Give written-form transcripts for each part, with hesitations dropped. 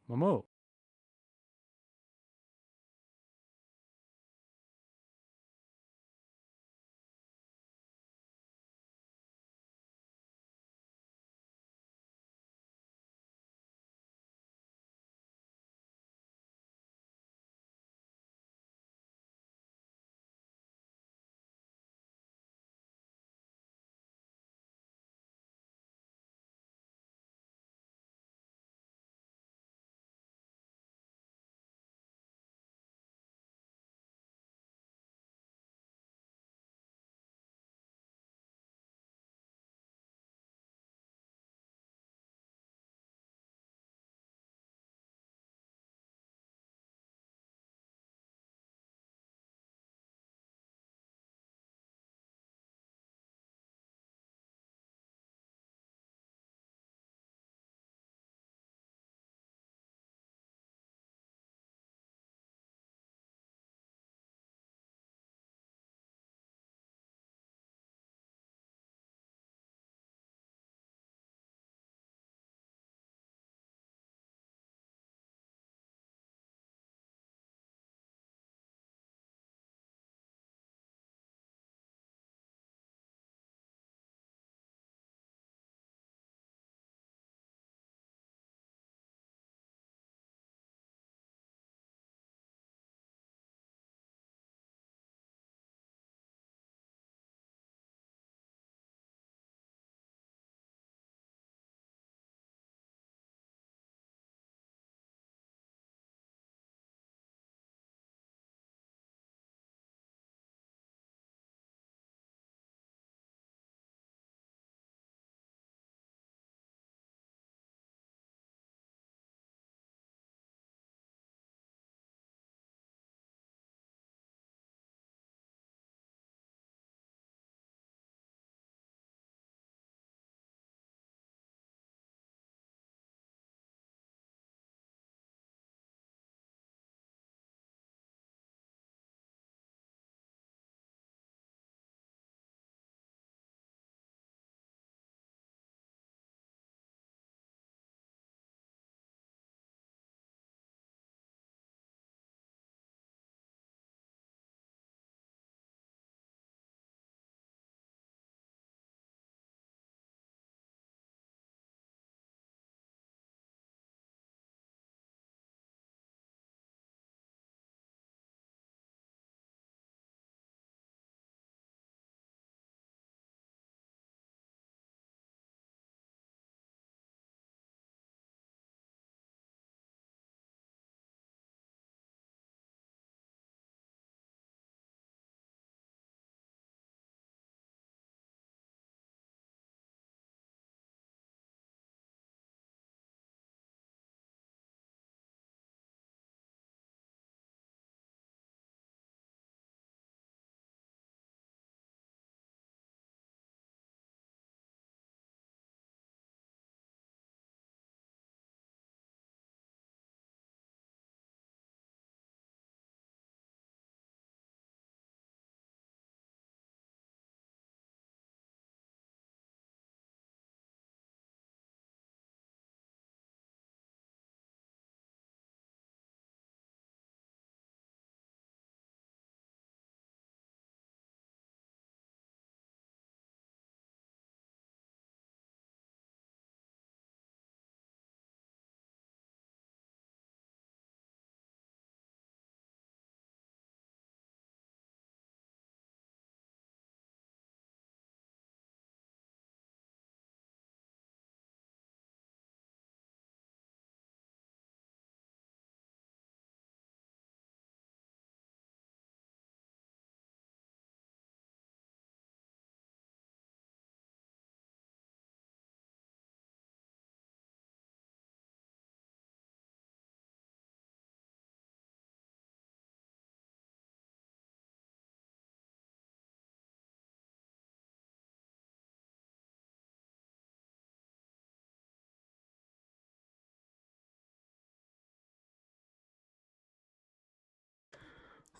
Momo.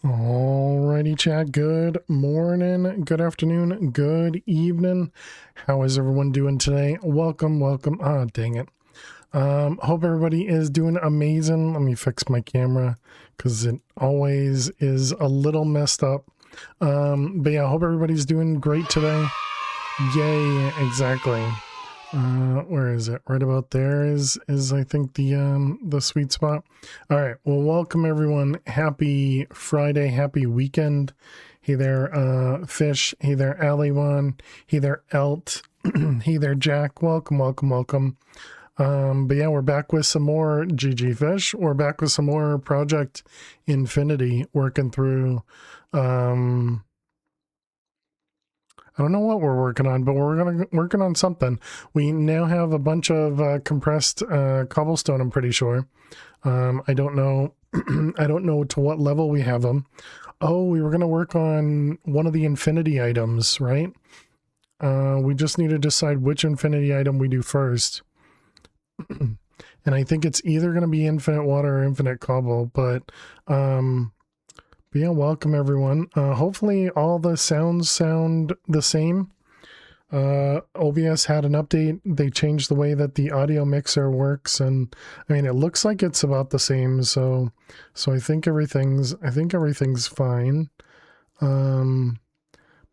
Alrighty, chat. Good morning, good afternoon, good evening. How is everyone doing today? Welcome. Ah, dang it. Hope everybody is doing amazing. Let me fix my camera because it always is a little messed up. But yeah, I hope everybody's doing great today. Yay, exactly. Where is it? Right about there is I think the sweet spot. All right. Well, welcome everyone. Happy Friday. Happy weekend. Hey there, Fish. Hey there, Aliwan. Hey there, Elt. Hey there, Jack. Welcome, welcome, welcome. But yeah, we're back with some more GG Fish. We're back with some more Project Infinity, working through, I don't know what we're working on, but we're working on something. We now have a bunch of compressed cobblestone, I'm pretty sure. I don't know. I don't know to what level we have them. Oh, we were going to work on one of the infinity items, right? We just need to decide which infinity item we do first. And I think it's either going to be infinite water or infinite cobble, but yeah, welcome everyone. Hopefully all the sounds sound the same. OBS had an update. They changed the way that the audio mixer works, and I mean it looks like it's about the same, so I think everything's fine.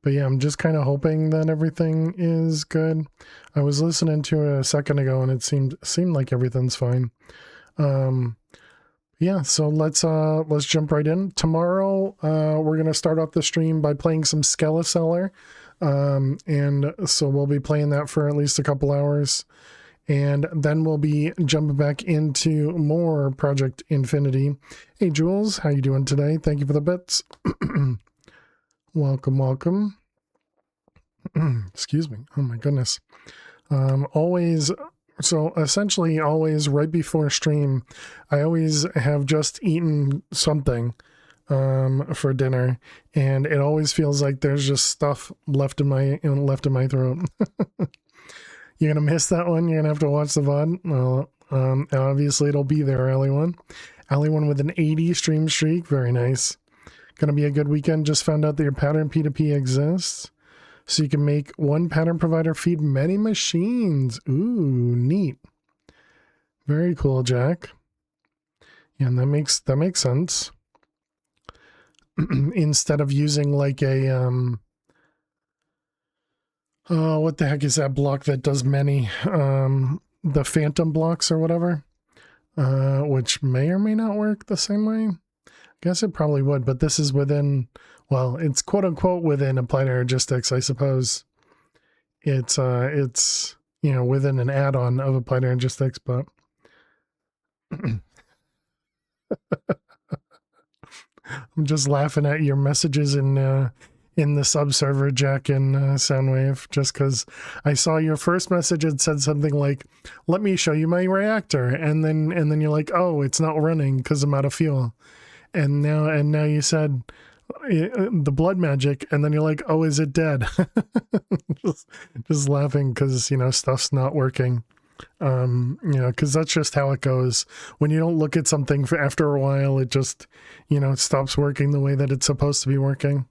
But yeah, I'm just kind of hoping that everything is good. I was listening to it a second ago and it seemed like everything's fine. Yeah, so let's jump right in. Tomorrow, we're gonna start off the stream by playing some Skeleseller. And so we'll be playing that for at least a couple hours. And then we'll be jumping back into more Project Infinity. Hey Jules, how you doing today? Thank you for the bits. Welcome, welcome. Excuse me. Oh my goodness. So essentially always right before stream, I always have just eaten something for dinner, and it always feels like there's just stuff left in my throat. You're gonna miss that one. You're gonna have to watch the VOD. Well, obviously it'll be there, Alley1 with an 80 stream streak. Very nice. Gonna be a good weekend. Just found out that your pattern P2P exists, so you can make one pattern provider feed many machines. Ooh, neat. Very cool, Jack. Yeah, and that makes sense. Instead of using like a oh, what the heck is that block that does many? The phantom blocks or whatever. Which may or may not work the same way. Guess it probably would, but this is within, well, it's quote unquote within applied energistics, I suppose. It's you know, within an add-on of applied energistics, but I'm just laughing at your messages in the subserver, Jack, and Soundwave, just because I saw your first message had said something like, "Let me show you my reactor," and then you're like, "Oh, it's not running because I'm out of fuel," and now you said the blood magic, and then you're like, "Oh, is it dead?" just laughing because, you know, stuff's not working. You know, because that's just how it goes. When you don't look at something for after a while, it just, you know, it stops working the way that it's supposed to be working.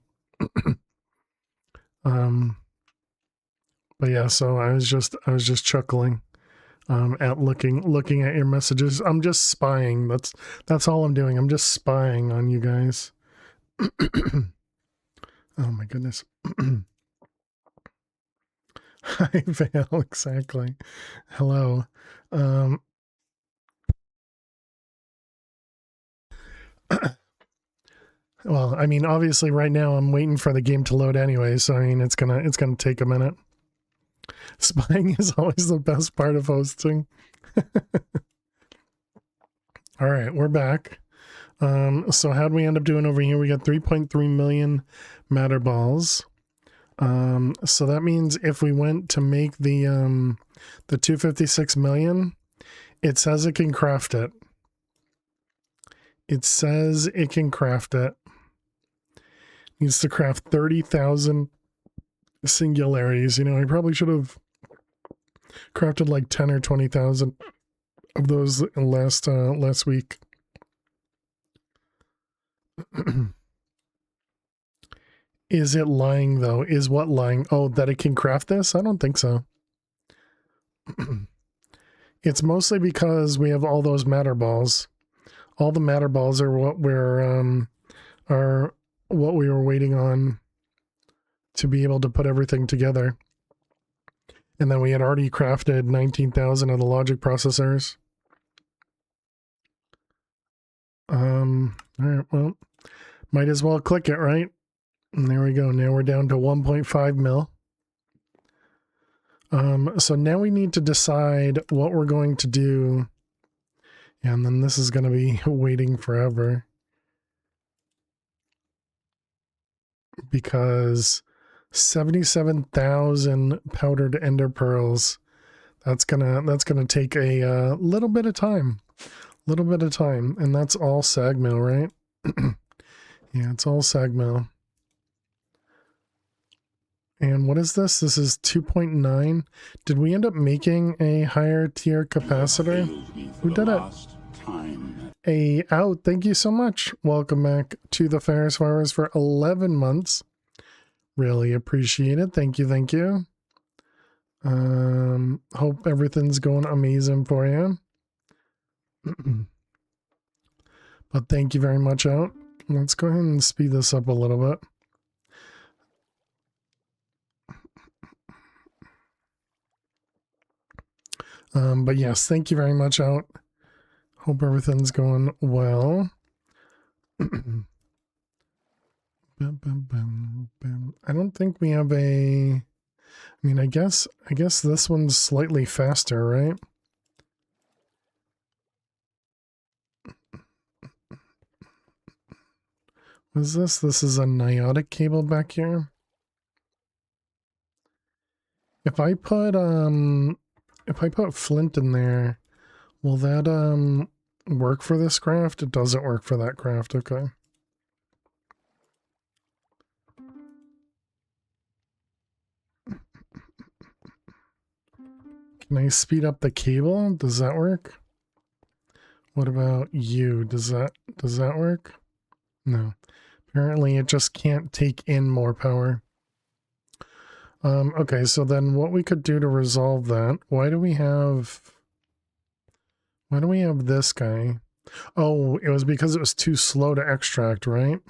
But yeah, so I was just chuckling at looking at your messages. I'm just spying. That's all I'm doing. I'm just spying on you guys. Oh my goodness. Hi, Vale, exactly. Hello. Well, I mean, obviously right now I'm waiting for the game to load anyway, so I mean, it's gonna take a minute. Spying is always the best part of hosting. All right, we're back. So how'd we end up doing over here? We got 3.3 million matter balls. So that means if we went to make the 256 million, it says it can craft it. It says it can craft it. Needs to craft 30,000 singularities. You know, I probably should have crafted like 10 or 20,000 of those last week. Is it lying though? Is what lying? Oh, that it can craft this? I don't think so. It's mostly because we have all those matter balls. All the matter balls are what we were waiting on to be able to put everything together. And then we had already crafted 19,000 of the logic processors. All right, well, might as well click it, right? And there we go. Now we're down to 1.5 mil. So now we need to decide what we're going to do. And then this is going to be waiting forever. Because 77,000 powdered ender pearls. That's gonna take a little bit of time. And that's all sag mill, right? Yeah, it's all sag mill. And what is this? This is 2.9. Did we end up making a higher tier capacitor? Who did it? A out. Thank you so much. Welcome back to the Ferris Virus for 11 months. Really appreciate it. Thank you. Thank you. Hope everything's going amazing for you. But thank you very much, out. Let's go ahead and speed this up a little bit. But yes, thank you very much, out. Hope everything's going well. I don't think we have a... I mean, I guess this one's slightly faster, right? What is this? This is a niotic cable back here. If I put flint in there, will that work for this craft? It doesn't work for that craft. Okay. Can I speed up the cable? Does that work? What about you? Does that work? No. Apparently it just can't take in more power. Okay, so then what we could do to resolve that, why do we have this guy? Oh, it was because it was too slow to extract, right?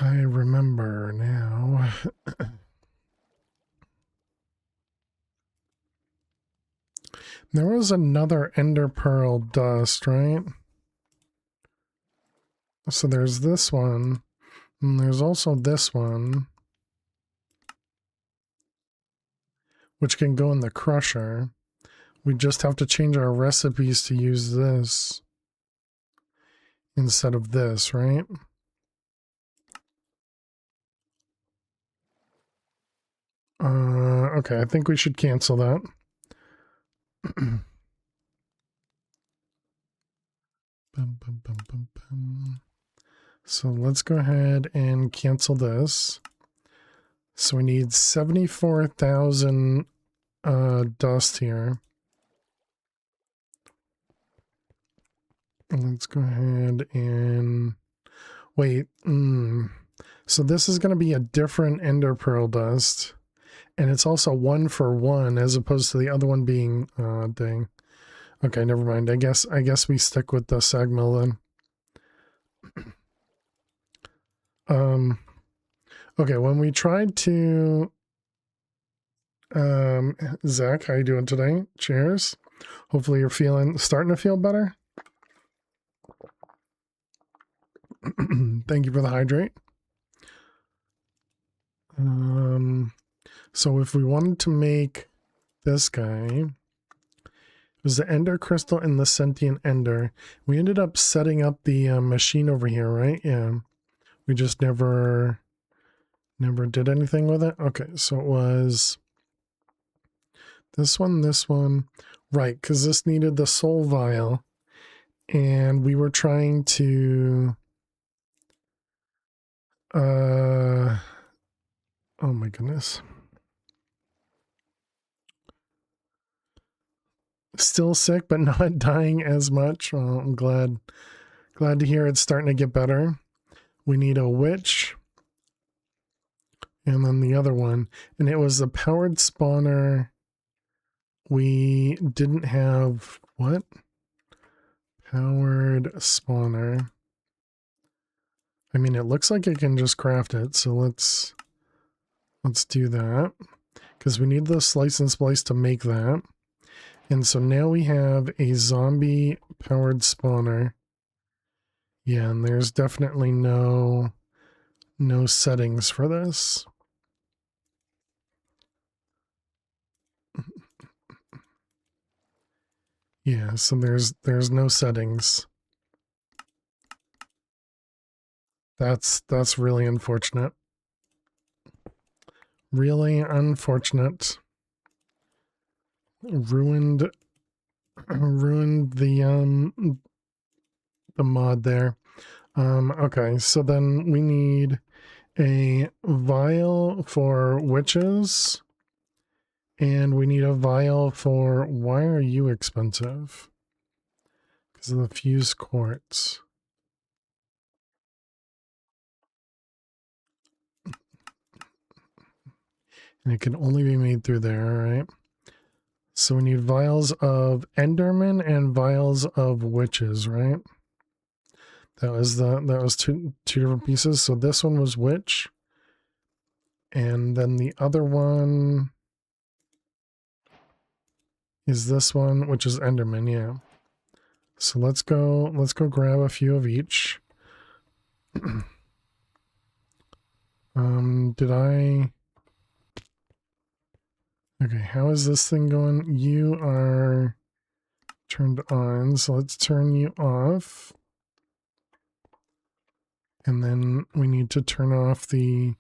I remember now. There was another ender pearl dust, right? So there's this one, and there's also this one, which can go in the crusher. We just have to change our recipes to use this instead of this, right? Okay, I think we should cancel that. So let's go ahead and cancel this. So we need 74,000 dust here. Let's go ahead and wait. So this is going to be a different ender pearl dust. And it's also 1 for 1 as opposed to the other one being dang. Okay, never mind. I guess we stick with the sag mill then. Okay, when we tried to Zach, how you doing today? Cheers. Hopefully you're starting to feel better. Thank you for the hydrate. So if we wanted to make this guy, it was the ender crystal and the sentient ender. We ended up setting up the machine over here, right? Yeah. We just never did anything with it. Okay, so it was this one. Right, because this needed the soul vial. And we were trying to... oh my goodness. Still sick, but not dying as much. Well, I'm glad to hear it's starting to get better. We need a witch. And then the other one, and it was a powered spawner. We didn't have what? Powered spawner. I mean, it looks like I can just craft it, so let's do that. Because we need the slice and splice to make that. And so now we have a zombie powered spawner. Yeah, and there's definitely no settings for this. Yeah, so there's no settings. That's really unfortunate. Really unfortunate. Ruined the mod there. Okay, so then we need a vial for witches, and we need a vial for, why are you expensive? Because of the fused quartz. And it can only be made through there, right? So we need vials of Enderman and vials of witches, right? That was two different pieces. So this one was witch, and then the other one is this one, which is Enderman, yeah. So let's go grab a few of each. Did I? Okay, how is this thing going? You are turned on, so let's turn you off. And then we need to turn off the...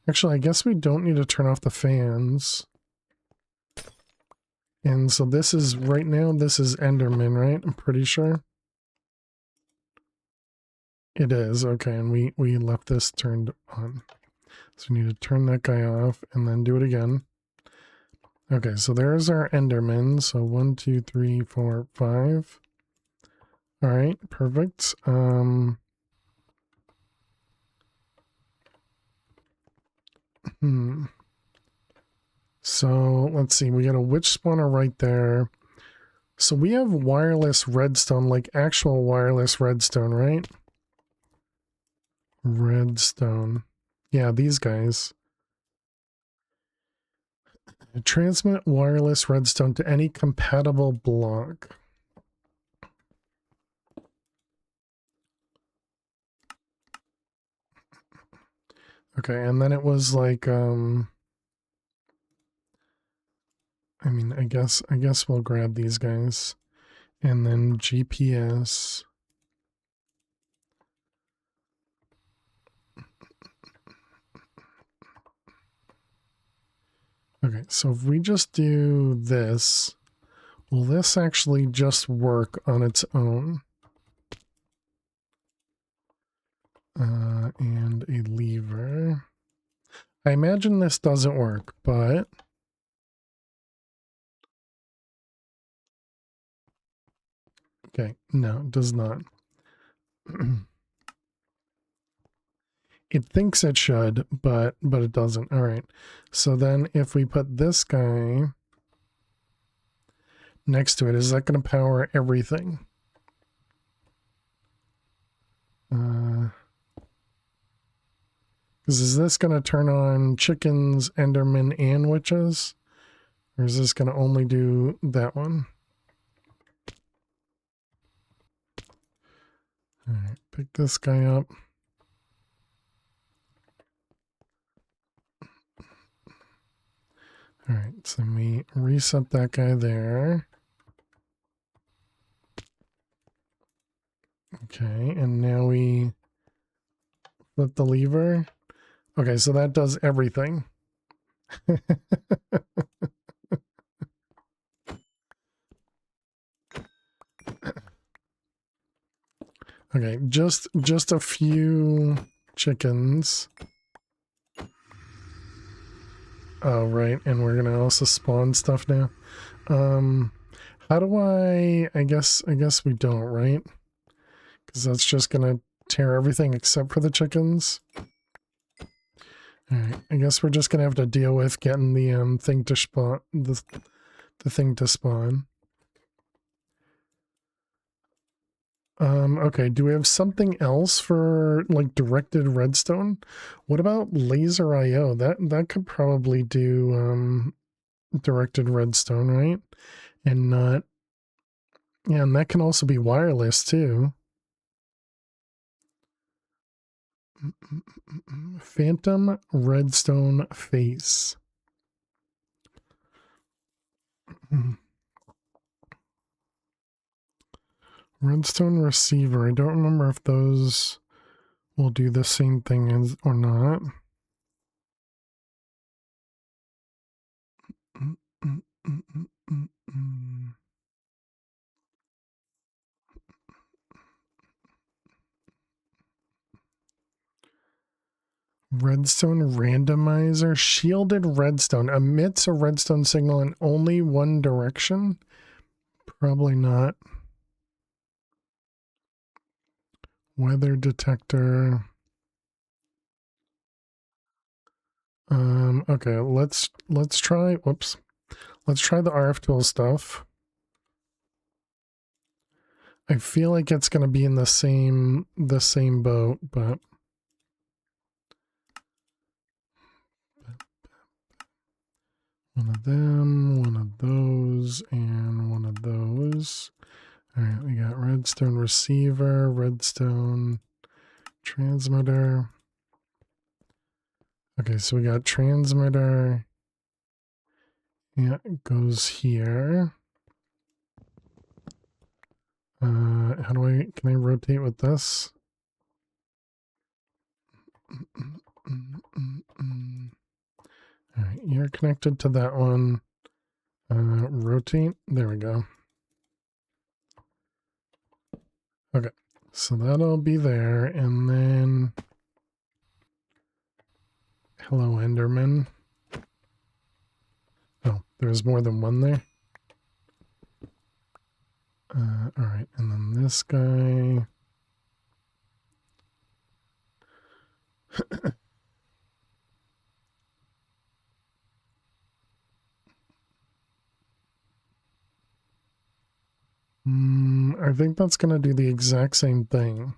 Actually, I guess we don't need to turn off the fans. And so this is, right now, this is Enderman, right? I'm pretty sure. It is, okay, and we left this turned on. So we need to turn that guy off and then do it again. Okay, so there's our Enderman. So 1, 2, 3, 4, 5. All right, perfect. So let's see, we got a witch spawner right there. So we have wireless redstone, like actual wireless redstone, right? Redstone. Yeah, these guys. Transmit wireless redstone to any compatible block. Okay, and then it was like, I mean, I guess we'll grab these guys. And then GPS. Okay, so if we just do this, will this actually just work on its own? And a lever. I imagine this doesn't work, but... Okay, no, it does not. It thinks it should, but it doesn't. All right. So then if we put this guy next to it, is that going to power everything? Because is this going to turn on chickens, Endermen, and witches? Or is this going to only do that one? All right, pick this guy up. All right, so let me reset that guy there. Okay, and now we flip the lever. Okay, so that does everything. Okay, just a few chickens. Oh, right, and we're gonna also spawn stuff now. How do I guess we don't, right? Because that's just gonna tear everything except for the chickens. Alright, I guess we're just gonna have to deal with getting the thing to spawn, the thing to spawn. Okay, do we have something else for like directed redstone? What about laser IO? That could probably do directed redstone, right? And not, yeah, and that can also be wireless too. Phantom redstone face. Redstone receiver. I don't remember if those will do the same thing as or not. Redstone randomizer. Shielded redstone emits a redstone signal in only one direction. Probably not. Weather detector. Okay, let's try, whoops. Let's try the RF tool stuff. I feel like it's going to be in the same boat, but one of them, one of those, and one of those. All right, we got redstone receiver, redstone transmitter. Okay, so we got transmitter. Yeah, it goes here. How do can I rotate with this? All right, you're connected to that one. Rotate. There we go. Okay, so that'll be there, and then hello, Enderman. Oh, there's more than one there. All right, and then this guy. I think that's going to do the exact same thing.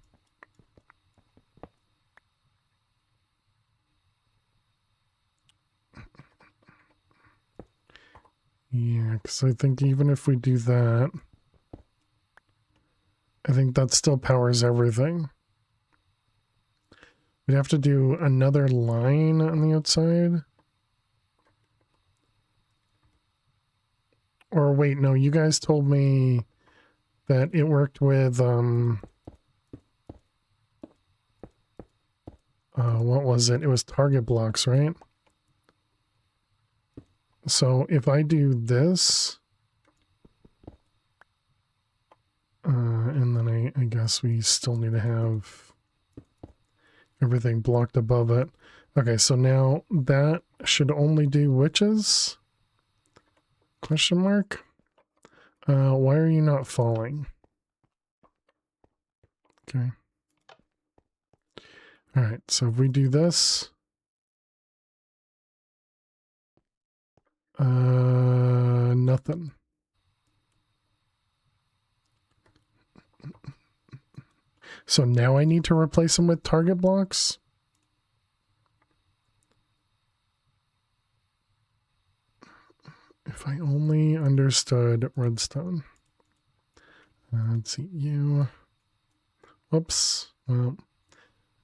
Yeah, because I think even if we do that, I think that still powers everything. We'd have to do another line on the outside. Or wait, no, you guys told me that it worked with, what was it? It was target blocks, right? So if I do this, and then I guess we still need to have everything blocked above it. Okay, so now that should only do witches? Question mark? Why are you not falling? Okay. All right, so if we do this, nothing. So now I need to replace them with target blocks? If I only understood redstone. Let's see, you. Whoops. Well,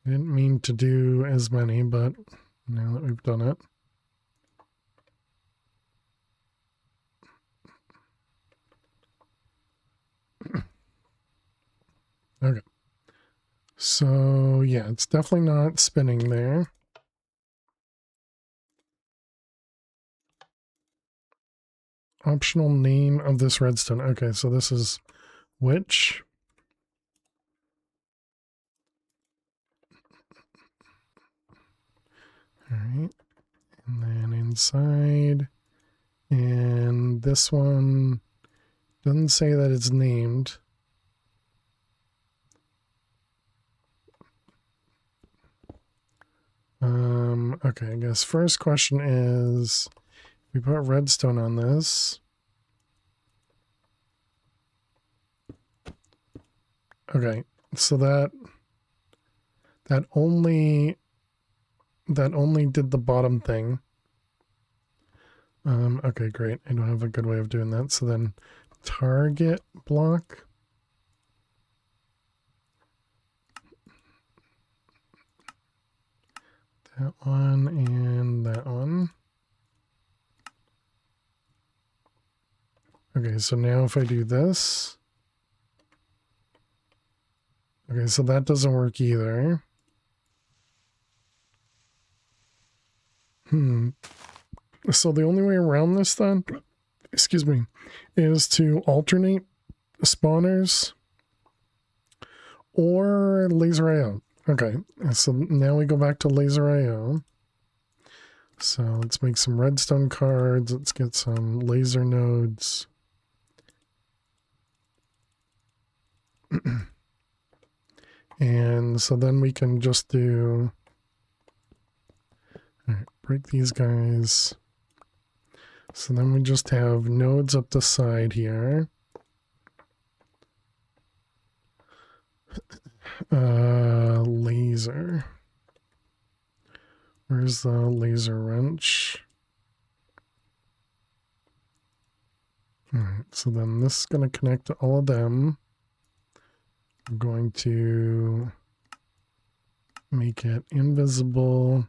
I didn't mean to do as many, but now that we've done it. Okay. So, yeah, it's definitely not spinning there. Optional name of this redstone. Okay, so this is witch. All right. And then inside. And this one doesn't say that it's named. Okay, I guess first question is, we put redstone on this. Okay, so that only did the bottom thing. Okay, great. I don't have a good way of doing that. So then target block. That one and that one. Okay, so now if I do this. Okay, so that doesn't work either. So the only way around this then, excuse me, is to alternate spawners or laser IO. Okay, so now we go back to laser IO. So let's make some redstone cards. Let's get some laser nodes. And so then we can just do, all right, break these guys. So then we just have nodes up the side here. Laser. Where's the laser wrench? All right, so then this is going to connect to all of them. I'm going to make it invisible.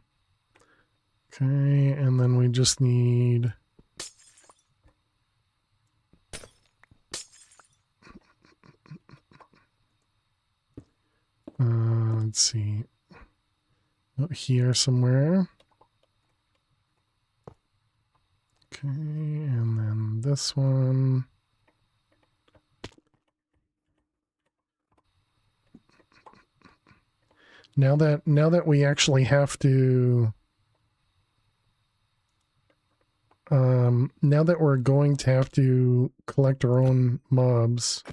Okay, and then we just need let's see, here somewhere. Okay, and then this one. Now that we actually have to, now that we're going to have to collect our own mobs,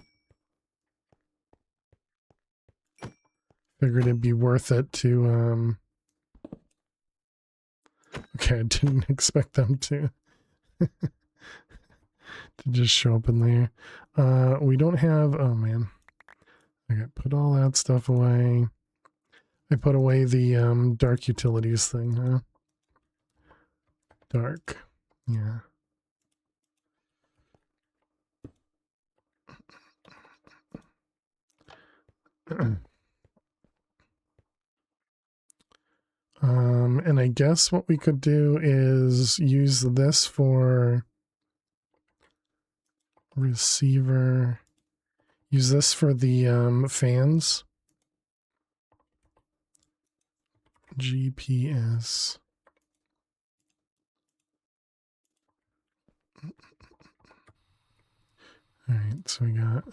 figured it'd be worth it to, okay, I didn't expect them to, to just show up in there. We don't have, oh man, okay, put all that stuff away. I put away the, dark utilities thing, huh? Dark, yeah. And I guess what we could do is use this for receiver, use this for the fans. GPS. All right, so we got,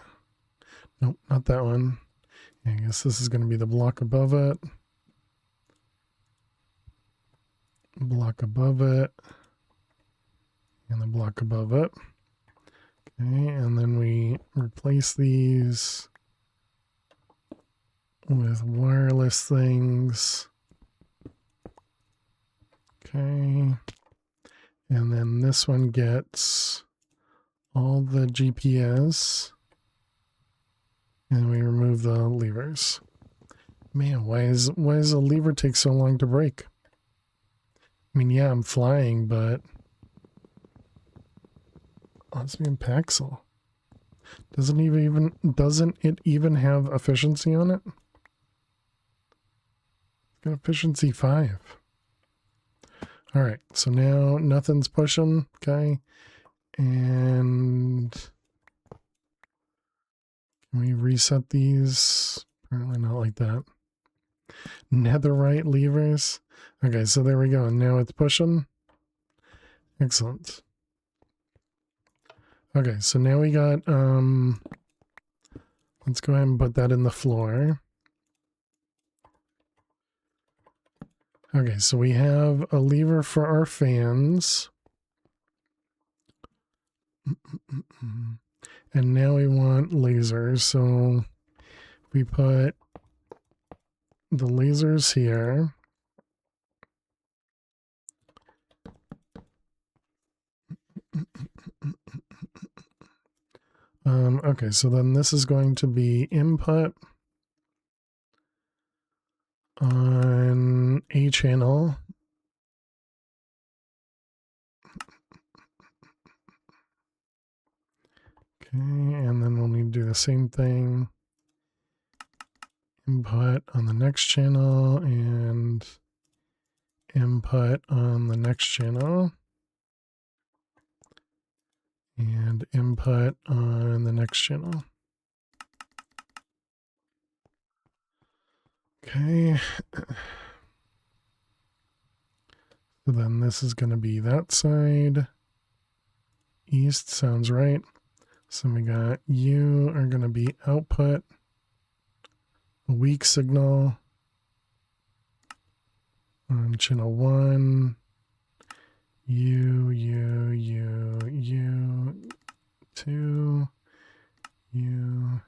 nope, not that one. I guess this is going to be the block above it. Block above it. And the block above it. Okay, and then we replace these with wireless things. Okay. And then this one gets all the GPS. And we remove the levers. Man, why does the lever take so long to break? I mean, yeah, I'm flying, but let's be in Paxel. Doesn't it even have efficiency on it? It's got efficiency 5. All right, so now nothing's pushing, okay? And can we reset these? Apparently not like that. Netherite levers. Okay, so there we go. Now it's pushing. Excellent. Okay, so now we got, let's go ahead and put that in the floor. Okay, so we have a lever for our fans. And now we want lasers, so we put the lasers here. Okay, so then this is going to be input on a channel. Okay, and then we'll need to do the same thing. Input on the next channel and input on the next channel and input on the next channel. Okay. So then this is going to be that side. East sounds right. So we got you are going to be output, a weak signal on channel 1, you, 2, you,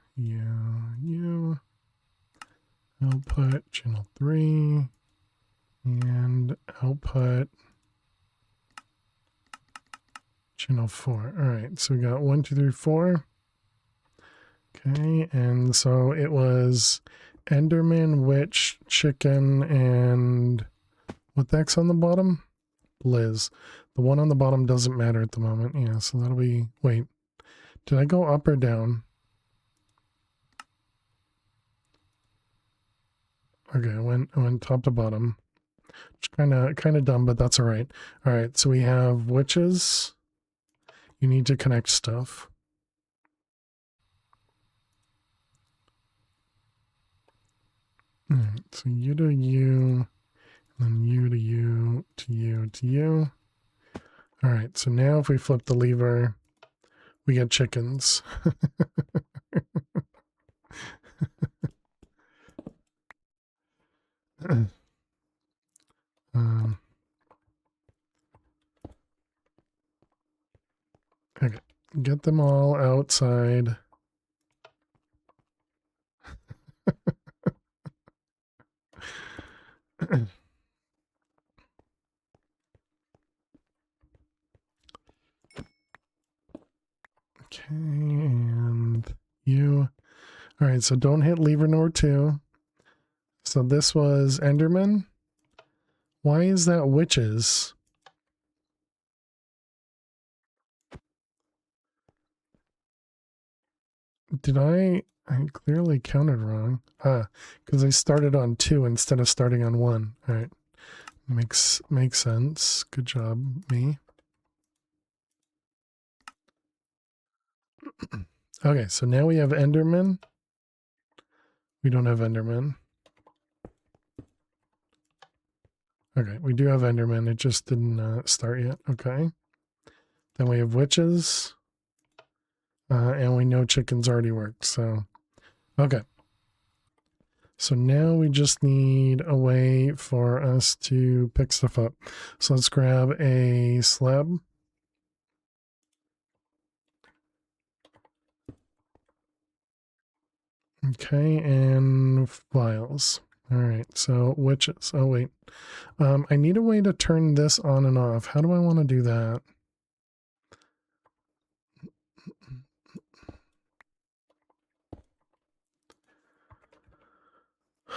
output channel 3, and output channel 4. All right, so we got 1, 2, 3, 4. Okay, and so it was Enderman, Witch, Chicken, and what the heck's on the bottom? Liz. The one on the bottom doesn't matter at the moment. Yeah, so that'll be... Wait, did I go up or down? Okay, I went top to bottom. Which kind of dumb, but that's all right. All right, so we have witches. You need to connect stuff. All right, so you to you, and then you to you to you to you. All right, so now if we flip the lever, we get chickens. Okay, get them all outside. Okay, and you. All right, so don't hit lever number 2. So this was Enderman. Why is that witches? Did I clearly counted wrong. Because I started on 2 instead of starting on 1. All right. Makes sense. Good job, me. Okay, so now we have Enderman. We don't have Enderman. Okay, we do have Enderman. It just didn't start yet. Okay. Then we have witches. And we know chickens already worked, so... Okay. So now we just need a way for us to pick stuff up. So let's grab a slab. Okay, and files. All right, so witches. Oh, wait. I need a way to turn this on and off. How do I want to do that?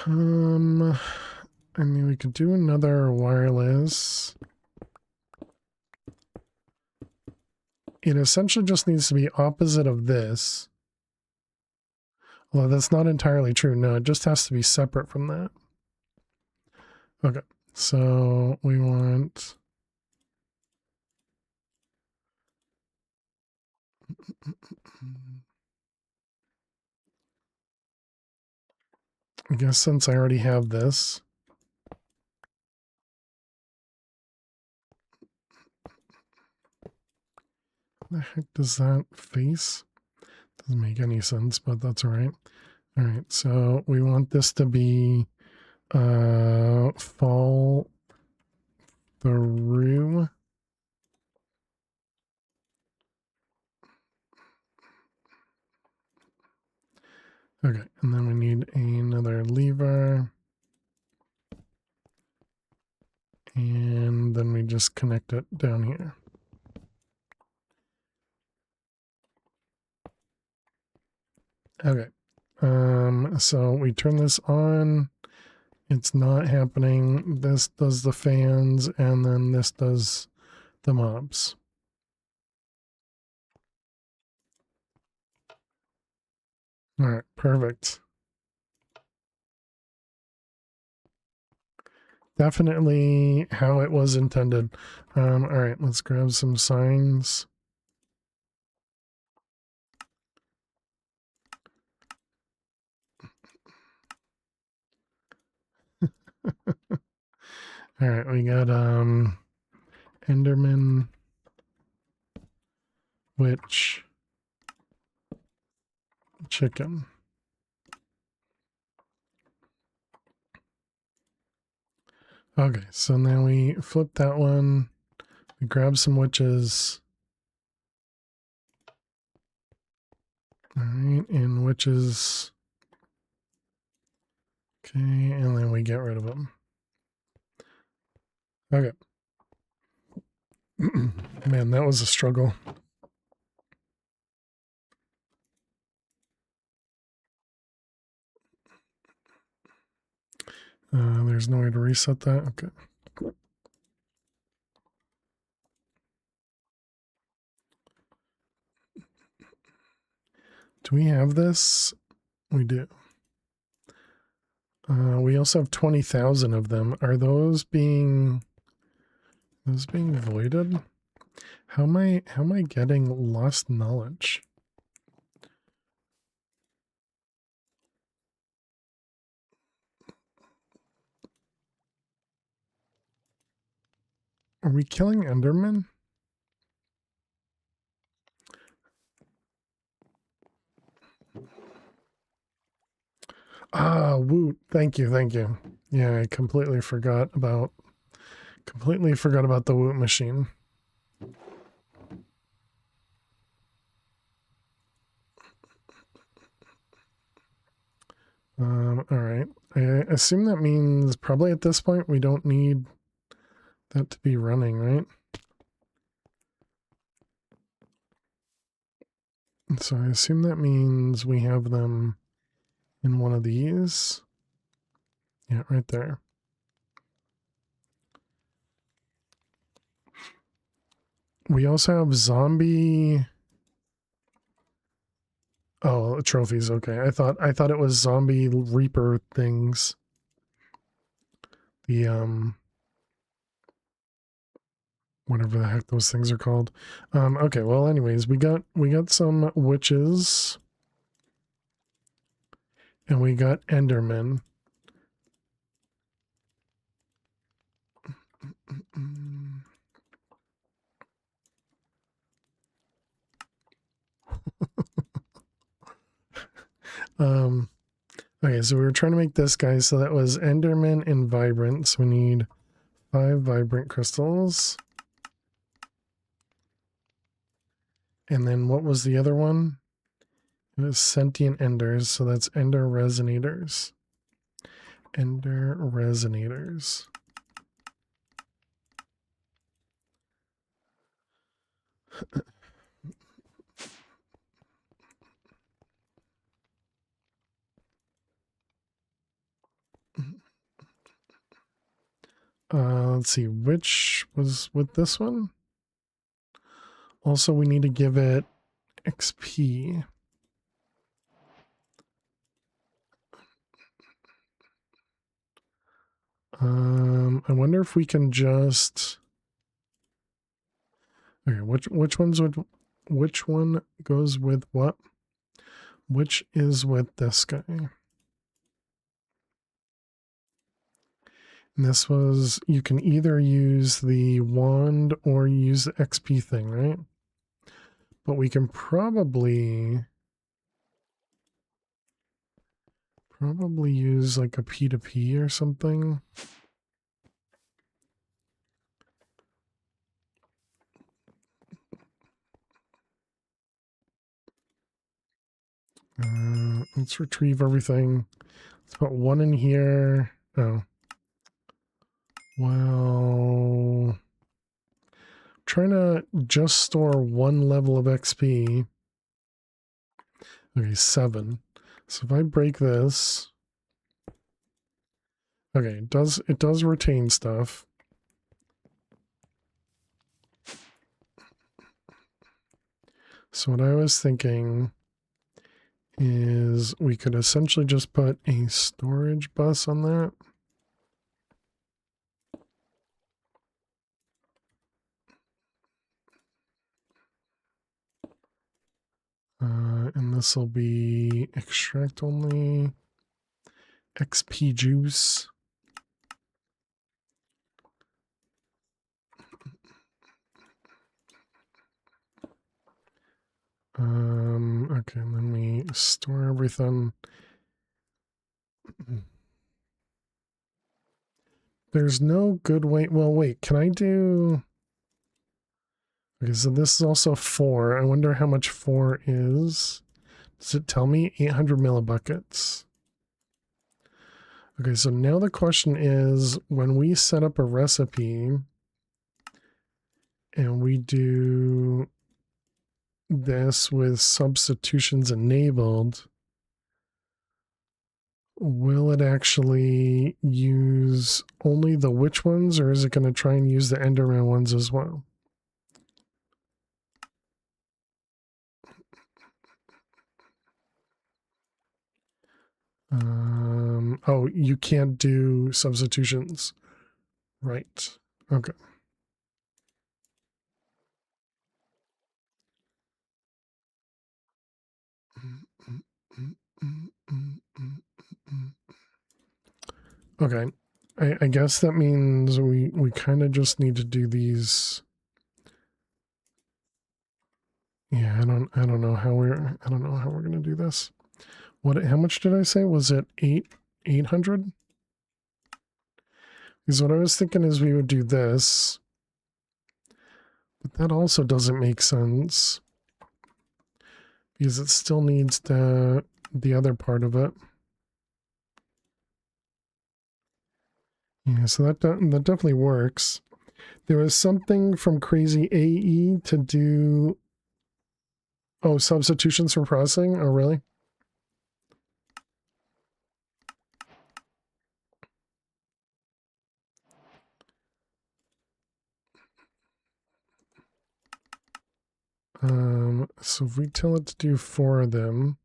I mean, we could do another wireless. It essentially just needs to be opposite of this. Although that's not entirely true. No, it just has to be separate from that. Okay, so we want... I guess since I already have this... What the heck does that face? Doesn't make any sense, but that's all right. All right, so we want this to be fall through. Okay, and then we need another lever. And then we just connect it down here. Okay. So we turn this on. It's not happening. This does the fans, and then this does the mobs. All right, perfect. Definitely how it was intended. All right, let's grab some signs. All right, we got Enderman, witch, chicken. Okay, so now we flip that one. We grab some witches. All right, and witches. Okay, and then we get rid of them. Okay. Man, that was a struggle. There's no way to reset that. Okay. Do we have this? We do. We also have 20,000 of them. Are those being voided? How am I getting lost knowledge? Are we killing Enderman? Ah, woot. Thank you, thank you. Yeah, I completely forgot about the woot machine. All right. I assume that means probably at this point we don't need that to be running, right? So I assume that means we have them in one of these. Yeah, right there. We also have zombie. Oh, trophies. Okay, I thought it was zombie reaper things. The whatever the heck those things are called. Okay, well, anyways, we got some witches, and we got Endermen. Okay, so we were trying to make this guy, so that was Enderman and Vibrant, so we need 5 Vibrant crystals. And then what was the other one? It was Sentient Enders, so that's Ender Resonators. Ender Resonators. Let's see, which was with this one? Also, we need to give it XP. I wonder if we can just. Okay, which one goes with what? Which is with this guy? And this was, you can either use the wand or use the XP thing, right? But we can probably use like a P2P or something. Let's retrieve everything. Let's put one in here. Oh. Well, trying to just store one level of XP. Okay, 7. So if I break this, okay, it does retain stuff. So what I was thinking is we could essentially just put a storage bus on that. And this will be extract only, XP juice. Okay, let me store everything. There's no good way. Well, wait, can I do... Okay, so this is also 4. I wonder how much 4 is. Does it tell me? 800 millibuckets. Okay, so now the question is, when we set up a recipe and we do this with substitutions enabled, will it actually use only the witch ones, or is it going to try and use the Enderman ones as well? Oh, you can't do substitutions. Right. Okay. Okay. I guess that means we kind of just need to do these. Yeah, I don't know how we're gonna do this. How much did I say? Was it 800? Because what I was thinking is we would do this. But that also doesn't make sense. Because it still needs the other part of it. Yeah, so that definitely works. There was something from Crazy AE to do... Oh, substitutions for processing? Oh, really? So if we tell it to do 4 of them...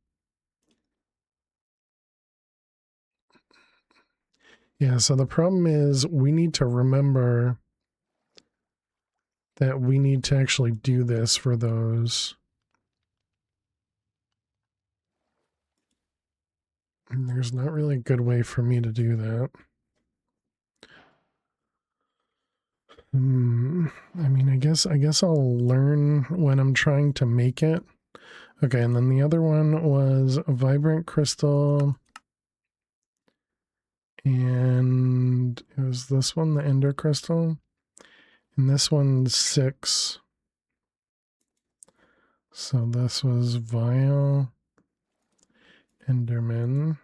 Yeah, so the problem is we need to remember that we need to actually do this for those. And there's not really a good way for me to do that. I mean, I guess I'll learn when I'm trying to make it. Okay, and then the other one was a vibrant crystal. And it was this one, the ender crystal. And this one's 6. So this was Vile Enderman.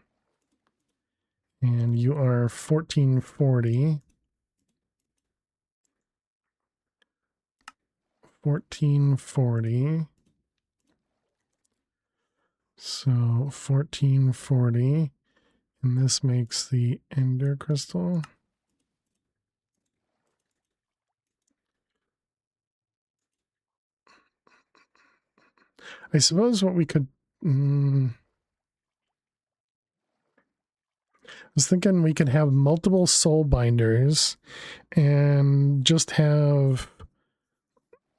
And you are 1440. 1440. So 1440. And this makes the ender crystal. I suppose what we could... I was thinking we could have multiple soul binders and just have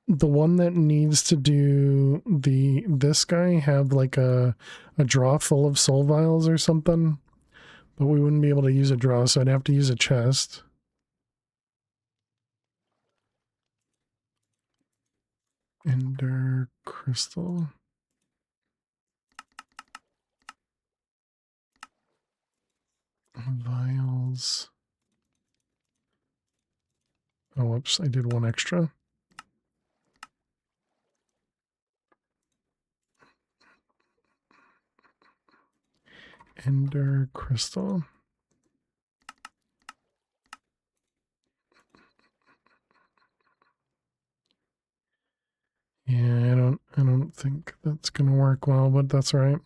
the one that needs to do this guy have like a draw full of soul vials or something, but we wouldn't be able to use a draw, so I'd have to use a chest. Ender crystal. Vials. Oh, whoops, I did one extra. Ender crystal. Yeah, I don't think that's gonna work well, but that's all right.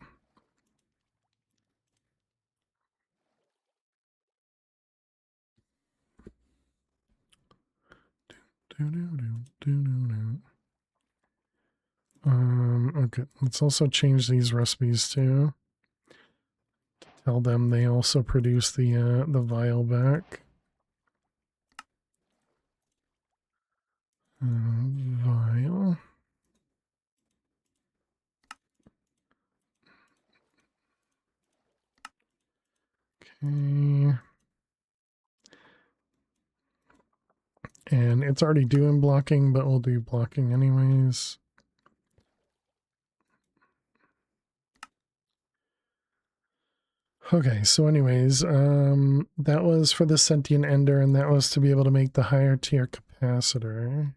Okay, let's also change these recipes too. Tell them they also produce the vial back. Vial. Okay. And it's already doing blocking, but we'll do blocking anyways. Okay, so anyways, that was for the sentient ender, and that was to be able to make the higher tier capacitor.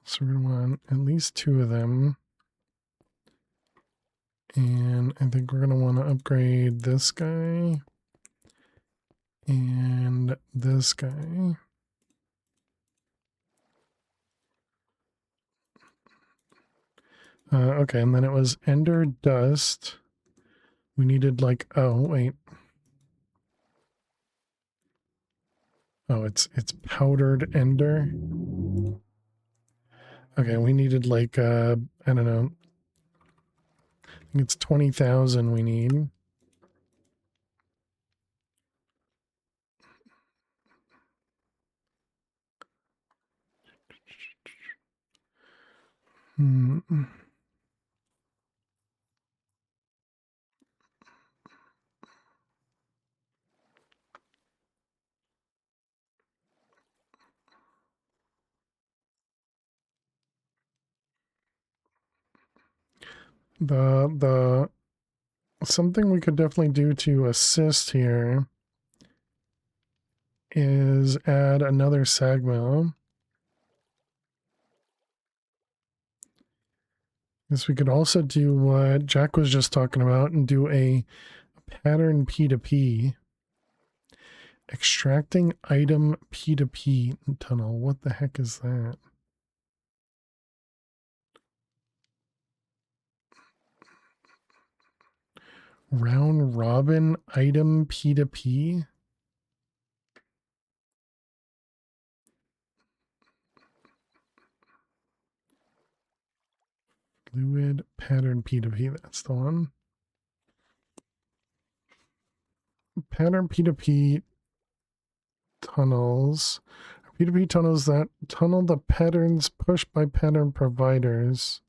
So we're gonna want at least 2 of them. And I think we're gonna want to upgrade this guy and this guy. Okay, and then it was ender dust. We needed like, oh wait. Oh, it's powdered ender. Okay, we needed like I don't know. I think it's 20,000 we need. The something we could definitely do to assist here is add another sag mill. Yes, we could also do what Jack was just talking about and do a pattern P2P. Extracting item P2P tunnel. What the heck is that? Round robin item P2P? Fluid pattern P2P, that's the one. Pattern P2P tunnels. P2P tunnels that tunnel the patterns pushed by pattern providers.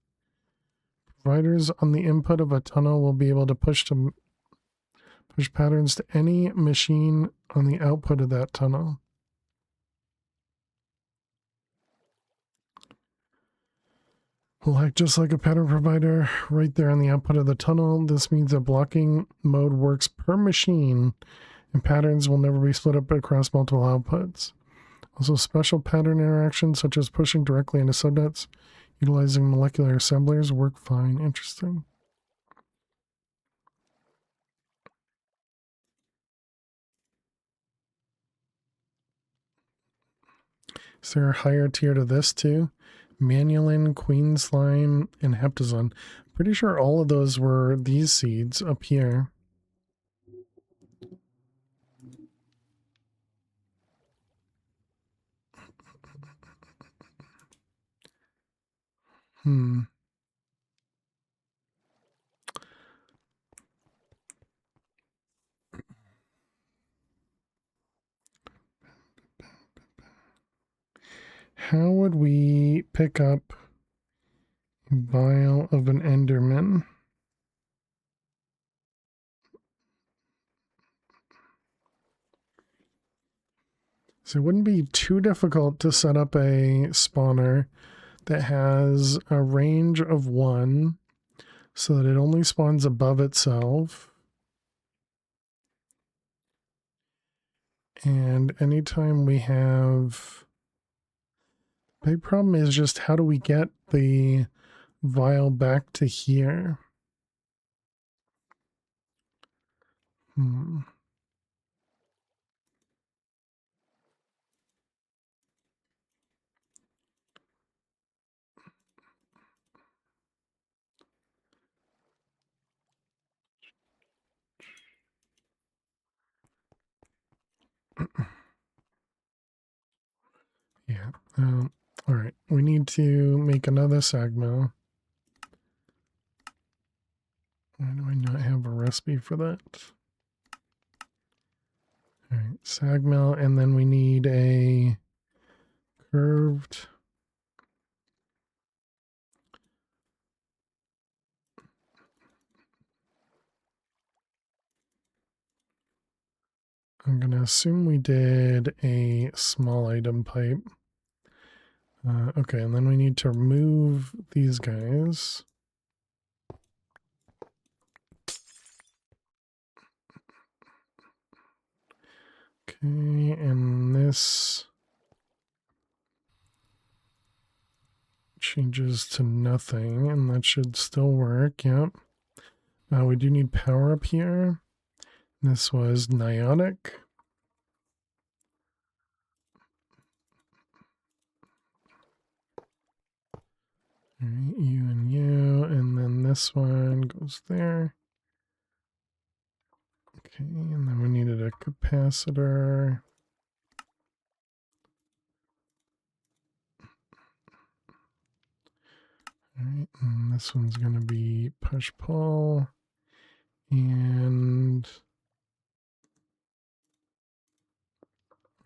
Providers on the input of a tunnel will be able to push patterns to any machine on the output of that tunnel. Will act just like a pattern provider right there on the output of the tunnel. This means that blocking mode works per machine and patterns will never be split up across multiple outputs. Also, special pattern interactions such as pushing directly into subnets utilizing molecular assemblers work fine. Interesting. Is there a higher tier to this too? Manulin, Queen Slime, and Heptazon. Pretty sure all of those were these seeds up here. How would we pick up Vial of an Enderman? So it wouldn't be too difficult to set up a spawner that has a range of 1 so that it only spawns above itself. And anytime we have... The big problem is just how do we get the vial back to here? All right, we need to make another sag mill. Why do I not have a recipe for that? All right, sag mill, and then we need a curved. I'm going to assume we did a small item pipe. Okay, and then we need to remove these guys. Okay, and this changes to nothing, and that should still work. Yep. We do need power up here. This was Niotic. All right, you and you, and then this one goes there. Okay, and then we needed a capacitor. All right, and this one's going to be push-pull. And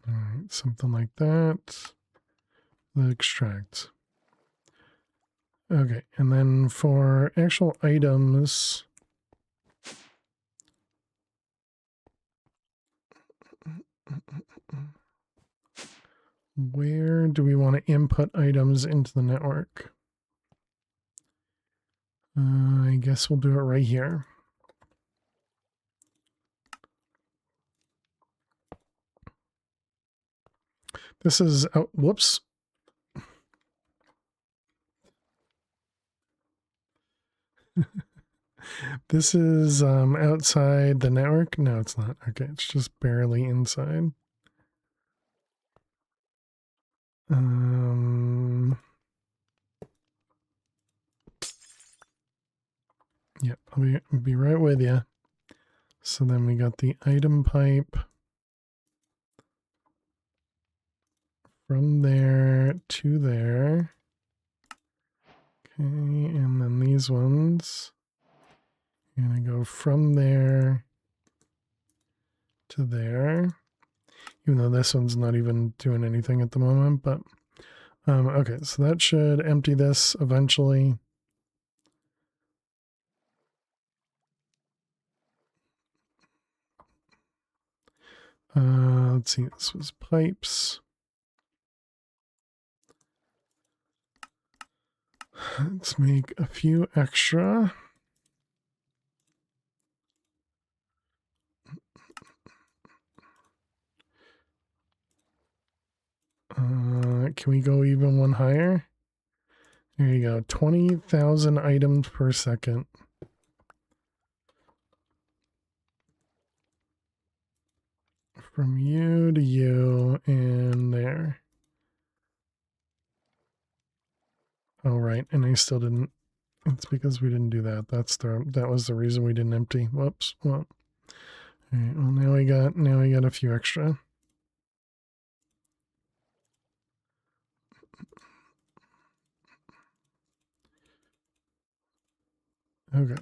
all right, something like that. The extract. Okay, and then for actual items, where do we want to input items into the network? I guess we'll do it right here. This is, oh, whoops. This is outside the network. No, it's not. Okay, it's just barely inside. Yeah, I'll be right with you. So then we got the item pipe from there to there. Okay, and then these ones. I'm going to go from there to there. Even though this one's not even doing anything at the moment, but okay, so that should empty this eventually. Let's see, this was pipes. Let's make a few extra. Can we go even one higher? There you go, 20,000 items per second. From you to you and there. Oh, right, and I still didn't. It's because we didn't do that. That was the reason we didn't empty. Whoops. Well, all right, well now we got a few extra. Okay.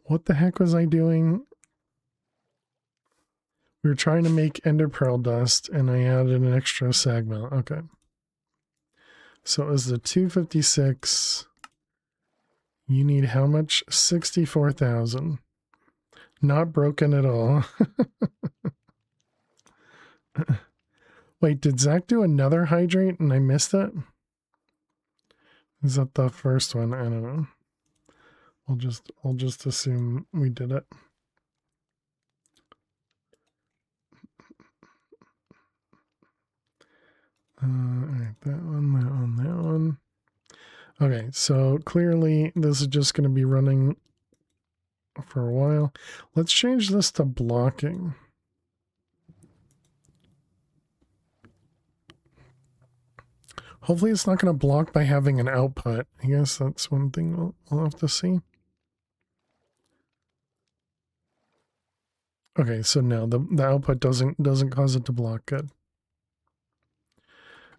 What the heck was I doing? We were trying to make ender pearl dust and I added an extra sag mill. Okay. So it was the 256. You need how much? 64,000. Not broken at all. Wait, did Zach do another hydrate and I missed it? Is that the first one? I don't know. We'll just assume we did it. All right, that one. Okay, so clearly this is just going to be running for a while. Let's change this to blocking. Hopefully it's not going to block by having an output. I guess that's one thing we'll have to see. Okay, so no, the output doesn't cause it to block. Good.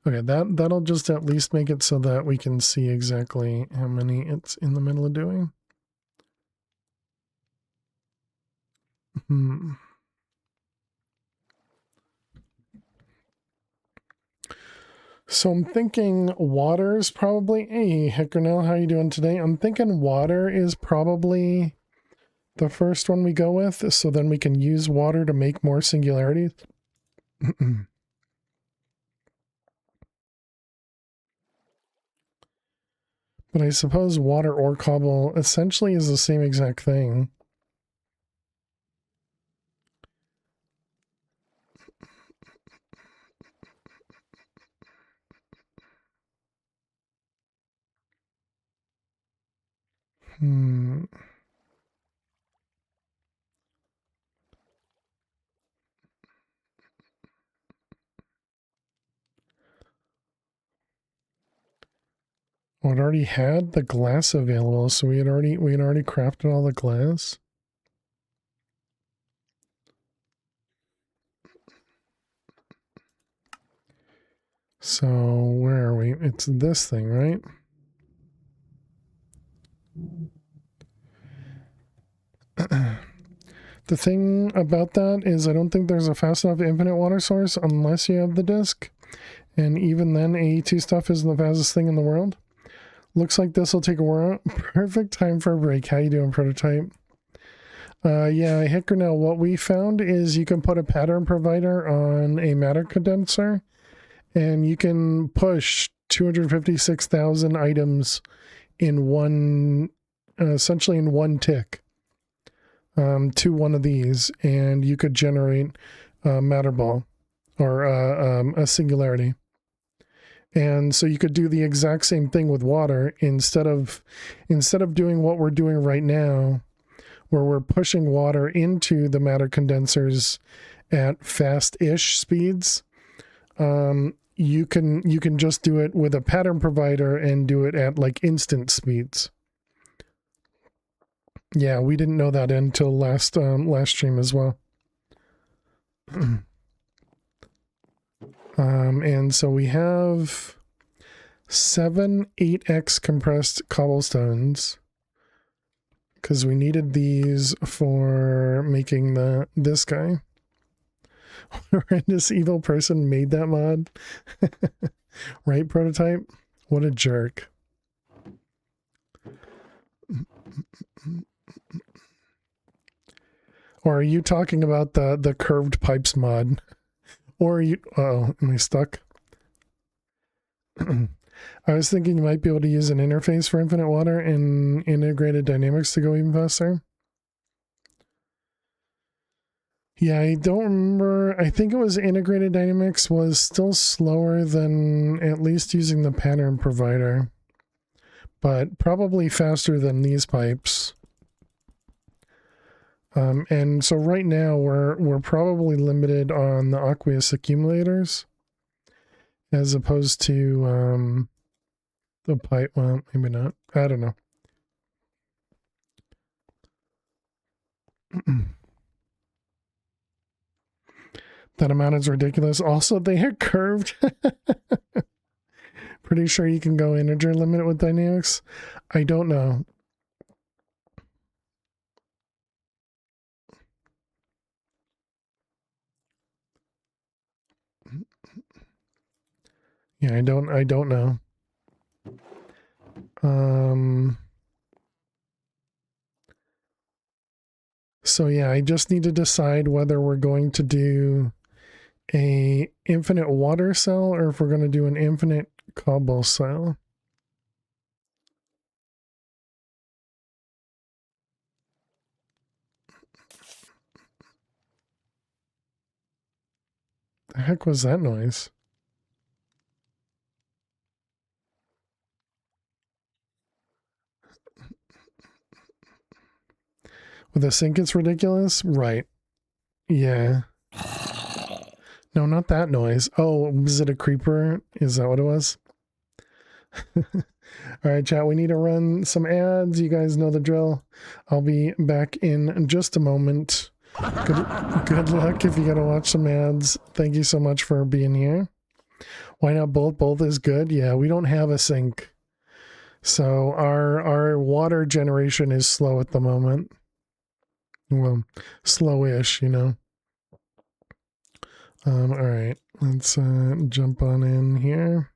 Okay, that'll just at least make it so that we can see exactly how many it's in the middle of doing. So I'm thinking water is probably, hey, Hectornell, how you doing today? I'm thinking water is probably the first one we go with, so then we can use water to make more singularities. But I suppose water or cobble essentially is the same exact thing. Oh, it already had the glass available, so we had already crafted all the glass. So where are we? It's this thing, right? The thing about that is I don't think there's a fast enough infinite water source unless you have the disk. And even then, AE2 stuff isn't the fastest thing in the world. Looks like this will take a while. Perfect time for a break. How you doing, Prototype? Yeah, Hickornell, what we found is you can put a pattern provider on a matter condenser, and you can push 256,000 items in one, essentially in one tick. To one of these, and you could generate a matter ball or a singularity. And so you could do the exact same thing with water instead of doing what we're doing right now, where we're pushing water into the matter condensers at fast-ish speeds. You can just do it with a pattern provider and do it at like instant speeds. Yeah, we didn't know that until last stream as well. And so we have 7 8x compressed cobblestones because we needed these for making this guy. Horrendous evil person made that mod. Right, Prototype? What a jerk. Or are you talking about the curved pipes mod? Or are you... Uh-oh, am I stuck? I was thinking you might be able to use an interface for infinite water and integrated dynamics to go even faster. Yeah, I don't remember. I think it was integrated dynamics was still slower than at least using the pattern provider, but probably faster than these pipes. And so right now we're probably limited on the aqueous accumulators as opposed to the pipe. Well, maybe not. I don't know. That amount is ridiculous. Also, they are curved. Pretty sure you can go integer limit with dynamics. I don't know. Yeah, I don't know. So yeah, I just need to decide whether we're going to do a infinite water cell or if we're going to do an infinite cobble cell. The heck was that noise? With a sink, it's ridiculous? Right. Yeah. No, not that noise. Oh, was it a creeper? Is that what it was? All right, chat, we need to run some ads. You guys know the drill. I'll be back in just a moment. Good luck if you gotta watch some ads. Thank you so much for being here. Why not both? Both is good. Yeah, we don't have a sink. So our water generation is slow at the moment. Well, slowish, you know. All right, let's jump on in here.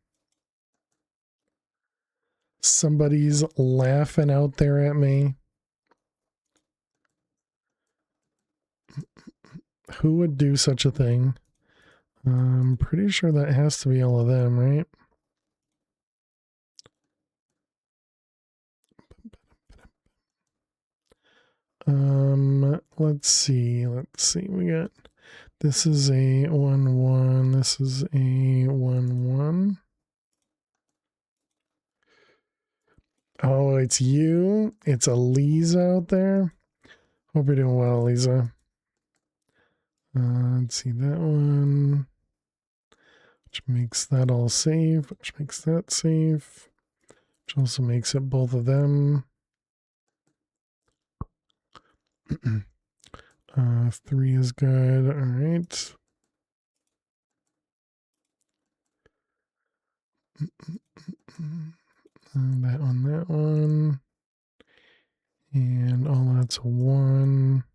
Somebody's laughing out there at me. Who would do such a thing? I'm pretty sure that has to be all of them, right? Let's see. We got, this is a 1-1. This is a 1-1. Oh, it's you. It's Eliza out there. Hope you're doing well, Eliza. Let's see that one. Which makes that all safe. Which makes that safe. Which also makes it both of them. 3 is good. All right. That one. And all that's a 1.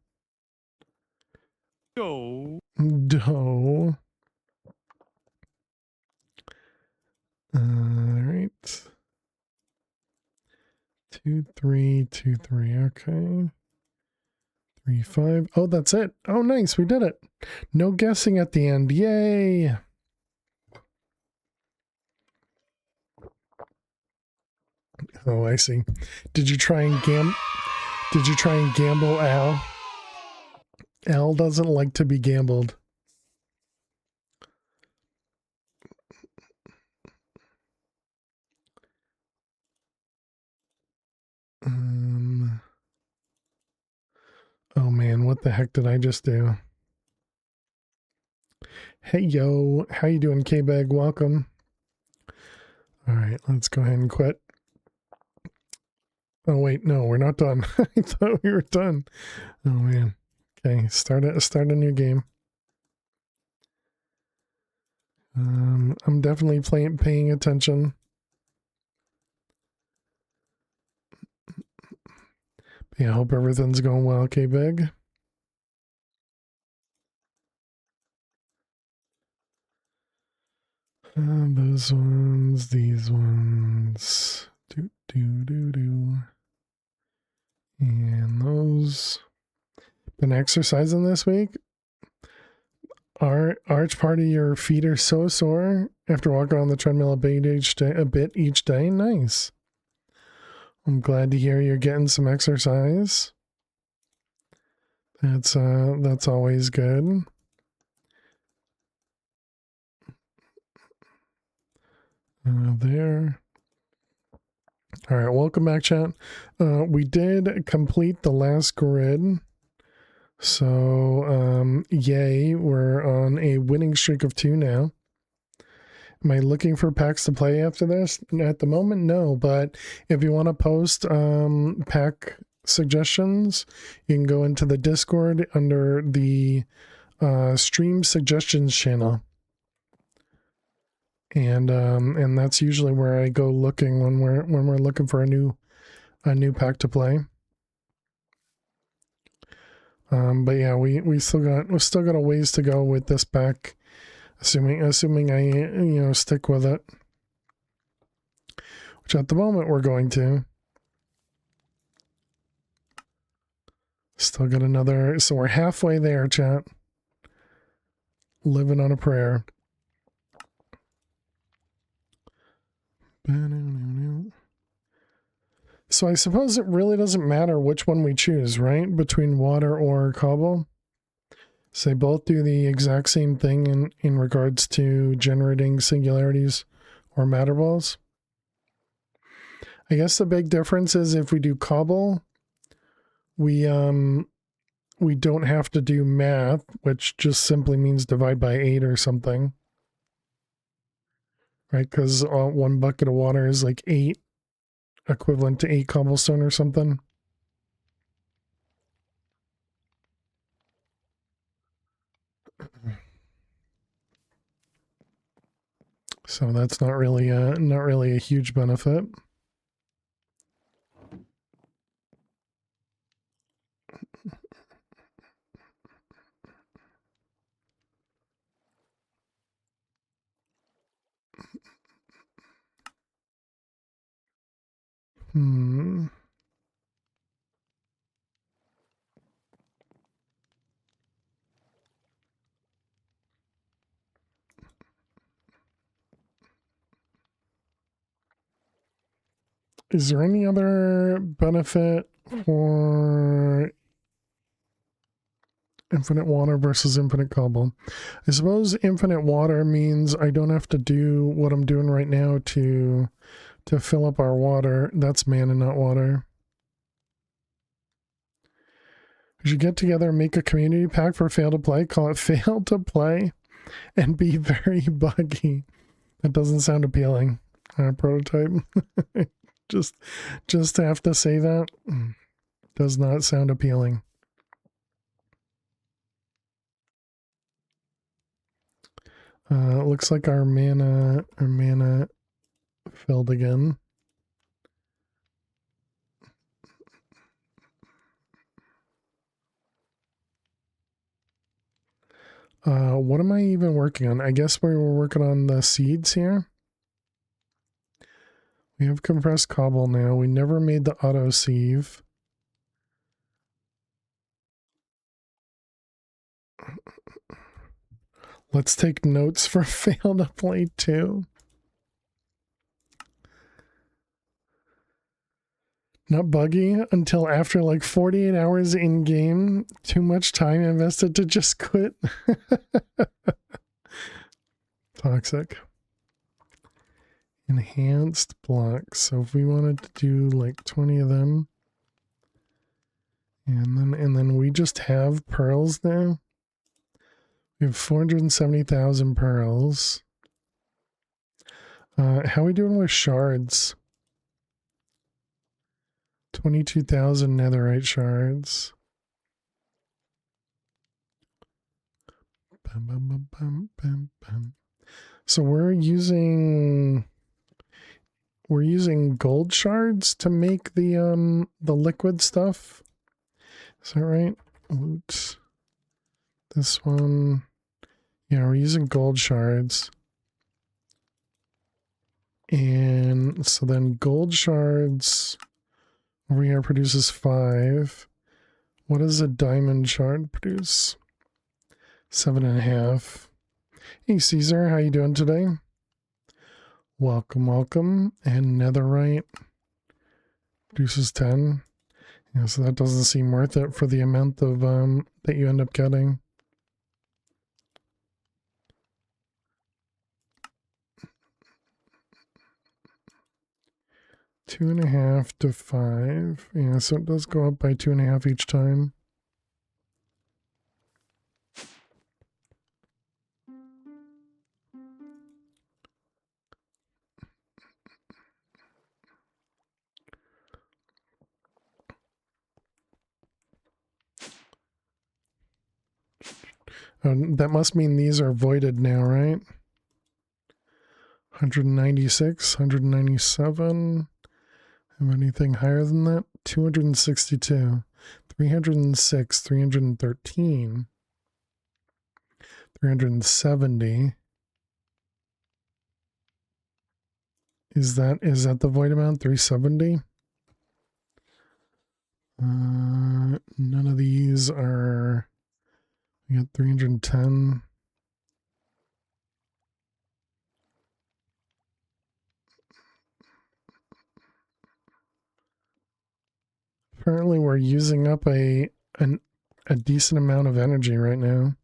Dough. All right. 2, 3, 2, 3. Okay. 3, 5. Oh, that's it. Oh, nice. We did it. No guessing at the end. Yay. Oh, I see. Did you try and gamble, Al? Al doesn't like to be gambled. Oh man, what the heck did I just do? Hey yo, how you doing, K-Bag? Welcome. All right, let's go ahead and quit. Oh wait, no, we're not done. I thought we were done. Oh man. Okay, start a new game. I'm definitely paying attention. Yeah, I hope everything's going well, K-Bag. Those ones, these ones. Do. And those. Been exercising this week? Arch party, your feet are so sore after walking on the treadmill a bit each day. Nice. I'm glad to hear you're getting some exercise. That's always good. There. All right, welcome back, chat. We did complete the last grid. So, yay, we're on a winning streak of 2 now. Am I looking for packs to play after this? At the moment, no, but if you want to post pack suggestions, you can go into the Discord under the stream suggestions channel. And that's usually where I go looking when we're looking for a new pack to play. But yeah, we still got a ways to go with this pack, assuming I stick with it, which at the moment we're going to. Still got another, so we're halfway there, chat. Living on a prayer. So I suppose it really doesn't matter which one we choose, right? Between water or cobble. So they both do the exact same thing in regards to generating singularities or matter balls. I guess the big difference is if we do cobble, we don't have to do math, which just simply means divide by 8 or something. Right? Because 1 bucket of water is like 8, equivalent to 8 cobblestone or something. So that's not really a huge benefit. Is there any other benefit for infinite water versus infinite cobble? I suppose infinite water means I don't have to do what I'm doing right now to fill up our water. That's mana, not water. We should get together and make a community pack for Fail to Play. Call it Fail to Play and be very buggy. That doesn't sound appealing. Prototype. just have to say that. Does not sound appealing. Looks like our mana filled again. What am I even working on? I guess we were working on the seeds here. We have compressed cobble now. We never made the auto sieve. Let's take notes for Fail to Play 2. Not buggy until after like 48 hours in game. Too much time invested to just quit. Toxic. Enhanced blocks. So if we wanted to do like 20 of them, and then we just have pearls now. We have 470,000 pearls. How are we doing with shards? 22,000 netherite shards. Bum, bum, bum, bum, bum. So we're using gold shards to make the liquid stuff. Is that right? Oops. This one. Yeah, we're using gold shards. And so then gold shards over here produces 5. What does a diamond shard produce? 7.5. Hey Caesar, how you doing today? Welcome, welcome. And netherite produces 10. Yeah, so that doesn't seem worth it for the amount of that you end up getting. Two and a half to 5. Yeah, so it does go up by 2.5 each time. That must mean these are voided now, right? 196, 197. Have anything higher than that? 262, 306, 313, 370. Is that the void amount? 370? None of these are. We got 310. Apparently we're using up a decent amount of energy right now.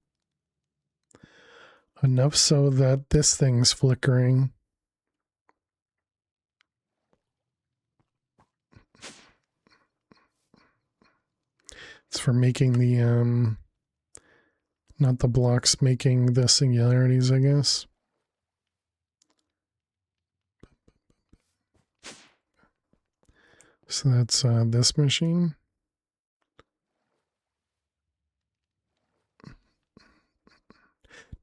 Enough so that this thing's flickering. It's for making the not the blocks, making the singularities, I guess. So that's this machine.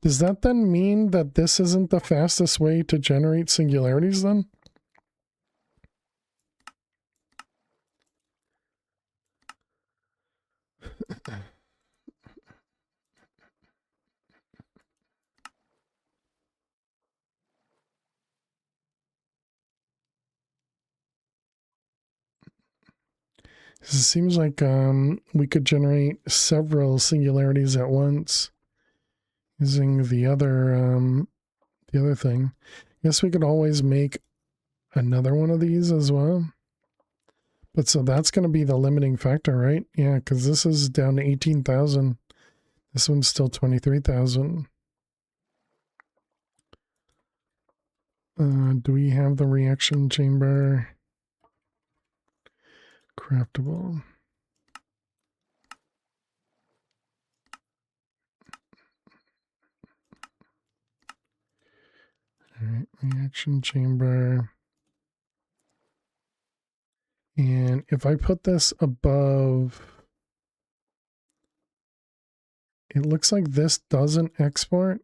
Does that then mean that this isn't the fastest way to generate singularities then? It seems like we could generate several singularities at once using the other thing. I guess we could always make another one of these as well. But so that's going to be the limiting factor, right? Yeah, because this is down to 18,000. This one's still 23,000. Do we have the reaction chamber? Craftable. All right, reaction chamber. And if I put this above, it looks like this doesn't export.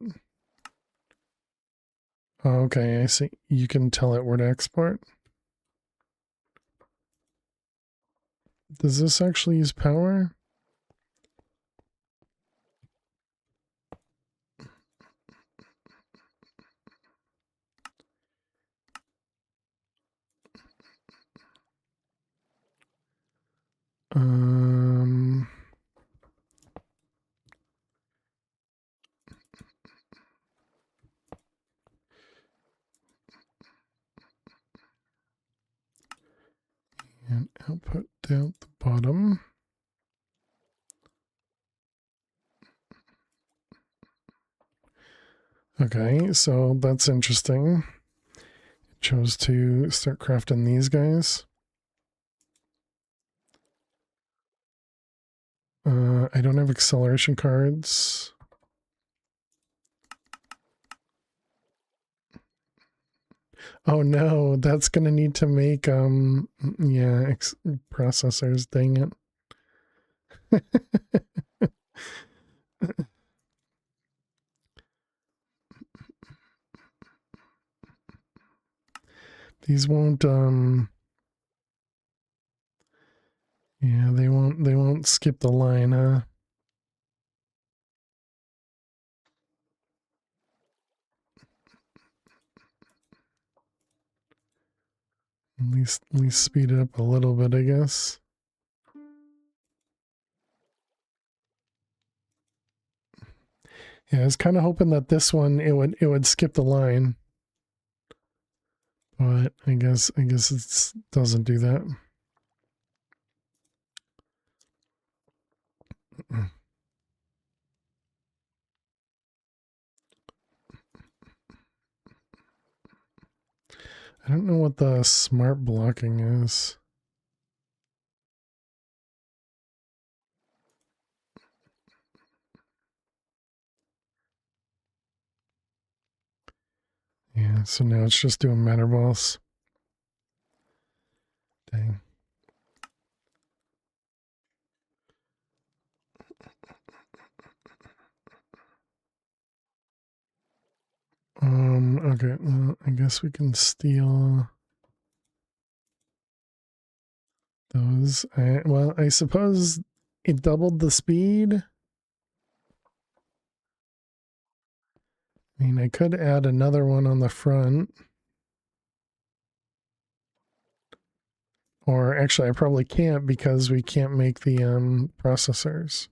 Oh, okay, I see. You can tell it where to export. Does this actually use power? Um, and output down at the bottom. Okay, so that's interesting. It chose to start crafting these guys. I don't have acceleration cards. Oh no, that's gonna need to make yeah, processors, dang it. These won't yeah, they won't skip the line, huh? At least speed it up a little bit, I guess. Yeah, I was kind of hoping that this one it would skip the line, but I guess it doesn't do that. I don't know what the smart blocking is. Yeah, so now it's just doing matter balls. Dang. Okay, well, I guess we can steal those. Well, I suppose it doubled the speed. I mean, I could add another one on the front. Or actually, I probably can't because we can't make the processors.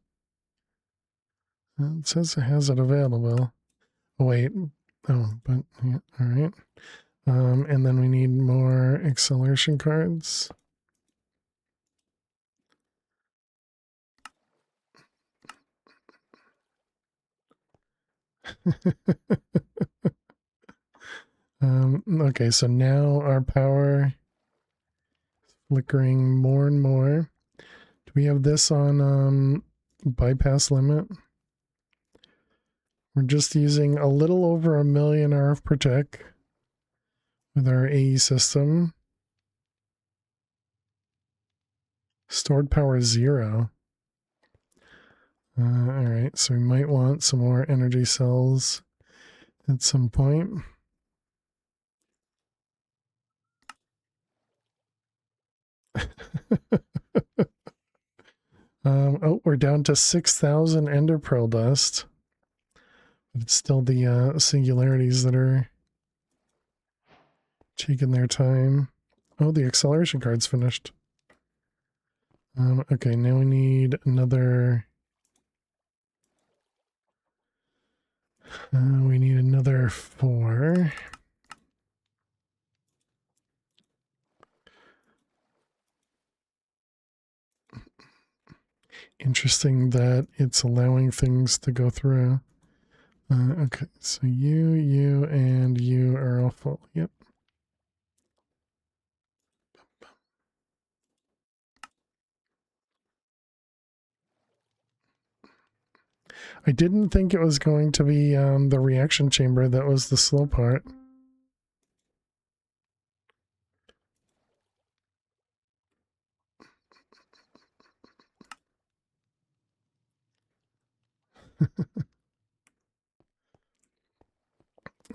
It says it has it available. Oh, wait. Oh, but yeah, all right. And then we need more acceleration cards. Okay, so now our power is flickering more and more. Do we have this on bypass limit? We're just using a little over 1 million RF per tick with our AE system. Stored power 0. All right, so we might want some more energy cells at some point. Oh, we're down to 6,000 ender pearl dust. But it's still the singularities that are taking their time. Oh, the acceleration card's finished. Okay, now we need another... we need another 4. Interesting that it's allowing things to go through. Okay, so you, and you are all full. Yep. I didn't think it was going to be the reaction chamber that was the slow part.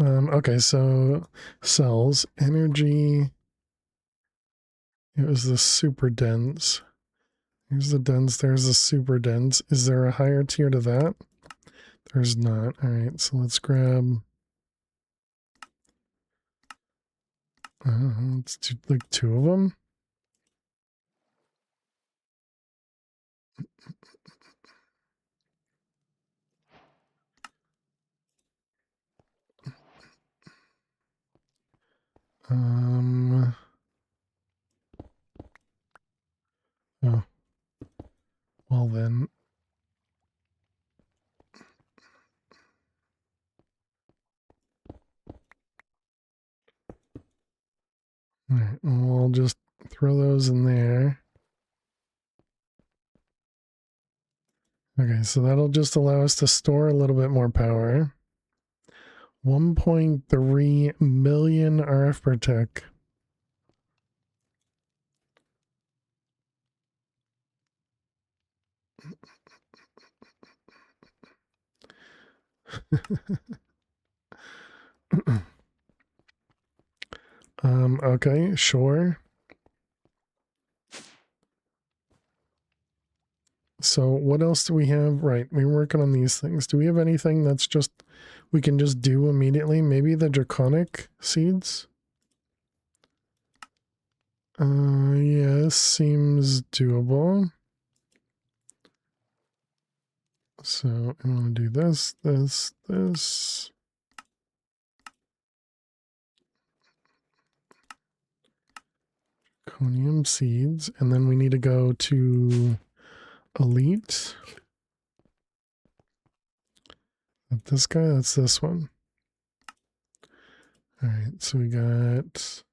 Okay, so cells, energy. It was the super dense. Here's the dense, there's the super dense. Is there a higher tier to that? There's not. All right, so let's grab... let's do like 2 of them. Oh, well then. All right, we'll just throw those in there. Okay, so that'll just allow us to store a little bit more power. 1.3 million RF per tick. Okay, sure. So what else do we have? Right, we're working on these things. Do we have anything that's just, we can just do immediately? Maybe the draconic seeds? Yes, seems doable. So I'm gonna do this. Conium seeds, and then we need to go to elite. Not this guy, that's this one. All right, so we got...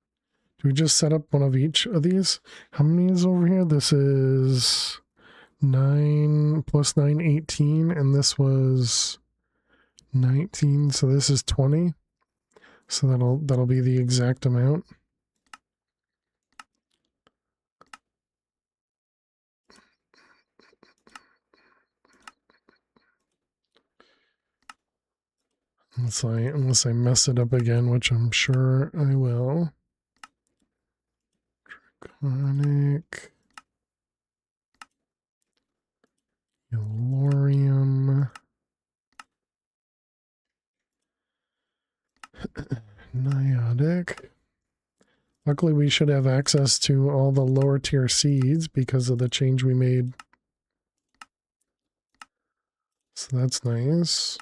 Do we just set up one of each of these? How many is over here? This is 9 plus 9, 18, and this was 19, so this is 20. So that'll be the exact amount. Unless I mess it up again, which I'm sure I will. Draconic. Elorium. Niotic. Luckily, we should have access to all the lower tier seeds because of the change we made. So that's nice.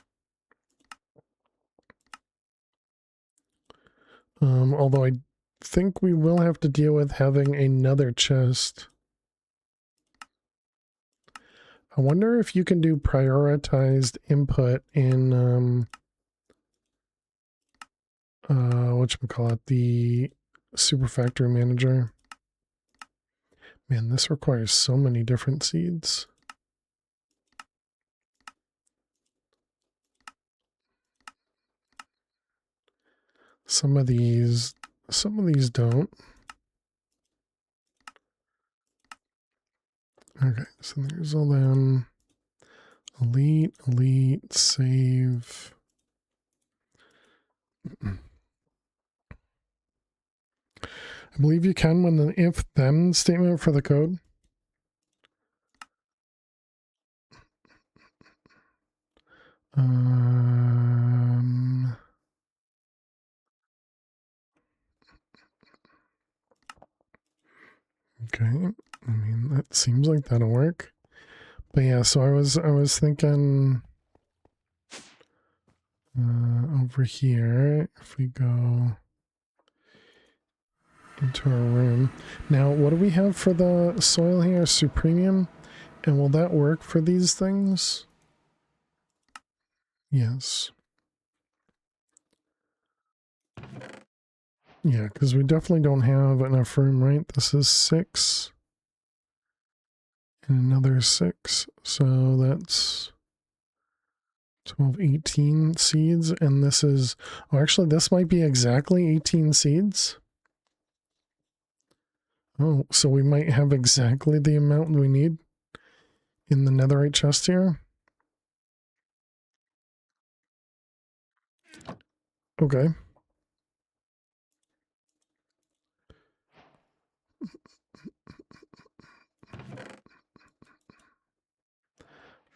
Although I think we will have to deal with having another chest. I wonder if you can do prioritized input in whatchamacallit, the Super Factory Manager. Man, this requires so many different seeds. Some of these don't. Okay, so there's all them. Elite, save. I believe you can when the if-then statement for the code. Okay, I mean that seems like that'll work. But yeah, so I was thinking over here, if we go into our room. Now, what do we have for the soil here? Supremium? And will that work for these things? Yes. Yeah, because we definitely don't have enough room, right? This is 6. And another 6. So that's 12, 18 seeds. And this is... Oh, actually, this might be exactly 18 seeds. Oh, so we might have exactly the amount we need in the netherite chest here. Okay.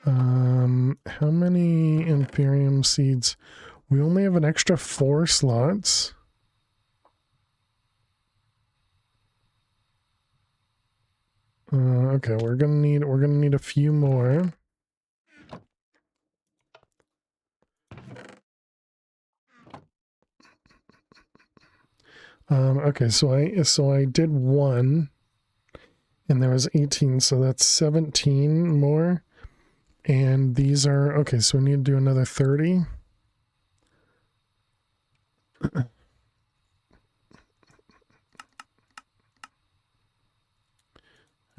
How many Imperium seeds? We only have an extra 4 slots. Okay, we're gonna need a few more. Okay, so I did 1, and there was 18, so that's 17 more. And these are okay, so we need to do another 30.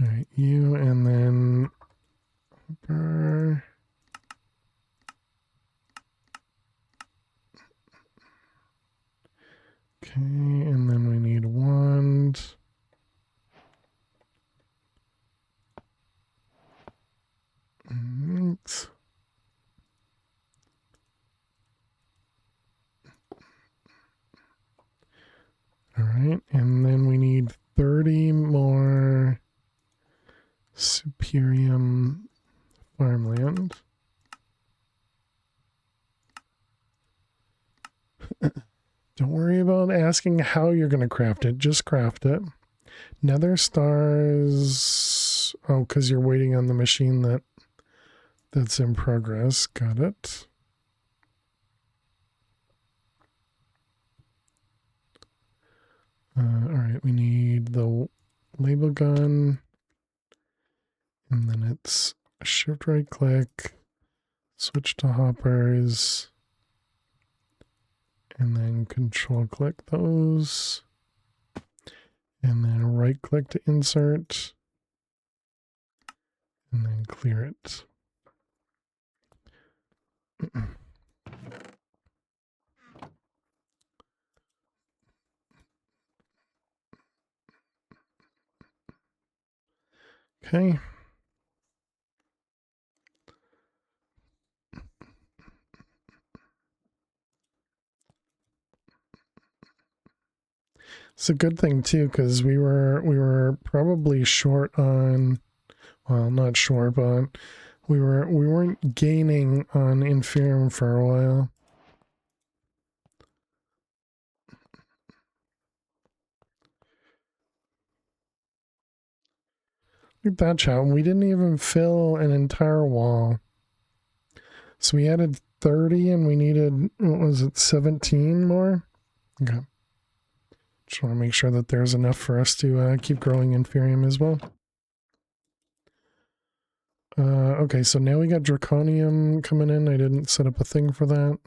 All right, you, and then okay, and then we need wand. Right. All right, and then we need 30 more Superium farmland. Don't worry about asking how you're going to craft it. Just craft it. Nether stars. Oh, because you're waiting on the machine that's in progress. Got it. All right, we need the label gun. And then it's shift right click, switch to hoppers, and then control click those. And then right click to insert, and then clear it. Okay. It's a good thing too, because we were probably short on, well, not short, but we weren't gaining on Inferium for a while. Look at that, chat. We didn't even fill an entire wall. So we added 30 and we needed, what was it, 17 more? Okay. Just want to make sure that there's enough for us to keep growing Inferium as well. Okay, so now we got Draconium coming in. I didn't set up a thing for that.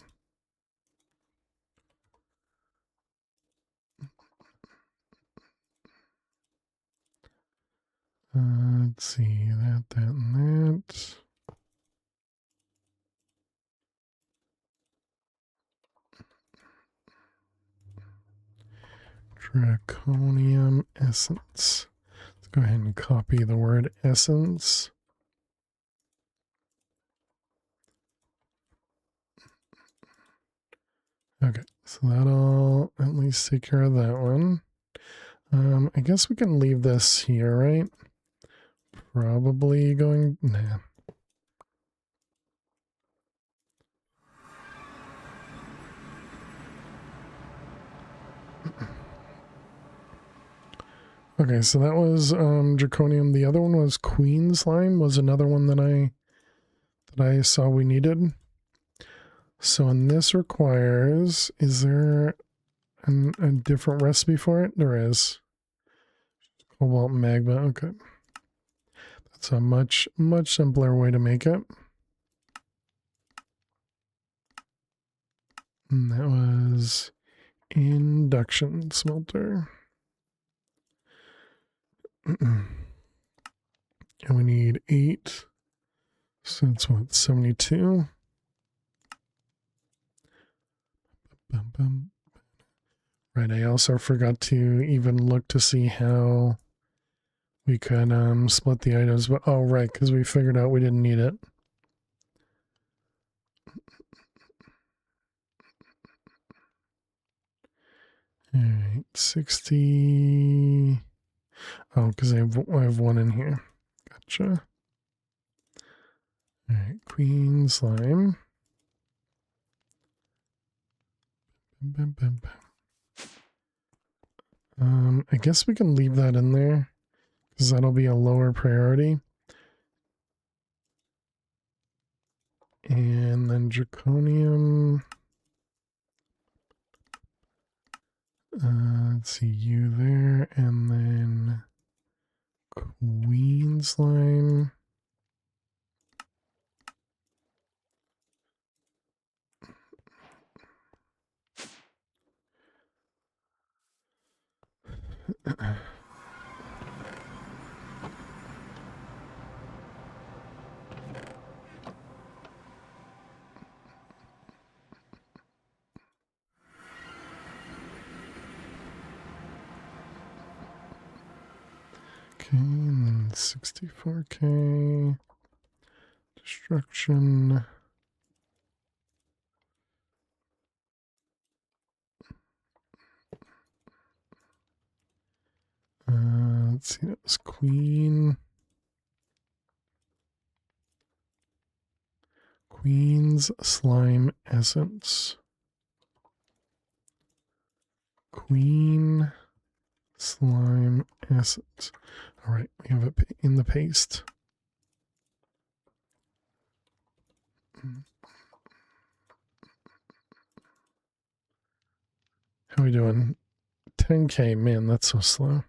Let's see, that, and that. Draconium essence. Let's go ahead and copy the word essence. Okay, so that'll at least take care of that one. I guess we can leave this here, right? Probably going... Nah. Okay, so that was Draconium. The other one was Queen Slime, was another one that I saw we needed. So, and this requires, is there a different recipe for it? There is. Cobalt magma, okay. That's a much simpler way to make it. And that was induction smelter. And we need 8. So that's what, 72? Bum, bum. Right, I also forgot to even look to see how we could split the items. But oh, right, because we figured out we didn't need it. All right, 60. Oh, because I have one in here. Gotcha. All right, Queen Slime. Bum, bum, bum. I guess we can leave that in there because that'll be a lower priority. And then Draconium. Let's see, you there, and then Queen Slime. Okay, and then 64k. Destruction. Let's see, that was Queen's Slime Essence. Queen Slime Essence. All right, we have it in the paste. How are we doing? 10k, man, that's so slow.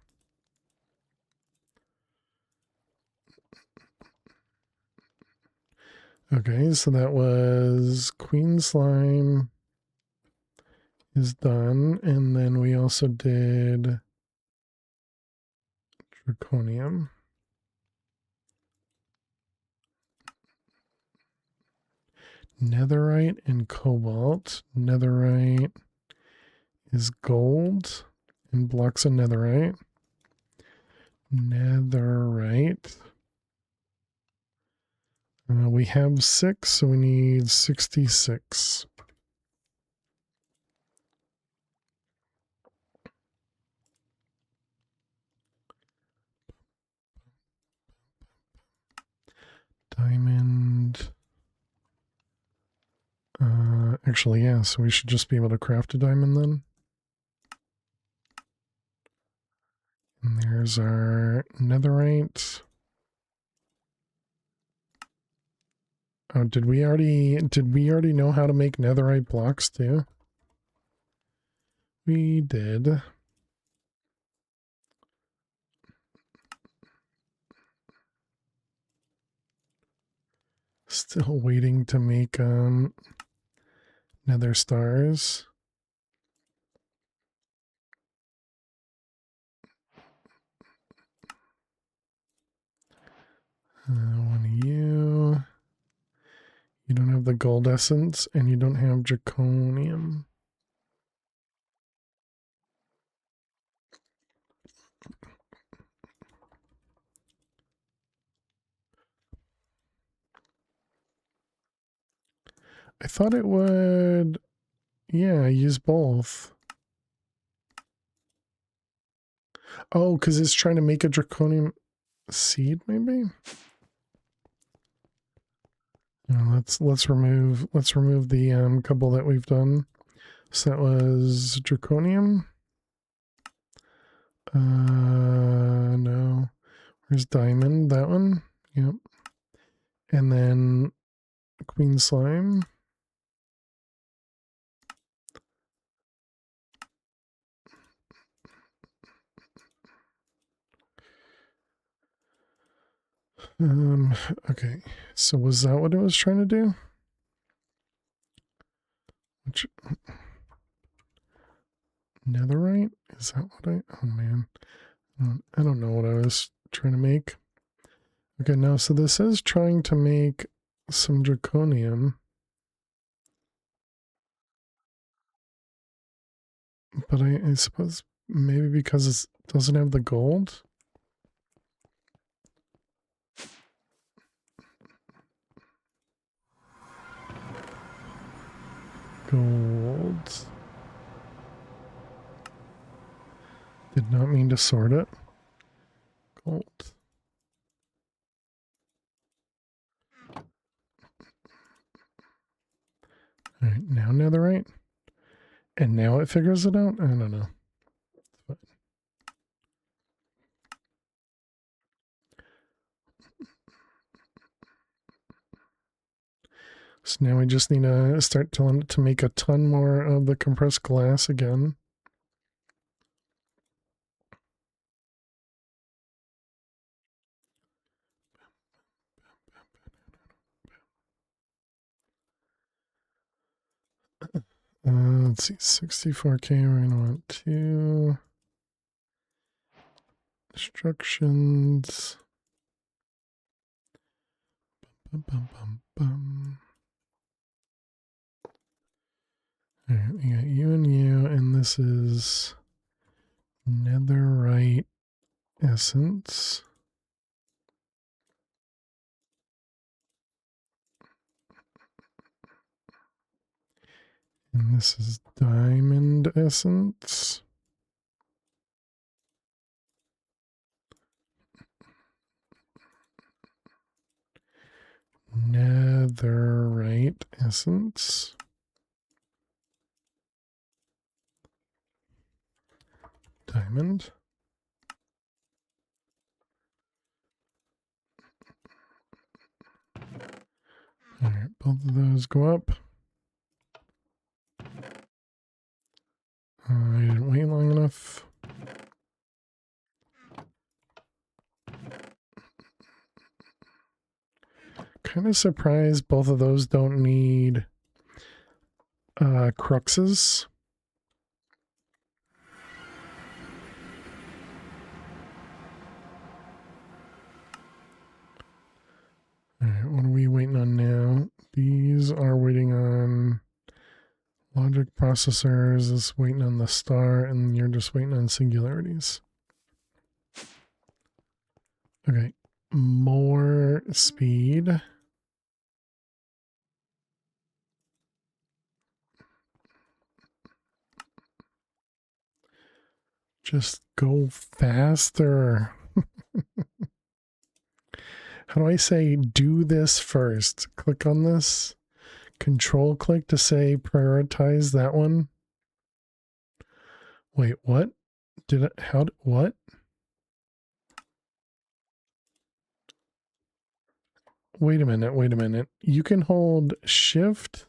Okay, so that was Queen Slime is done, and then we also did Draconium. Netherite and cobalt. Netherite is gold and blocks of netherite. Netherite. We have 6, so we need 66. Diamond. Actually, yeah, so we should just be able to craft a diamond then. And there's our netherite. Oh, did we already know how to make netherite blocks too? We did. Still waiting to make nether stars. One of you. You don't have the gold essence, and you don't have draconium. I thought it would... Yeah, use both. Oh, because it's trying to make a draconium seed, maybe? Let's remove the couple that we've done. So that was draconium. No. Where's diamond? That one? Yep. And then queen slime. Okay. So was that what it was trying to do? Which netherite? Is that what oh man. I don't know what I was trying to make. Okay, now so this is trying to make some draconium. But I suppose maybe because it doesn't have the gold? Gold. Did not mean to sort it. Gold. Alright, now netherite. And now it figures it out? I don't know. But so now we just need to start telling it to make a ton more of the compressed glass again. Let's see, 64K, we're going to want 2 instructions. Bum, bum, bum, bum. All right, we got you, and this is netherite essence. And this is diamond essence. Netherite essence. Diamond. All right, both of those go up. I didn't wait long enough. Kind of surprised both of those don't need cruxes. All right, what are we waiting on now? These are waiting on logic processors, is waiting on the star, and you're just waiting on singularities. Okay, more speed. Just go faster. How do I say do this first? Click on this. Control click to say prioritize that one. Wait, what? Did it, what? Wait a minute. You can hold shift.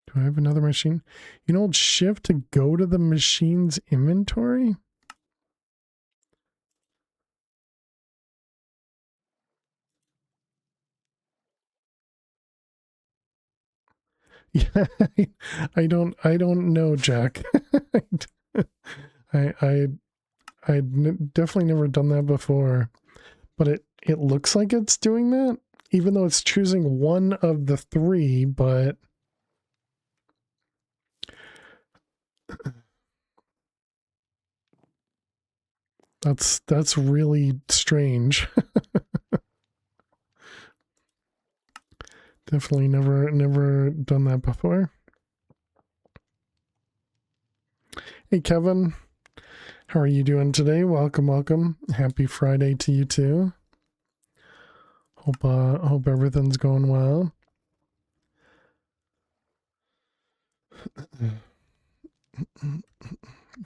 Do I have another machine? You can hold shift to go to the machine's inventory? Yeah, I don't know, Jack. I definitely never done that before, but it looks like it's doing that, even though it's choosing one of the 3, but that's really strange. Definitely never done that before. Hey, Kevin. How are you doing today? Welcome. Happy Friday to you too. Hope everything's going well.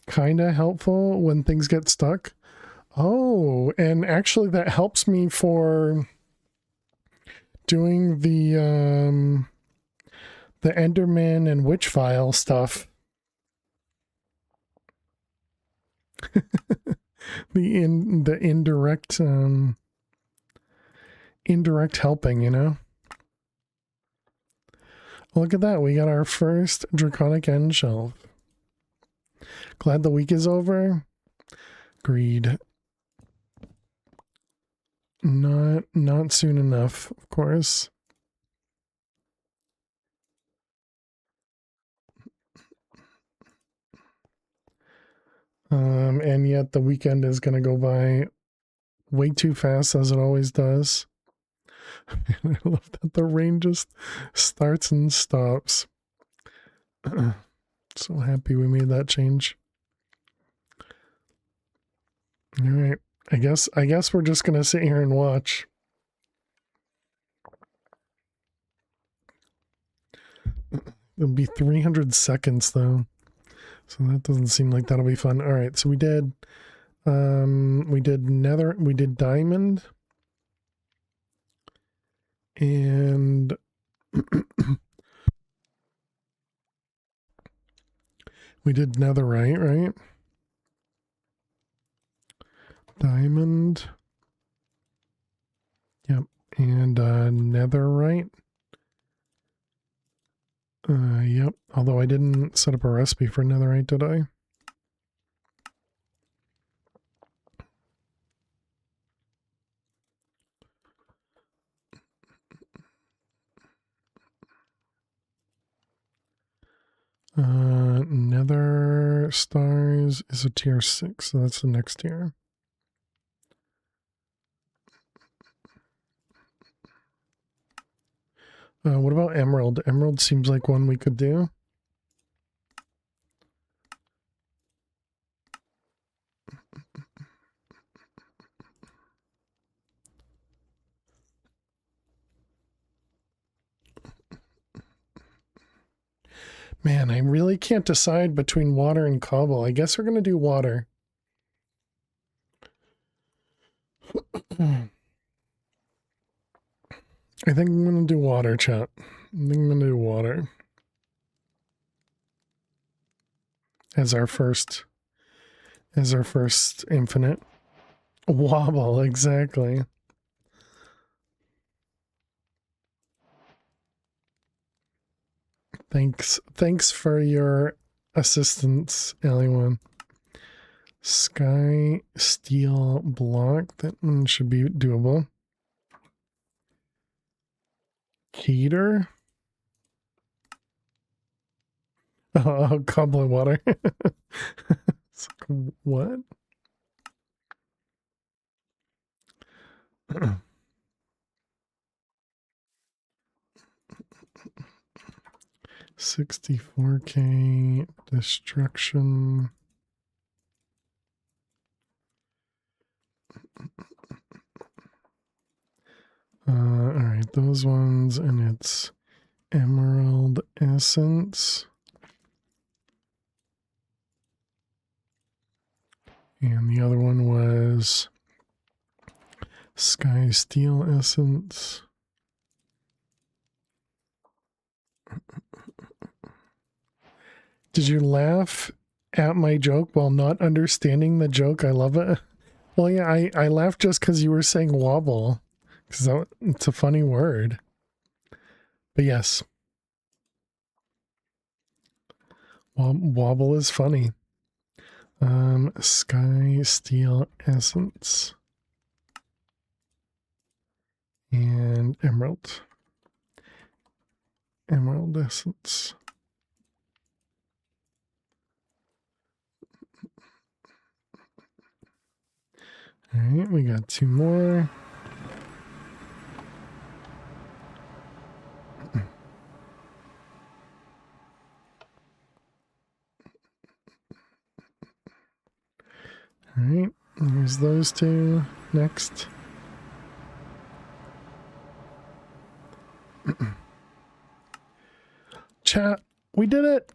Kinda helpful when things get stuck. Oh, and actually that helps me for doing the Enderman and Witch File stuff. the indirect indirect helping, you know. Look at that, we got our first Draconic End shelf. Glad the week is over. Agreed. Not soon enough, of course. And yet the weekend is gonna go by way too fast, as it always does. I love that the rain just starts and stops. So happy we made that change. All right, I guess we're just gonna sit here and watch. It'll be 300 seconds though, so that doesn't seem like that'll be fun. All right, so we did nether, we did diamond, and we did netherite, right? Diamond, yep, and netherite. Yep, although I didn't set up a recipe for netherite, did I? Nether stars is a tier 6, so that's the next tier. What about emerald? Emerald seems like one we could do. Man, I really can't decide between water and cobble. I guess we're going to do water. I think I'm going to do water, chat. I think I'm going to do water. As our first infinite. Wobble, exactly. Thanks for your assistance, Alley1. Sky steel block, that one should be doable. Heater. Oh, cobble water. It's like, what? $64K destruction. All right, those ones, and it's emerald essence. And the other one was sky steel essence. Did you laugh at my joke while not understanding the joke? I love it. Well, yeah, I laughed just because you were saying wobble, because it's a funny word. But yes, wobble is funny. Sky steel essence and emerald essence. All right, we got 2 more. All right, there's those two. Next. Chat, we did it.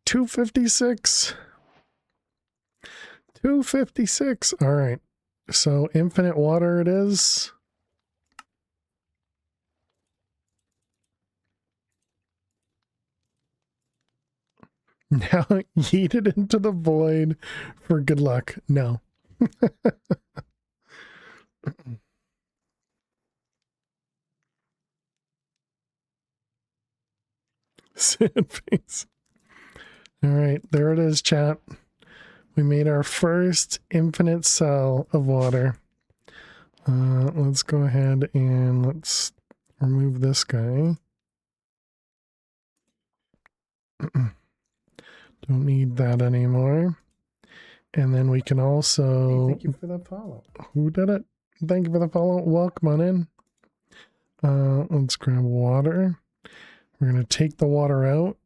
256. 256. All right. So infinite water it is. Now yeet it into the void for good luck. No. Sad face. All right, there it is, chat. We made our first infinite cell of water. Let's go ahead and let's remove this guy. Don't need that anymore. And then we can also... Hey, thank you for the follow. Who did it? Thank you for the follow. Welcome on in. Let's grab water. We're going to take the water out.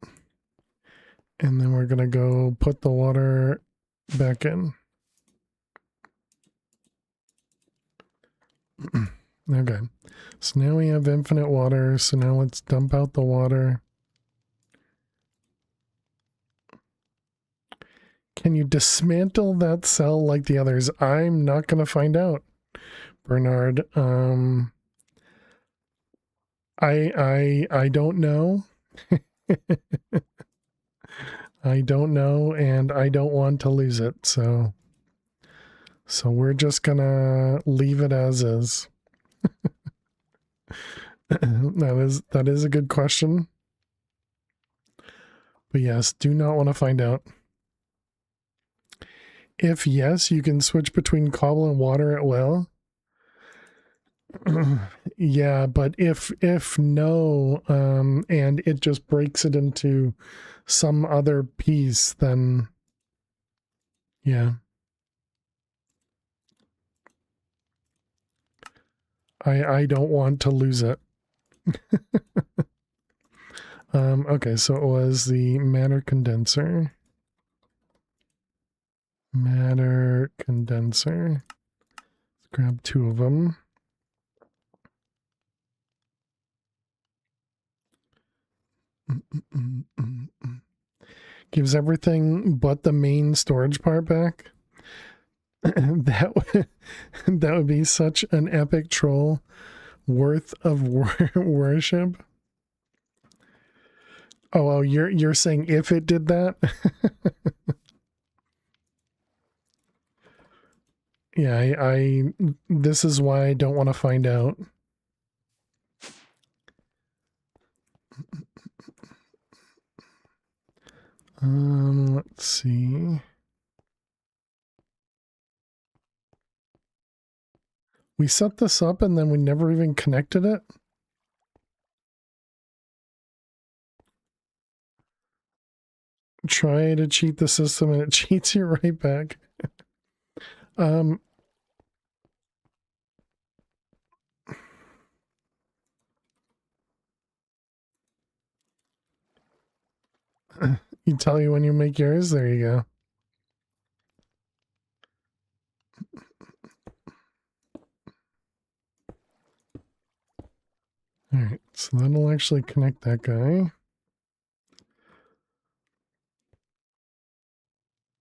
And then we're going to go put the water back in. Okay. So now we have infinite water. So now let's dump out the water. Can you dismantle that cell like the others? I'm not going to find out, Bernard. I don't know. I don't know, and I don't want to lose it. So we're just gonna leave it as is. That is a good question. But yes, do not want to find out. If yes, you can switch between cobble and water at will. Yeah, but if no, and it just breaks it into some other piece, then yeah. I don't want to lose it. Okay, so it was the matter condenser. Matter condenser. Let's grab two of them. Gives everything but the main storage part back. that would be such an epic troll worth of worship. Oh, you're saying if it did that? Yeah, I this is why I don't want to find out. Let's see. We set this up and then we never even connected it. Try to cheat the system and it cheats you right back. You tell you when you make yours. There you go. All right, so that'll actually connect that guy.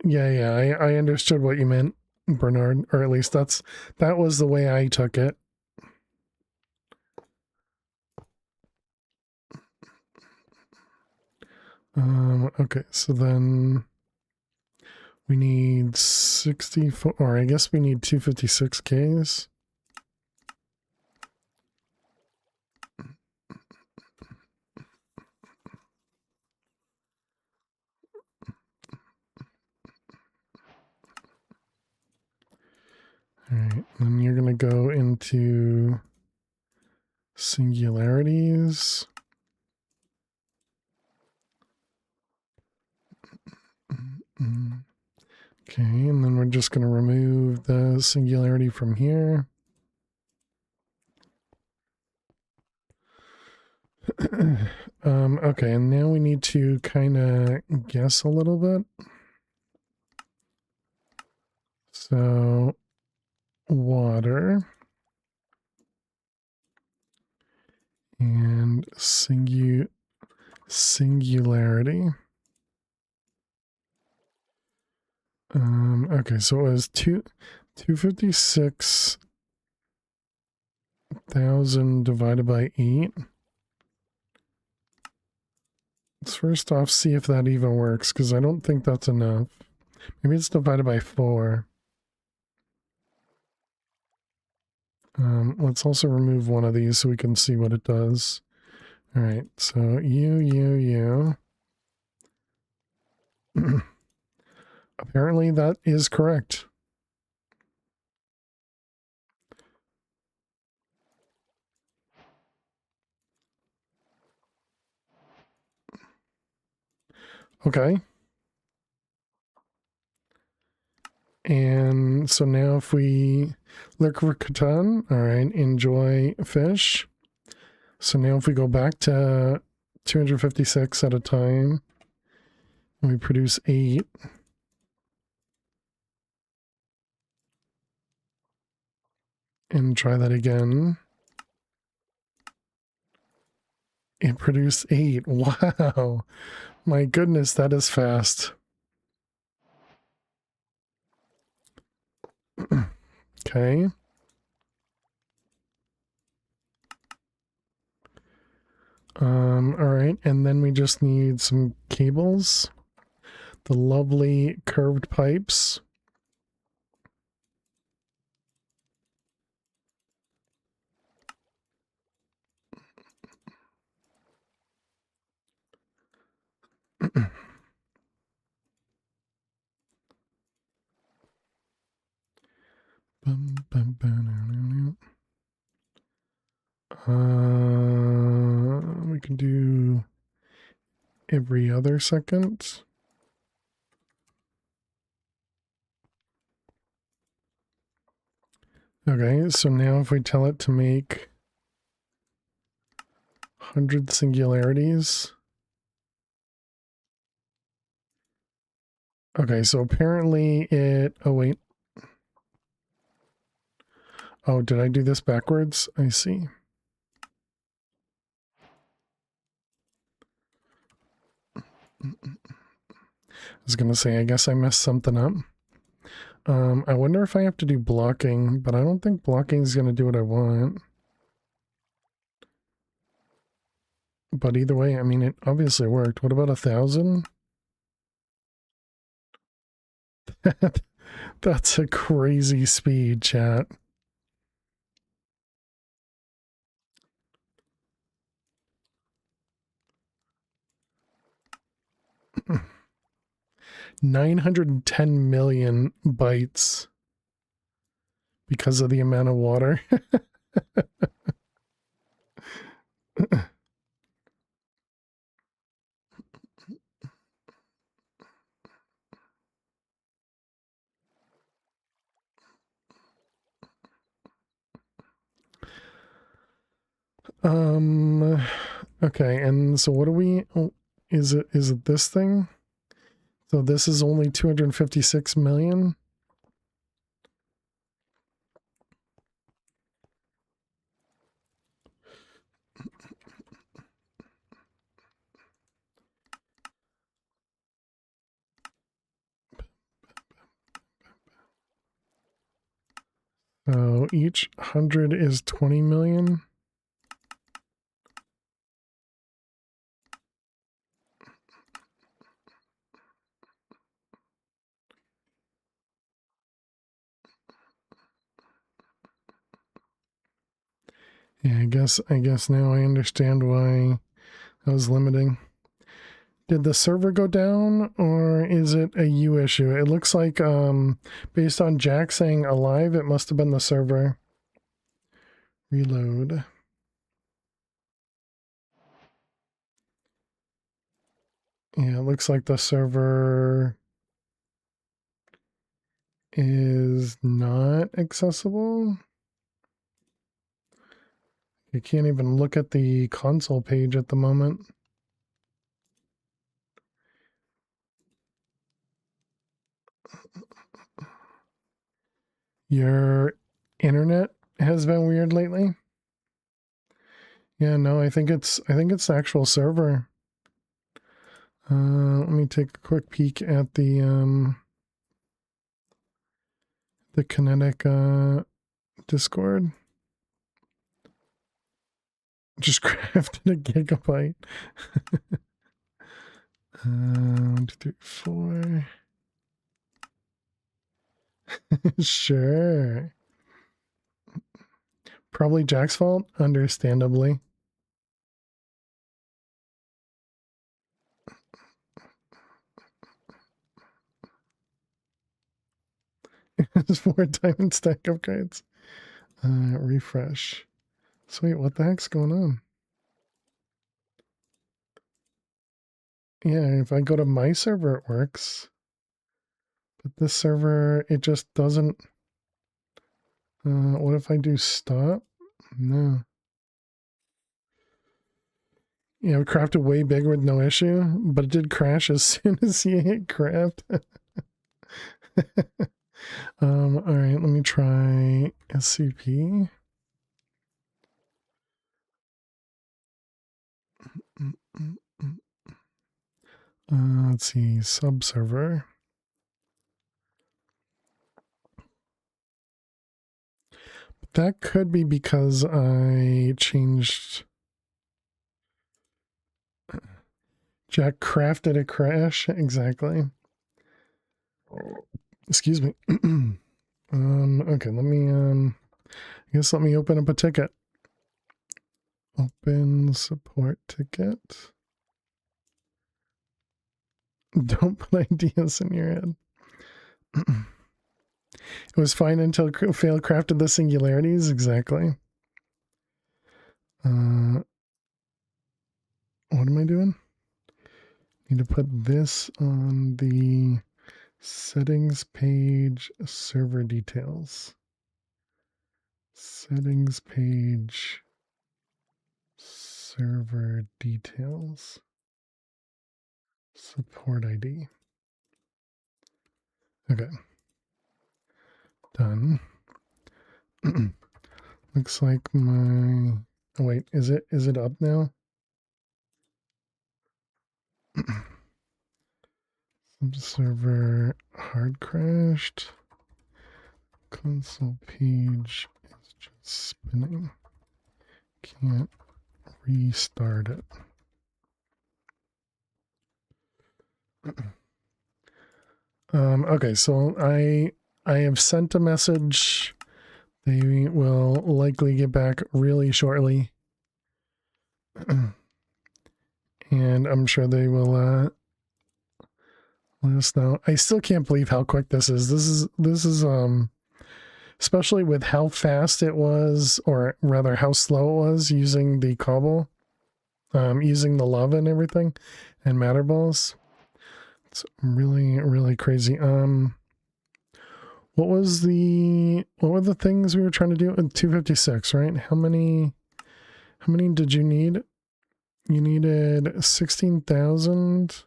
Yeah, I understood what you meant, Bernard, or at least that was the way I took it. Okay, so then we need 64, or I guess we need 256Ks. All right, then you're going to go into singularities. Okay, and then we're just going to remove the singularity from here. Okay, and now we need to kind of guess a little bit. So water and singularity. Okay, so it was 256,000 divided by 8. Let's first off see if that even works, because I don't think that's enough. Maybe it's divided by 4. Let's also remove one of these so we can see what it does. All right, so you. Apparently that is correct. Okay. And so now if we look for Catan, all right, enjoy fish. So now if we go back to 256 at a time, we produce 8. And try that again. It produced 8. Wow. My goodness, that is fast. Okay. All right, and then we just need some cables. The lovely curved pipes. We can do every other second. Okay, so now if we tell it to make 100 singularities. Okay, so apparently it... Oh, wait. Oh, did I do this backwards? I see. I was going to say, I guess I messed something up. I wonder if I have to do blocking, but I don't think blocking is going to do what I want. But either way, I mean, it obviously worked. What about 1,000? That's a crazy speed, chat. $910 million bytes because of the amount of water. Okay, and so what do we... Oh, is it this thing? So this is only 256 million? So each 100 is 20 million. Yeah, I guess now I understand why I was limiting. Did the server go down, or is it a you issue? It looks like, based on Jack saying alive, it must have been the server. Reload. Yeah, it looks like the server is not accessible. You can't even look at the console page at the moment. Your internet has been weird lately. Yeah, no, I think it's the actual server. Let me take a quick peek at the Kinetic Discord. Just crafted a gigabyte. 1, 2, 3, 4. Sure. Probably Jack's fault, understandably. It's 4 diamond stack upgrades. Refresh. Sweet, what the heck's going on? Yeah, if I go to my server, it works. But this server, it just doesn't. What if I do stop? No. Yeah, I've crafted way bigger with no issue, but it did crash as soon as you hit craft. All right, let me try SCP. Let's see, subserver. That could be because I changed. Jack crafted a crash, exactly. Excuse me. Okay, let me I guess let me open up a ticket. Open support ticket. Don't put ideas in your head. It was fine until fail crafted the singularities, exactly. What am I doing? Need to put this on the settings page, server details. Settings page, server details. Support ID. Okay. Done. Looks like my... Oh wait, is it up now? Subserver hard crashed. Console page is just spinning. Can't restart it. Okay, so I have sent a message. They will likely get back really shortly. And I'm sure they will let us know. I still can't believe how quick this is. This is especially with how fast it was, or rather how slow it was using the cobble, using the lava and everything, and matter balls. It's really, really crazy. What were the things we were trying to do? 256, right? How many did you need? You needed 16,000.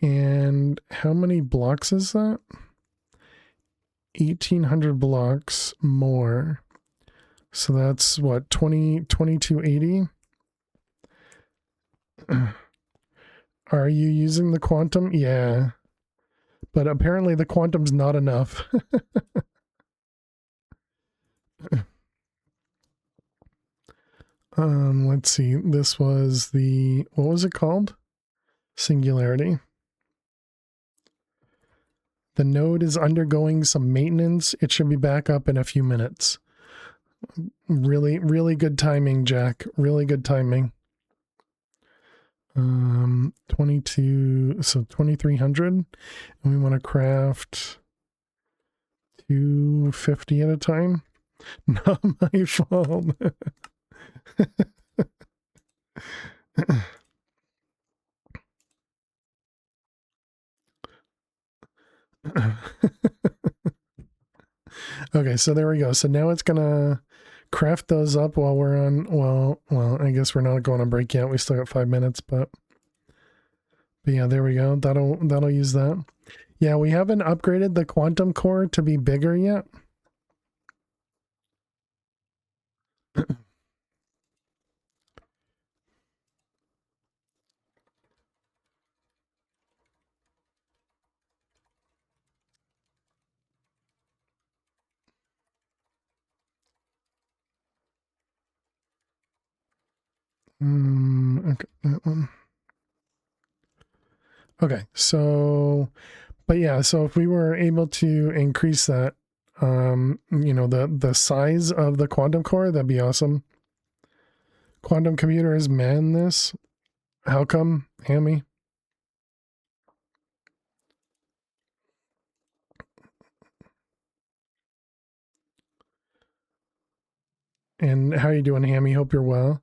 And how many blocks is that? 1,800 blocks more. So that's what, 2280? Are you using the quantum? Yeah. But apparently the quantum's not enough. Let's see. This was what was it called? Singularity. The node is undergoing some maintenance. It should be back up in a few minutes. Really, really good timing, Jack. Really good timing. 2,300. And we want to craft 250 at a time. Not my fault. Okay, so there we go. So now it's gonna craft those up while we're on. Well, I guess we're not going on break yet. We still got 5 minutes, but yeah, there we go. That'll use that. Yeah, we haven't upgraded the quantum core to be bigger yet. Okay, that one. Okay, so, but yeah, so if we were able to increase that, you know, the size of the quantum core, that'd be awesome. Quantum computers man this. How come, Hammy? And how you doing, Hammy? Hope you're well.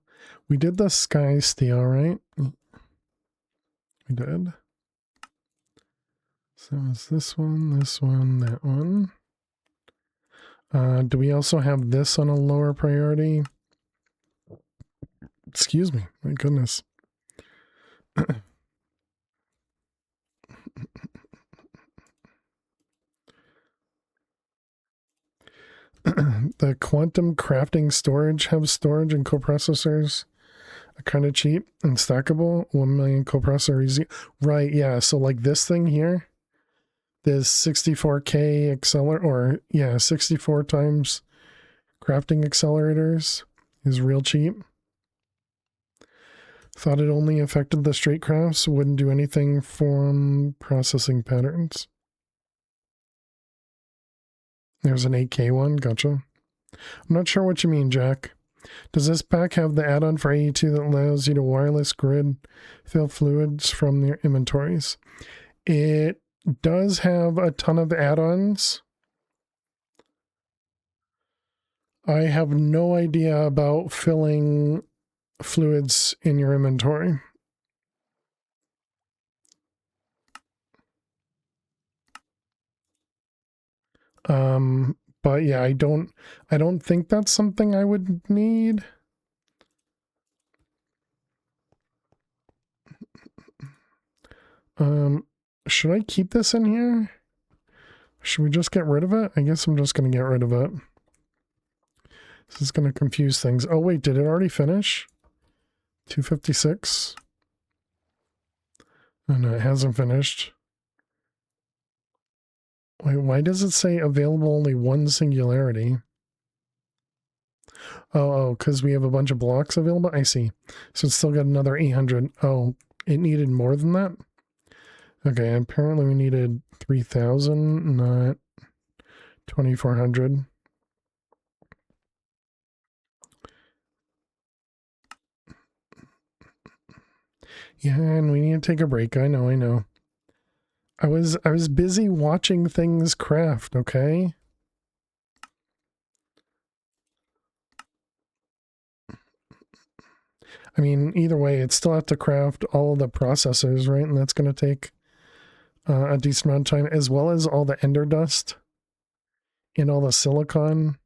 We did the sky steel, right? We did. So it's this one, that one. Do we also have this on a lower priority? Excuse me. My goodness. The quantum crafting storage have storage and coprocessors are kind of cheap and stackable. 1 million coprocessor easy. Right, yeah. So like this thing here, this 64K accelerator, or yeah, 64 times crafting accelerators is real cheap. Thought it only affected the straight crafts, wouldn't do anything from processing patterns. There's an 8K one, gotcha. I'm not sure what you mean, Jack. Does this pack have the add-on for AE2 that allows you to wireless grid fill fluids from their inventories? It does have a ton of add-ons. I have no idea about filling fluids in your inventory. But yeah, I don't think that's something I would need. Should I keep this in here? Should we just get rid of it? I guess I'm just going to get rid of it. This is going to confuse things. Oh wait, did it already finish? 256. Oh no, it hasn't finished. Wait, why does it say available only one singularity? Oh, because we have a bunch of blocks available? I see. So it's still got another 800. Oh, it needed more than that? Okay, apparently we needed 3,000, not 2,400. Yeah, and we need to take a break. I know. I was busy watching things craft, okay? I mean, either way, it still have to craft all of the processors, right? And that's going to take a decent amount of time, as well as all the ender dust and all the silicon.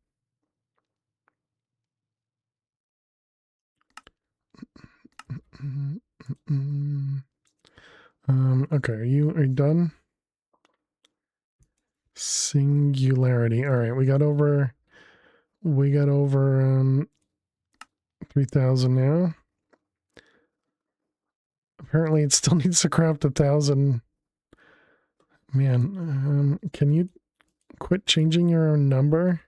Okay, are you done? Singularity. All right, we got over 3,000 now. Apparently it still needs to craft 1,000. Man, can you quit changing your own number?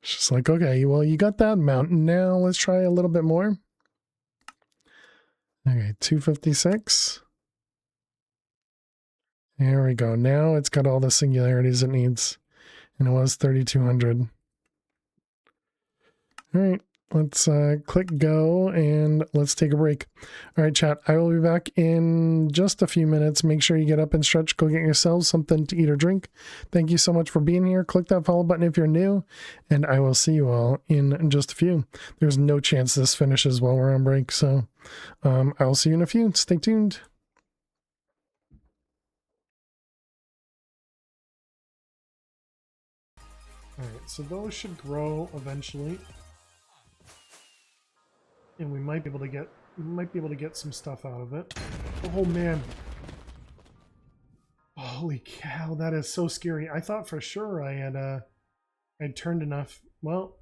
It's just like, okay, well, you got that mountain now. Let's try a little bit more. Okay, 256. There we go. Now it's got all the singularities it needs. And it was 3,200. All right, let's click go and let's take a break. All right, chat, I will be back in just a few minutes. Make sure you get up and stretch. Go get yourselves something to eat or drink. Thank you so much for being here. Click that follow button if you're new, and I will see you all in just a few. There's no chance this finishes while we're on break, so I will see you in a few. Stay tuned. All right, so those should grow eventually. And we might be able to get some stuff out of it. Oh man. Holy cow, that is so scary. I thought for sure I'd turned enough. Well,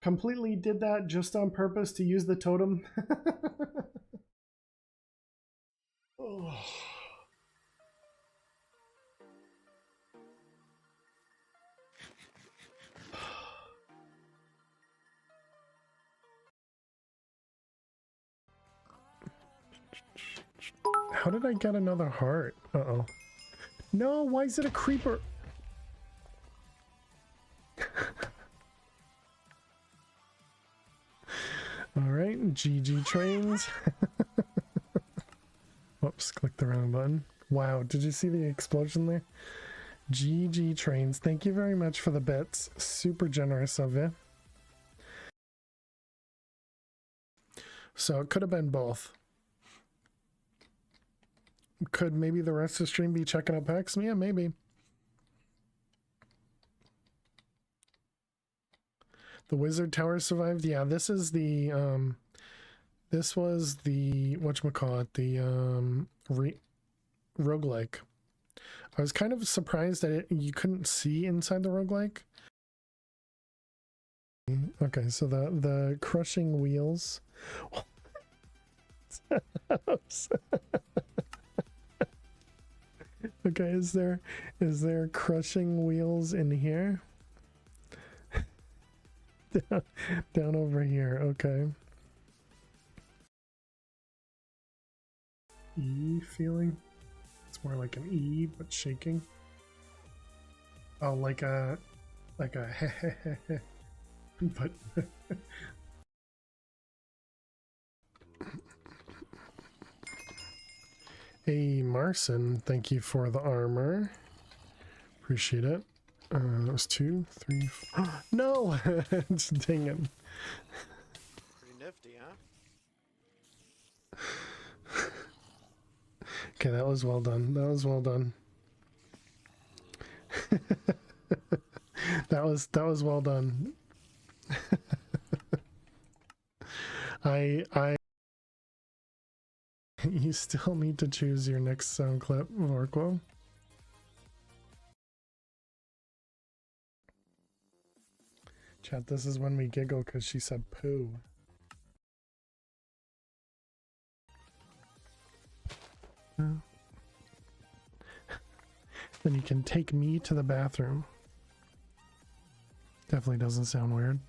completely did that just on purpose to use the totem. Oh. How did I get another heart? Uh-oh. No, why is it a creeper? Alright, GG trains. Whoops, click the wrong button. Wow, did you see the explosion there? GG trains, thank you very much for the bits. Super generous of you. So it could have been both. Could maybe the rest of the stream be checking up packs? Yeah, maybe. The wizard tower survived. Yeah, this is the this was the whatchamacallit, the roguelike. I was kind of surprised that you couldn't see inside the roguelike. Okay, so the crushing wheels. Okay, is there crushing wheels in here? down over here, okay. E feeling? It's more like an E, but shaking. Oh, like a but Hey Marson, thank you for the armor. Appreciate it. That was 2, 3, 4. No! Dang it. Pretty nifty, huh? Okay, that was well done. That was well done. that was well done. You still need to choose your next sound clip, Vorquo. Chat, this is when we giggle because she said poo. Then you can take me to the bathroom. Definitely doesn't sound weird.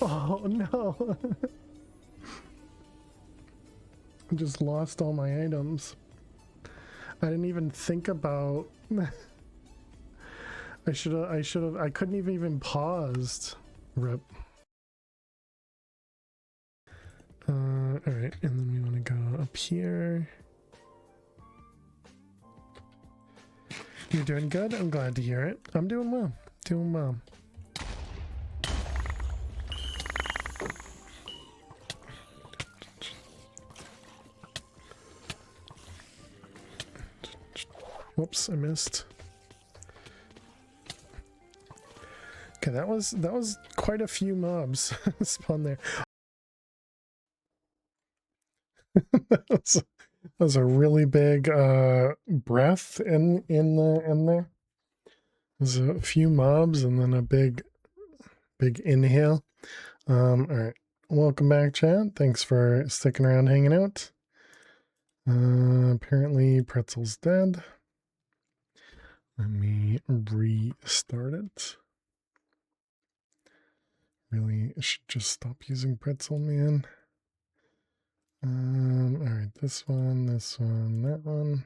Oh no! I just lost all my items. I didn't even think about. I should have. I couldn't have even paused. Rip. Alright, and then we want to go up here. You're doing good? I'm glad to hear it. I'm doing well. Doing well. Whoops, I missed. Okay, that was quite a few mobs spawned there. that was a really big breath in there. There's a few mobs and then a big inhale. All right, welcome back, chat. Thanks for sticking around, hanging out. Apparently, Pretzel's dead. Let me restart it. Really, I should just stop using Pretzel, man. All right, this one, that one.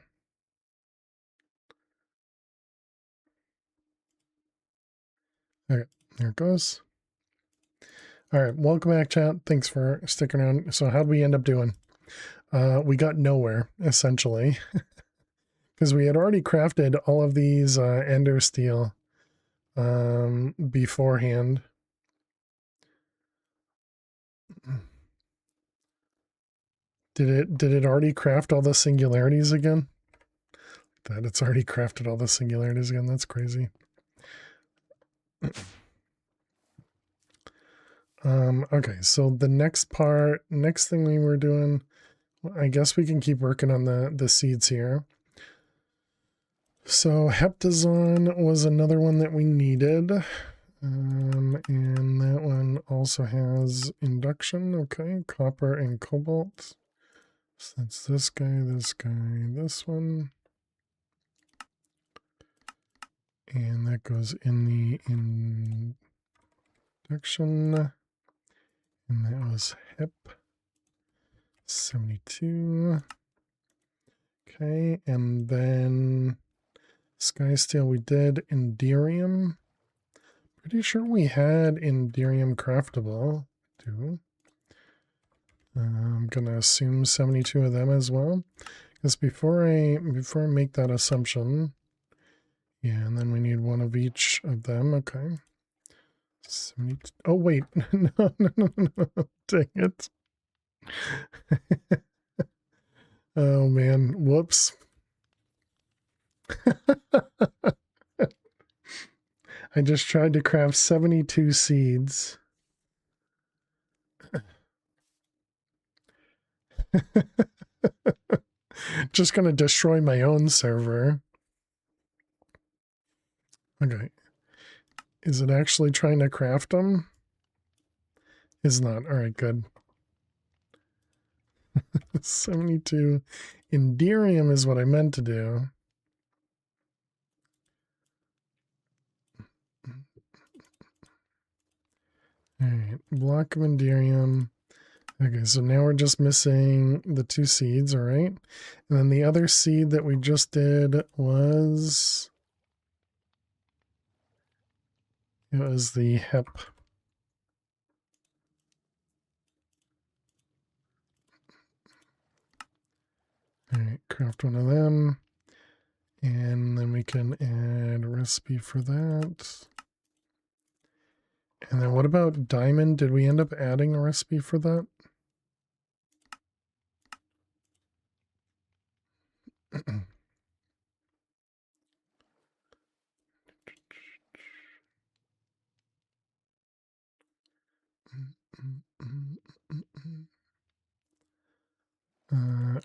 Okay, there it goes. All right, welcome back, chat. Thanks for sticking around. So how'd we end up doing? We got nowhere, essentially, because we had already crafted all of these ender steel beforehand. Did it already craft all the singularities again? That it's already crafted all the singularities again. That's crazy. Okay, so the next thing we were doing, I guess we can keep working on the seeds here. So heptazone was another one that we needed. And that one also has induction. Okay, copper and cobalt. So that's this guy, this one. And that goes in the induction. And that was hep 72. Okay, and then sky steel we did. Inderium. Pretty sure we had Inderium craftable too. I'm gonna assume 72 of them as well. Because before I make that assumption, yeah, and then we need one of each of them. Okay. 72. Oh wait, no, dang it. Oh man, whoops. I just tried to craft 72 seeds. Just gonna destroy my own server. Okay. Is it actually trying to craft them? Is not. Alright, good. 72. Inderium is what I meant to do. Alright, block of Inderium. Okay, so now we're just missing the 2 seeds, alright? And then the other seed that we just did was... it was the hep. Alright, craft one of them. And then we can add a recipe for that. And then what about diamond? Did we end up adding a recipe for that?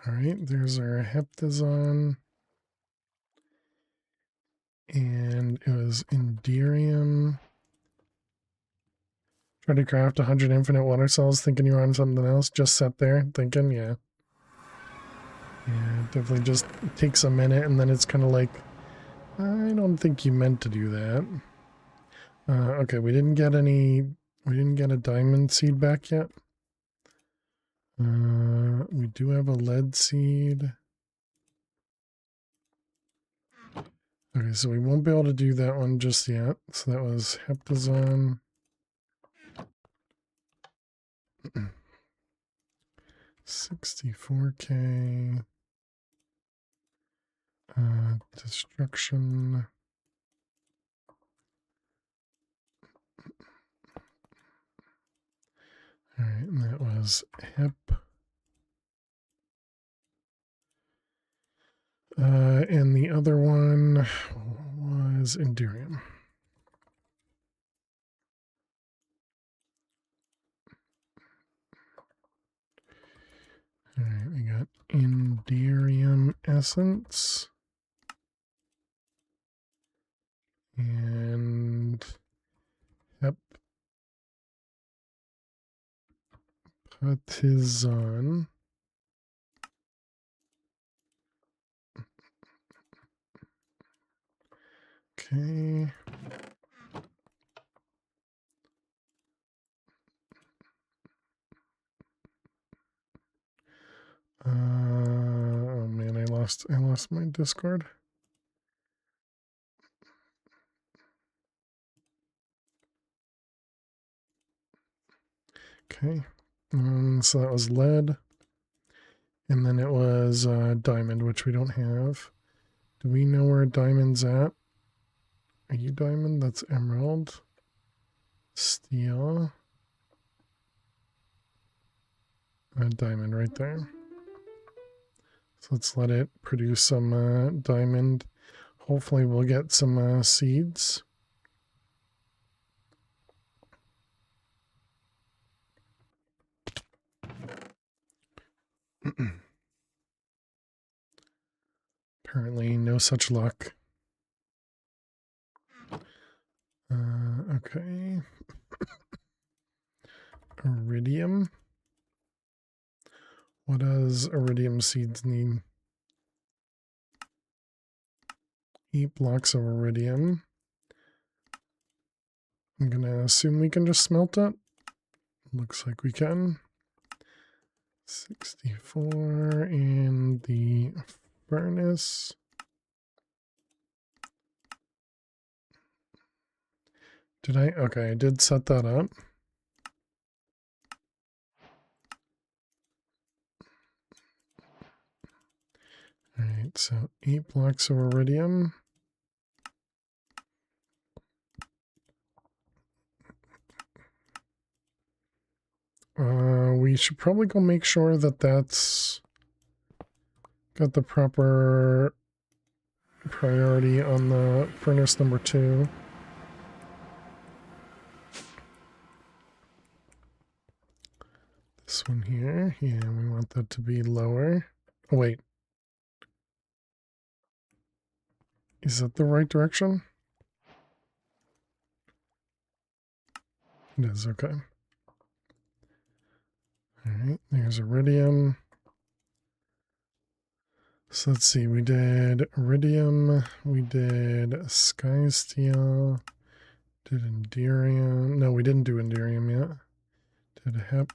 All right, there's our heptazone. And it was Inderium. Try to craft 100 infinite water cells, thinking you were on something else. Just sat there thinking, yeah. Yeah, it definitely just takes a minute, and then it's kind of like, I don't think you meant to do that. Okay, we didn't get a diamond seed back yet. We do have a lead seed. Okay, so we won't be able to do that one just yet. So that was heptazone. 64K. Destruction. All right, and that was hep. And the other one was Inderium. All right, we got Inderium essence. And hepatizon. Okay. Oh man, I lost my Discord. Okay. So that was lead. And then it was diamond, which we don't have. Do we know where diamond's at? Are you diamond? That's emerald. Steel. A diamond right there. So let's let it produce some diamond. Hopefully we'll get some seeds. Apparently no such luck. Okay. Iridium. What does iridium seeds need? 8 blocks of iridium. I'm gonna assume we can just smelt it. Looks like we can. 64 in the furnace. Did I? Okay, I did set that up. Alright, so 8 blocks of iridium. We should probably go make sure that that's got the proper priority on the furnace number 2. This one here, yeah, we want that to be lower. Oh, wait. Is that the right direction? It is, okay. Alright, there's iridium. So let's see, we did iridium, we did sky steel, did enderium. No, we didn't do enderium yet. Did hep.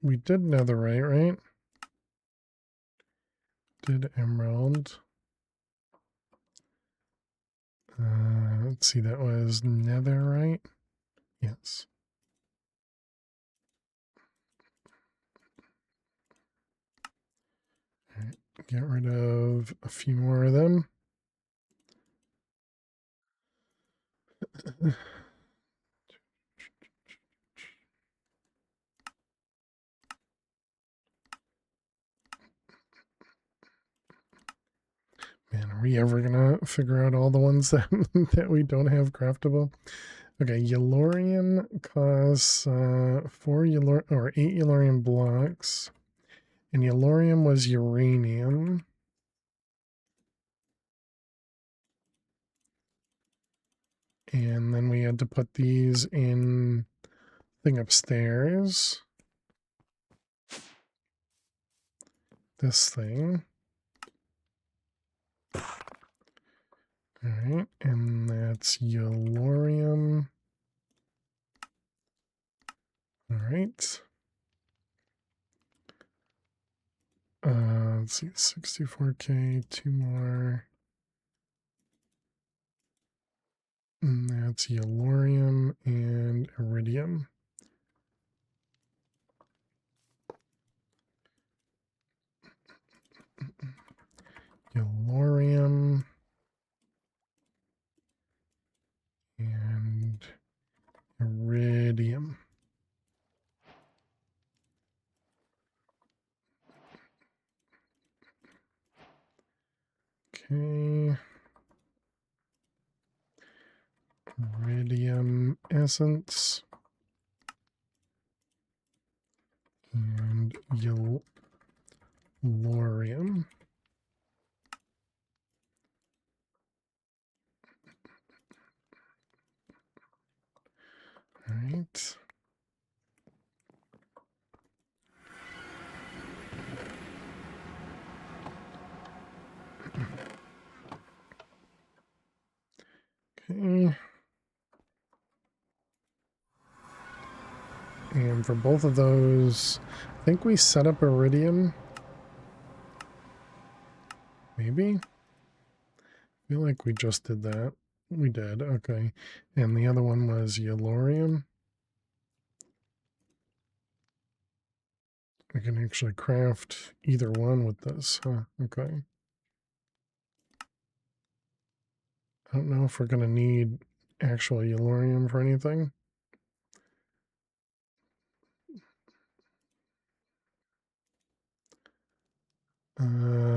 We did netherite, right? Did emerald. Let's see, that was netherite. Yes. All right, get rid of a few more of them. Man, are we ever gonna figure out all the ones that that we don't have craftable? Okay, Yellorium costs 4 Yellorium or 8 Yellorium blocks. And Yellorium was uranium. And then we had to put these in thing upstairs. This thing. Alright, and that's Yellorium. Alright. Let's see, 64k, 2 more. And that's Yellorium and Iridium. Yellorium and Iridium. Okay. Iridium essence. And Yellorium. All right. Okay. And for both of those, I think we set up Iridium. Maybe? I feel like we just did that. We did, okay. And the other one was Yellorium. I can actually craft either one with this, huh? Okay. I don't know if we're going to need actual Yellorium for anything.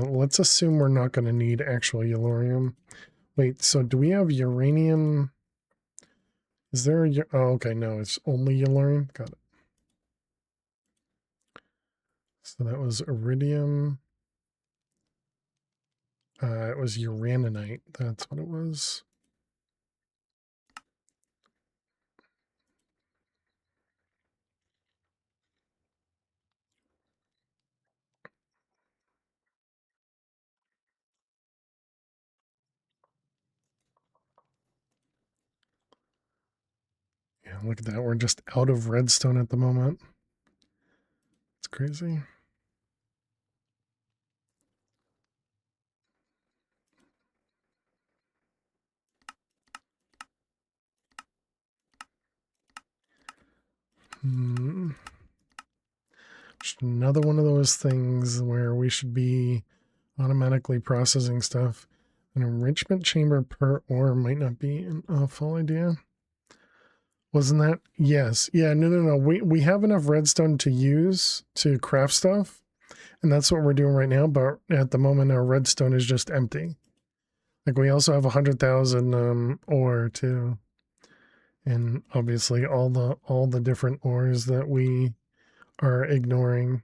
Let's assume we're not going to need actual Yellorium. Wait, so do we have uranium? Is there a... Oh, okay, no, it's only Yellorium. Got it. So that was iridium. It was uraninite. That's what it was. Yeah, look at that. We're just out of redstone at the moment. It's crazy. Just another one of those things where we should be automatically processing stuff. An enrichment chamber per ore might not be an awful idea. Wasn't that? Yes. Yeah, no. We have enough redstone to use to craft stuff. And that's what we're doing right now. But at the moment, our redstone is just empty. Like we also have 100,000 ore too. And obviously all the different ores that we are ignoring.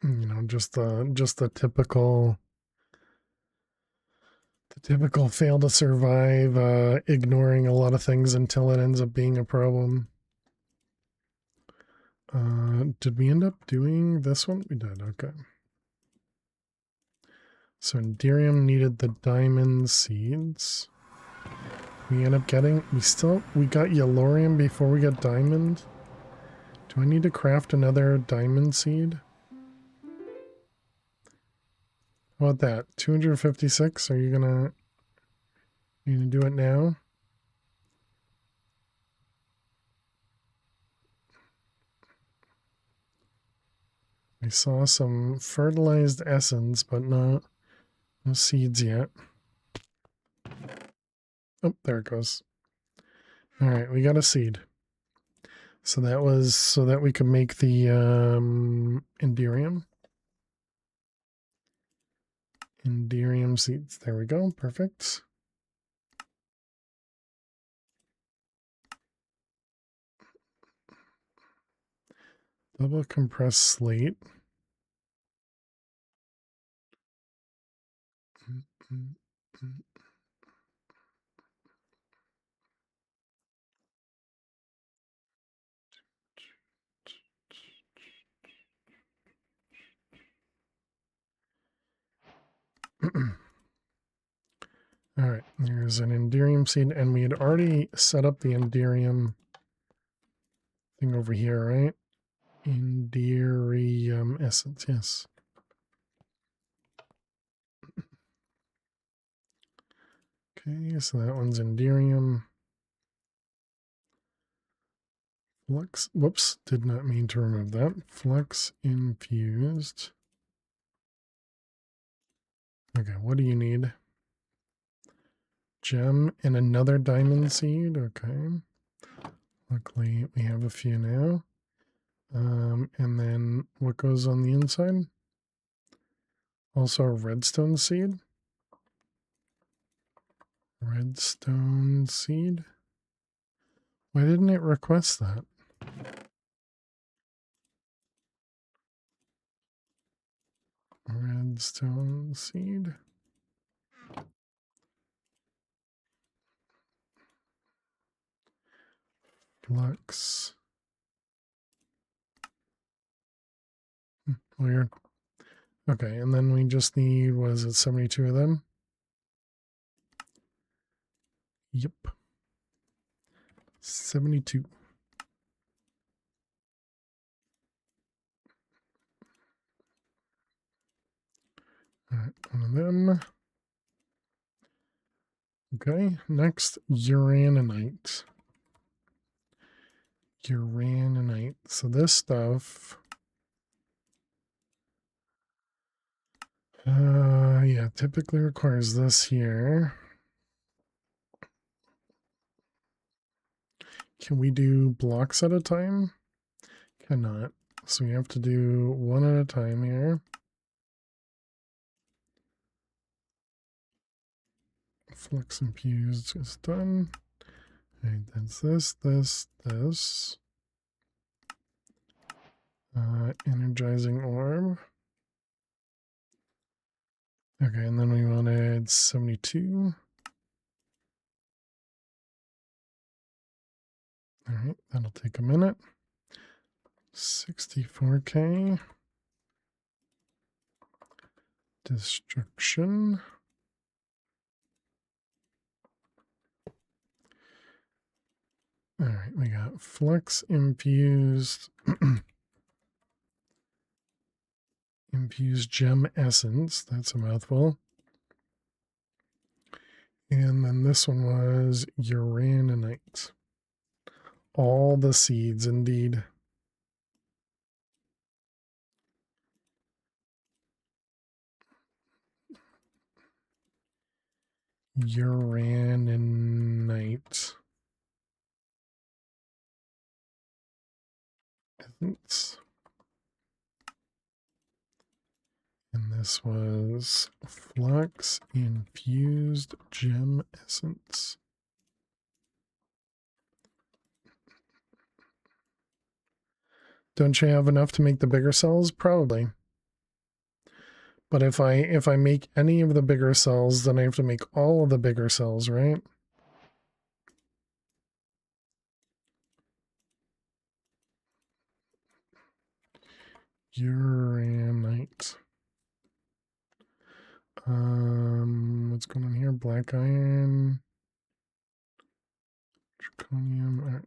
You know, just the typical fail to survive, ignoring a lot of things until it ends up being a problem. Did we end up doing this one? We did, okay. So Enderium needed the diamond seeds. We end up getting, we got Yellorium before we got diamond. Do I need to craft another diamond seed? How about that? 256? Are you gonna do it now? I saw some fertilized essence, but no seeds yet. Oh, there it goes. All right, we got a seed. So that was so that we could make the Enderium. Enderium seeds. There we go. Perfect. Double compressed slate. All right, there's an Enderium seed, and we had already set up the Enderium thing over here, right? Enderium essence, yes. Okay, so that one's Enderium. Flux, whoops, did not mean to remove that. Flux infused. Okay, what do you need? Gem and another diamond seed. Okay. Luckily, we have a few now. And then what goes on the inside? Also a redstone seed. Redstone seed. Why didn't it request that? Redstone seed. Flux. Weird. Okay, and then we just need, was it 72 of them? Yep. 72. All right, one of them. Okay, next, uraninite. Uraninite. So this stuff, yeah, typically requires this here. Can we do blocks at a time? Cannot. So we have to do one at a time here. Flux infused is done. All right, that's this. Energizing orb. Okay, and then we wanted 72. All right, that'll take a minute. 64K. Destruction. All right, we got flux infused. Infused gem essence. That's a mouthful. And then this one was uraninite. All the seeds, indeed. Uraninite. Essence. And this was flux infused gem essence. Don't you have enough to make the bigger cells? Probably. But if I make any of the bigger cells, then I have to make all of the bigger cells, right? Uranite. What's going on here? Black iron. Draconium. All right.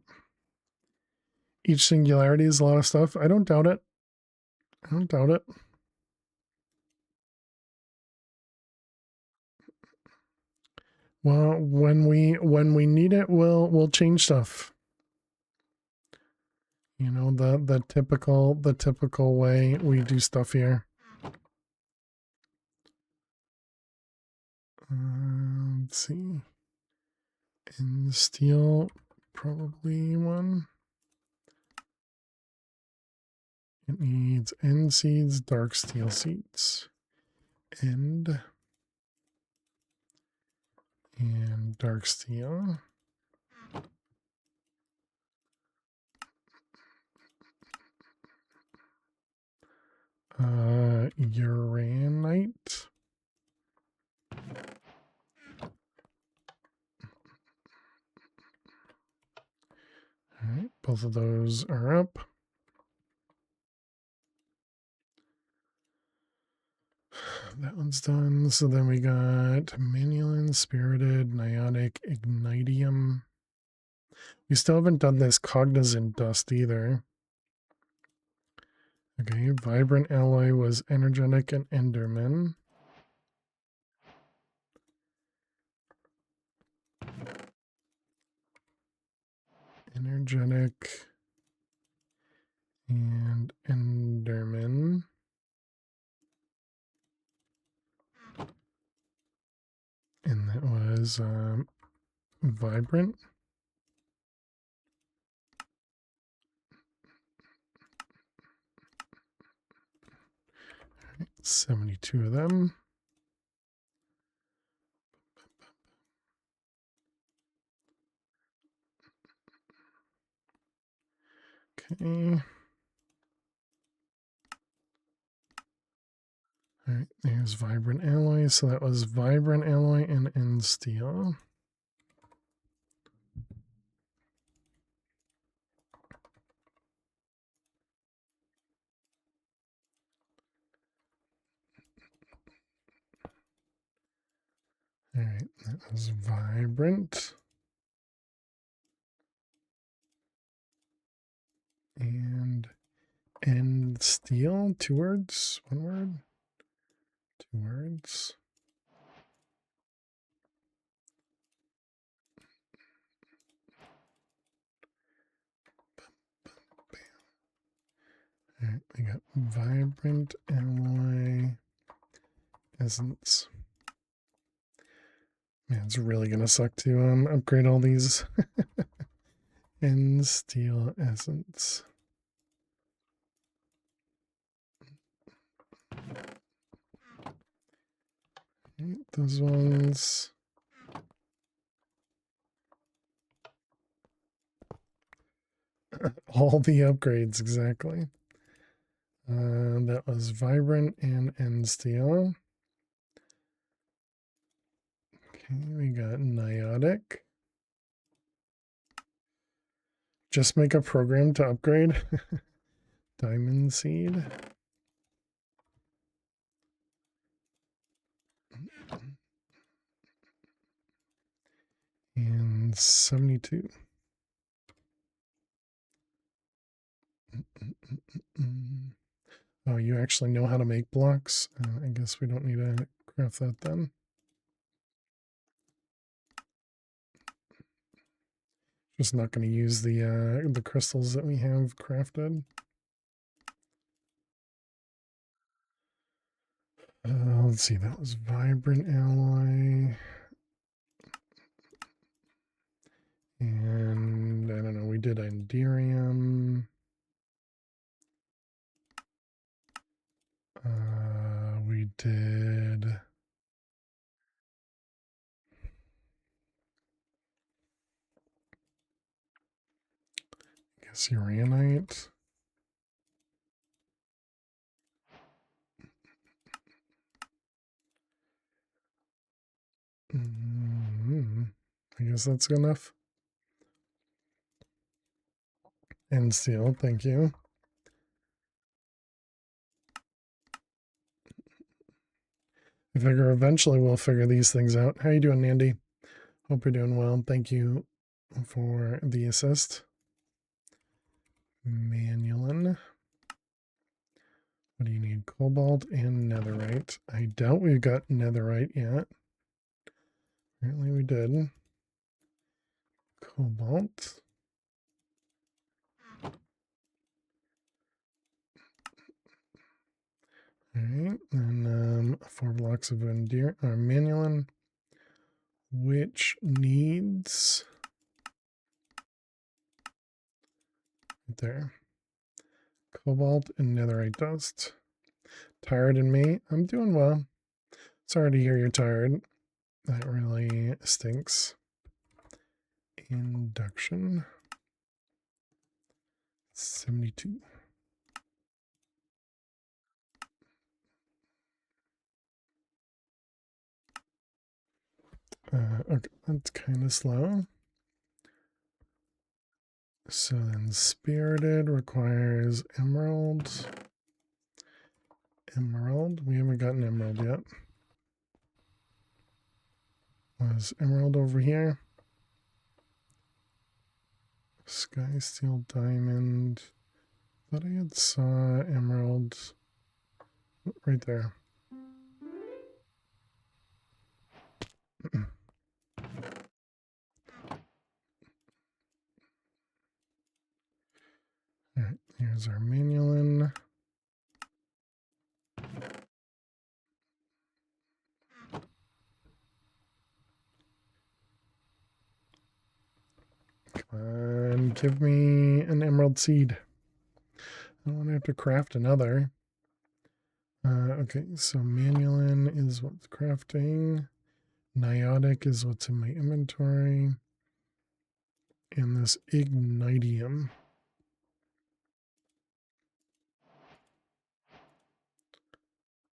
Each singularity is a lot of stuff. I don't doubt it. I don't doubt it. Well, when we need it, we'll change stuff. You know, the typical way we do stuff here. Let's see. In the steel, probably one. It needs end seeds, dark steel seeds. End and dark steel. Uranite. All right, both of those are up. That one's done. So then we got Manulin, Spirited, Niotic, Ignitium. We still haven't done this Cognizant Dust either. Okay, Vibrant Alloy was Energetic and Enderman. Energetic and Enderman. And that was Vibrant. All right, 72 of them. Okay. All right, there's Vibrant Alloy. So that was Vibrant Alloy and End Steel. All right, that was Vibrant. And End Steel, 2 words, 1 word, 2 words. got vibrant alloy essence. Man, it's really gonna suck to upgrade all these. And steel essence. Those ones. All the upgrades, exactly. That was vibrant and end steel. Okay, we got niotic. Just make a program to upgrade. Diamond seed. And 72. Oh, you actually know how to make blocks? I guess we don't need to craft that then. Just not going to use the crystals that we have crafted. Let's see, that was vibrant alloy. And I don't know, we did Enderium. We did. I guess Uranite. I guess that's good enough. And steel, thank you. I figure eventually we'll figure these things out. How you doing, Nandy? Hope you're doing well. Thank you for the assist. Manulin. What do you need? Cobalt and netherite. I doubt we've got netherite yet. Apparently we did. Cobalt. Alright, and 4 blocks of manulin, which needs right there. Cobalt and netherite dust. Tired in me? I'm doing well. Sorry to hear you're tired. That really stinks. Induction. 72. Okay, that's kind of slow. So then spirited requires emerald. Emerald. We haven't gotten emerald yet. Was emerald over here? Sky steel diamond. Thought I had saw emerald right there. Alright, here's our manulin. Come on, give me an emerald seed. I don't want to have to craft another. Okay, so manulin is what's crafting. Niotic is what's in my inventory. And this ignitium.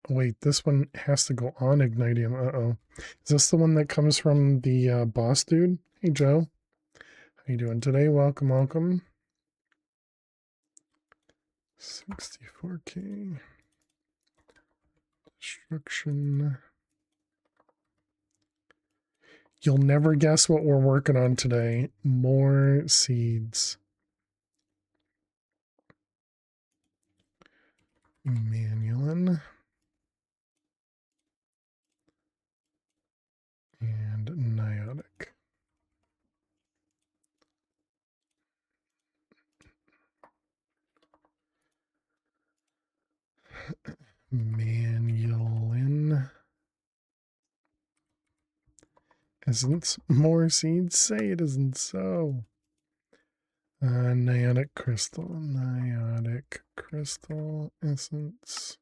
Wait, this one has to go on ignitium. Uh-oh. Is this the one that comes from the boss dude? Hey, Joe. How you doing today? Welcome, welcome. 64k. Destruction. You'll never guess what we're working on today. More seeds. Manulin. And niotic. Essence. More seeds say it isn't so. Niotic crystal. Niotic crystal essence.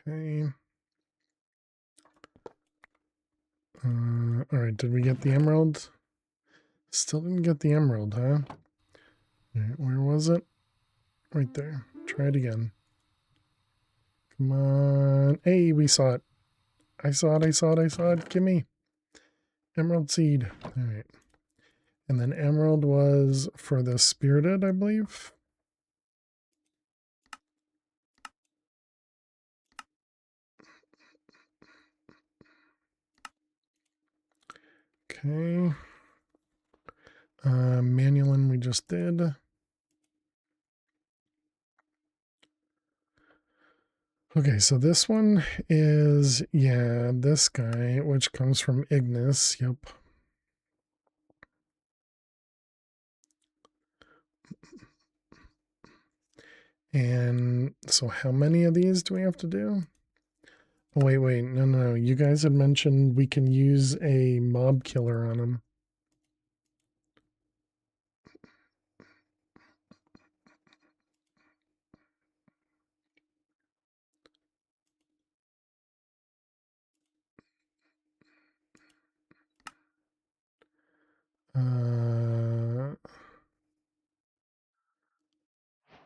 Okay. All right, did we get the emerald? Still didn't get the emerald, huh? All right, where was it? Right there. Try it again. Come on. Hey, we saw it. I saw it, I saw it, I saw it. Gimme. Emerald seed. All right. And then emerald was for the spirited, I believe. Okay. Manualin we just did. Okay, so this one is, yeah, this guy, which comes from Ignis. Yep. And so how many of these do we have to do? Oh, wait. No. You guys had mentioned we can use a mob killer on him.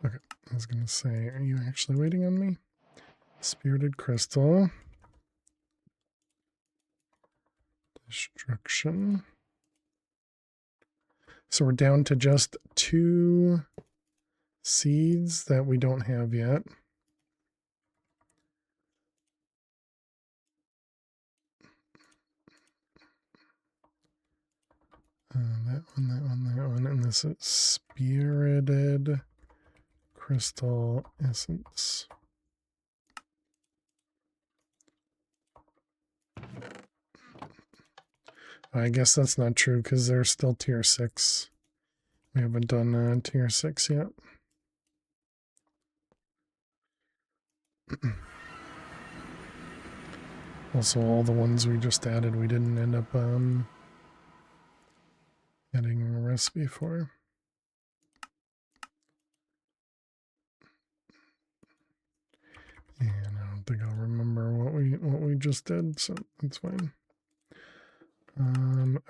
Okay, I was going to say, are you actually waiting on me? Spirited crystal. Destruction. So we're down to just 2 seeds that we don't have yet. That one, and this is spirited crystal essence. I guess that's not true because they're still tier 6. We haven't done tier 6 yet. Also, all the ones we just added, we didn't end up adding a recipe for. And I don't think I'll remember what we just did, so that's fine.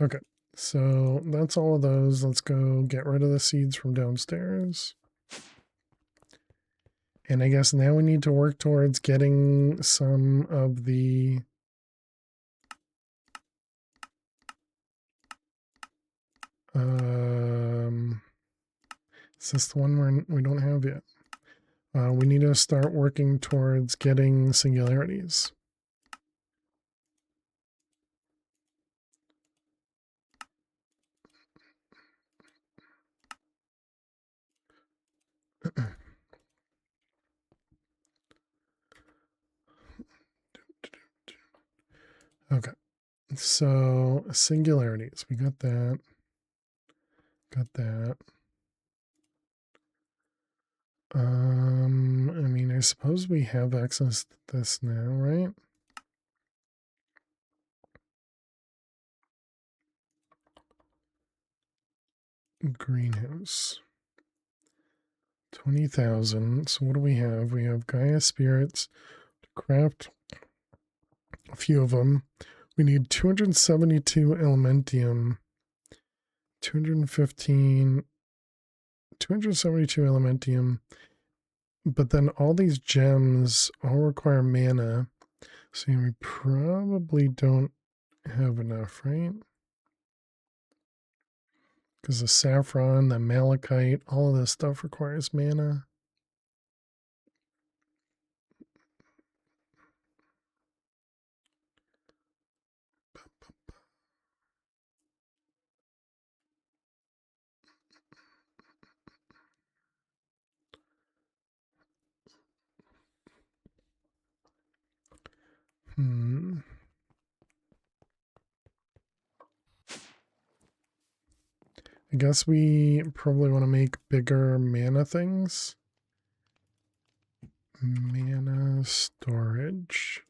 Okay, so that's all of those. Let's go get rid of the seeds from downstairs. And I guess now we need to work towards getting some of the is this the one we don't have yet? We need to start working towards getting singularities. Okay, so singularities, we got that. Got that. I mean, I suppose we have access to this now, right? Greenhouse. 20,000. So what do we have? We have Gaia spirits to craft a few of them. We need 272 elementium, 215, 272 elementium. But then all these gems all require mana. So we probably don't have enough, right? Because the saffron, the malachite, all of this stuff requires mana. I guess we probably want to make bigger mana things. Mana storage.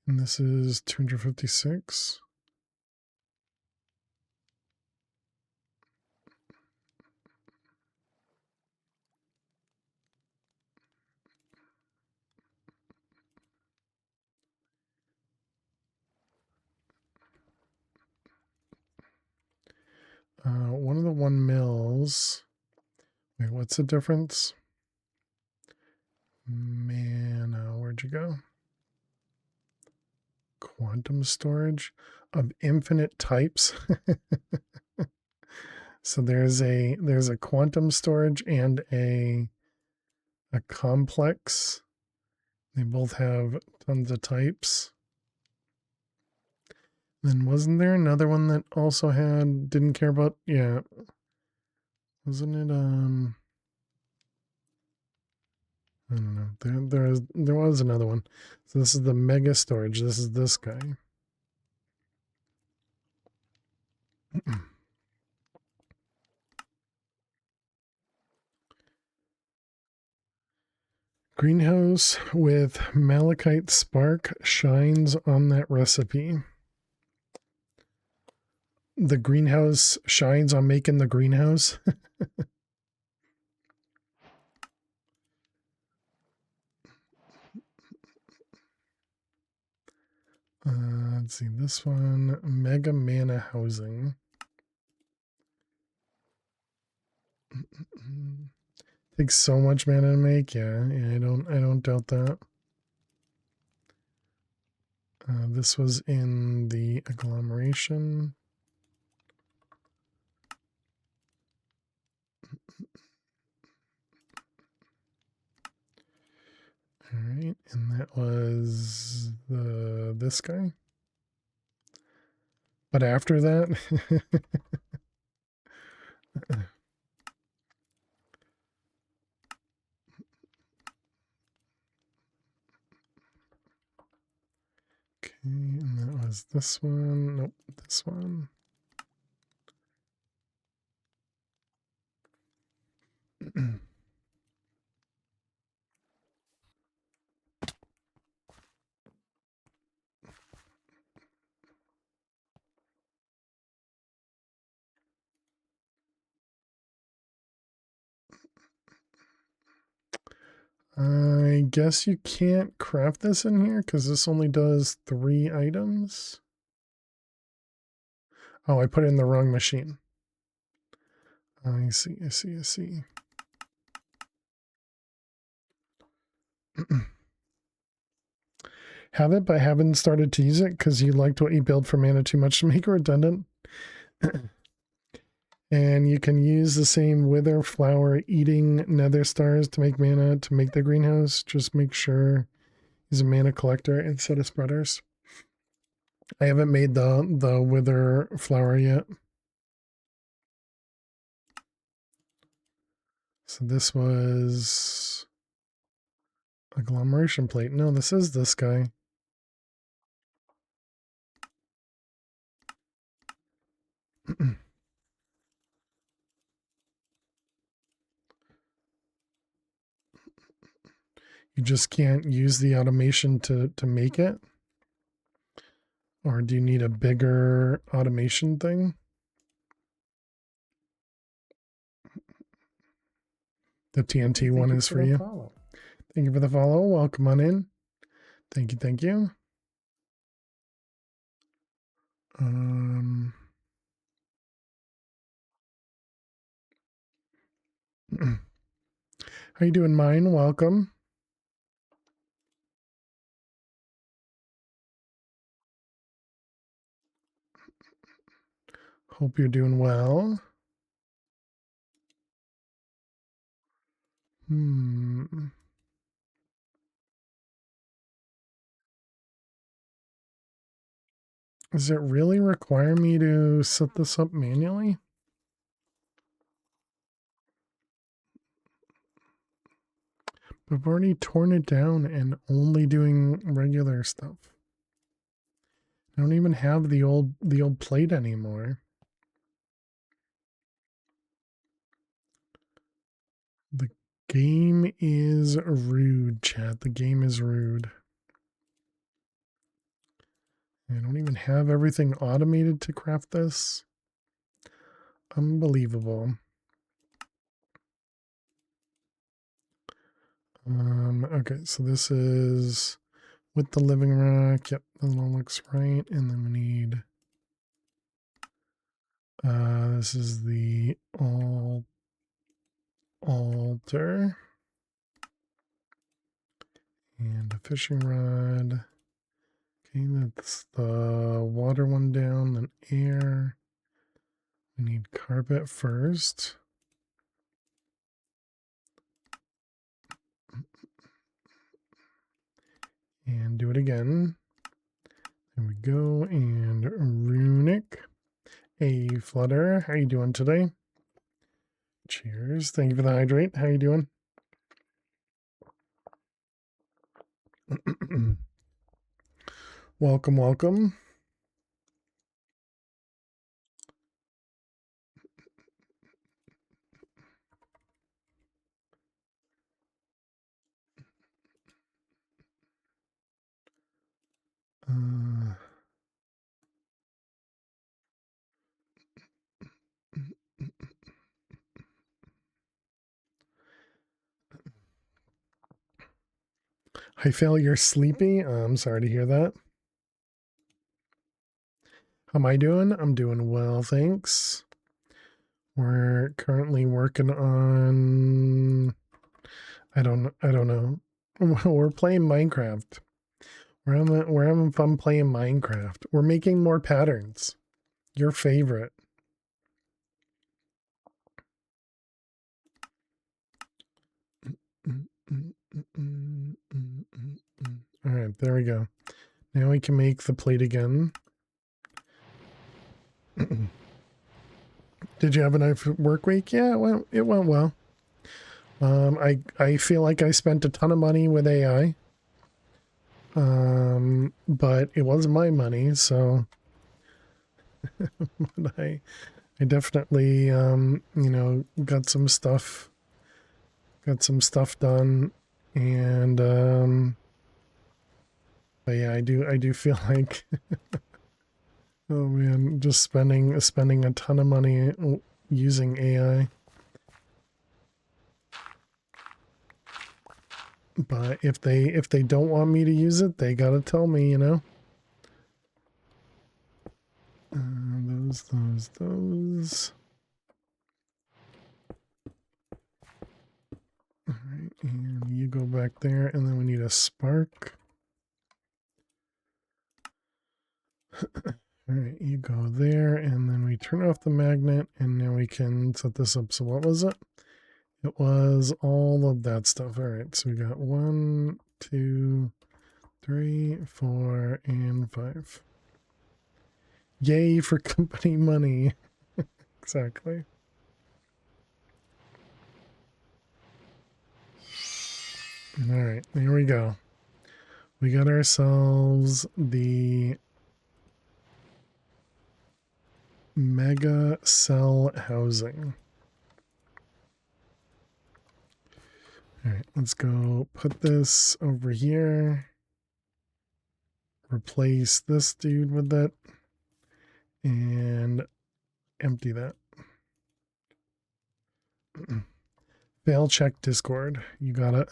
And this is 256. One of the 1 mils. Wait, what's the difference? Mana, where'd you go? Quantum storage of infinite types. So there's a quantum storage and a complex. They both have tons of types. Then wasn't there another one that also didn't care about, yeah. Wasn't it I don't know. There was another one. So this is the mega storage. This is this guy. Greenhouse with malachite spark shines on that recipe. The greenhouse shines on making the greenhouse. Let's see, this one, mega mana housing. Takes so much mana to make. Yeah, I don't doubt that. This was in the agglomeration. All right, and that was this guy. But after that, okay, and that was this one. Nope, this one. I guess you can't craft this in here because this only does 3 items. Oh, I put it in the wrong machine. I see. Have it, but haven't started to use it because you liked what you built for mana too much to make it redundant. And you can use the same wither flower eating nether stars to make mana to make the greenhouse. Just make sure he's a mana collector instead of spreaders. I haven't made the wither flower yet. So this was agglomeration plate. No, this is this guy. You just can't use the automation to make it? Or do you need a bigger automation thing? The TNT one is for you. Thank you for the follow. Welcome on in. Thank you. How you doing, mine? Welcome. Hope you're doing well. Does it really require me to set this up manually? I've already torn it down and only doing regular stuff. I don't even have the old plate anymore. The game is rude, chat. The game is rude. I don't even have everything automated to craft this. Unbelievable. Okay, so this is with the living rack. Yep, that all looks right. And then we need, this is the altar. And a fishing rod. Okay, that's the water one down, then air. We need carpet first. And do it again. There we go. And runic. Hey, Flutter, how you doing today? Cheers. Thank you for the hydrate. How you doing? Welcome, welcome. Hi, Phil, you're sleepy? I'm sorry to hear that. How am I doing? I'm doing well, thanks. We're currently working on, I don't know. We're playing Minecraft. We're having fun playing Minecraft. We're making more patterns. Your favorite. All right, there we go. Now we can make the plate again. Did you have a nice work week? Yeah, it went well. I feel like I spent a ton of money with AI. But it wasn't my money, so but I definitely you know, got some stuff done, and but yeah, I do feel like oh man, just spending a ton of money using AI. But if they don't want me to use it, they gotta tell me, you know. Those. All right, and you go back there, and then we need a spark. All right, you go there, and then we turn off the magnet, and now we can set this up. So what was it? It was all of that stuff. All right, so we got 1, 2, 3, 4, and 5. Yay for company money. Exactly. All right, there we go. We got ourselves the mega cell housing. All right, let's go put this over here. Replace this dude with it. And empty that. Fail check Discord. You got it.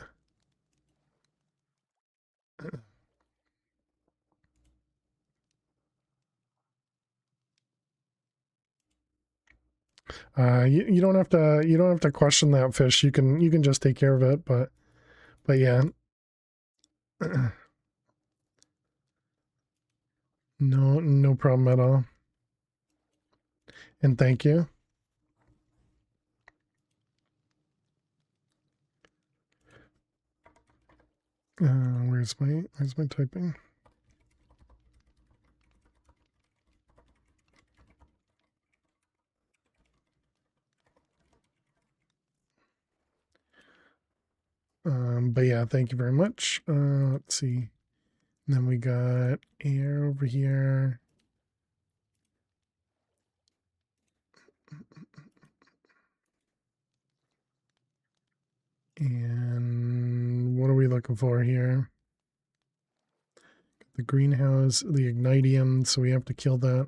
You don't have to question that, fish. You can just take care of it, but yeah. No problem at all. And thank you. Where's my typing? But yeah, thank you very much. Let's see. And then we got air over here. And what are we looking for here? The greenhouse, the ignitium, so we have to kill that.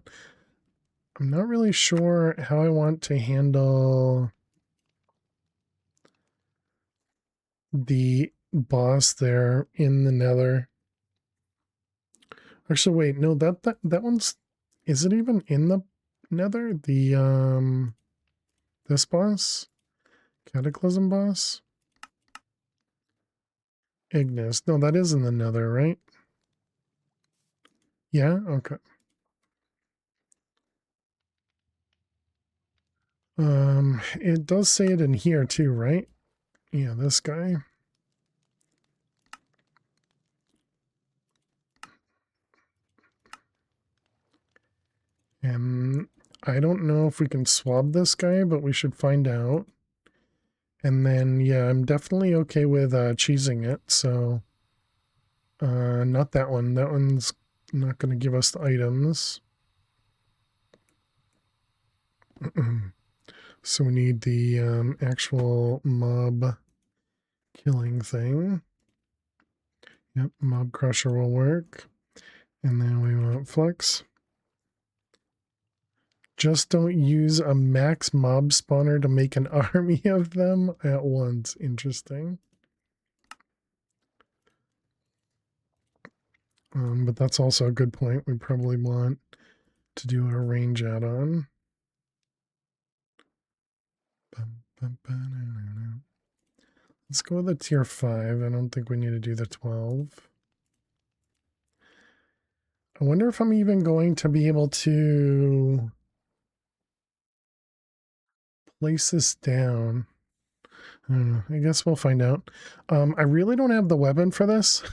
I'm not really sure how I want to handle the boss there in the nether. Actually, wait, no, that one's, is it even in the nether? The this boss? Cataclysm boss? Ignis. No, that is in the nether, right? Yeah, okay. It does say it in here too, right? Yeah, this guy. And I don't know if we can swab this guy, but we should find out. And then, yeah, I'm definitely okay with cheesing it. So, not that one. That one's not going to give us the items. So we need the actual mob killing thing. Yep, mob crusher will work. And then we want flex. Just don't use a max mob spawner to make an army of them at once. Interesting. But that's also a good point. We probably want to do a range add-on. Let's go with a tier 5. I don't think we need to do the 12. I wonder if I'm even going to be able to place this down. I don't know. I guess we'll find out. I really don't have the weapon for this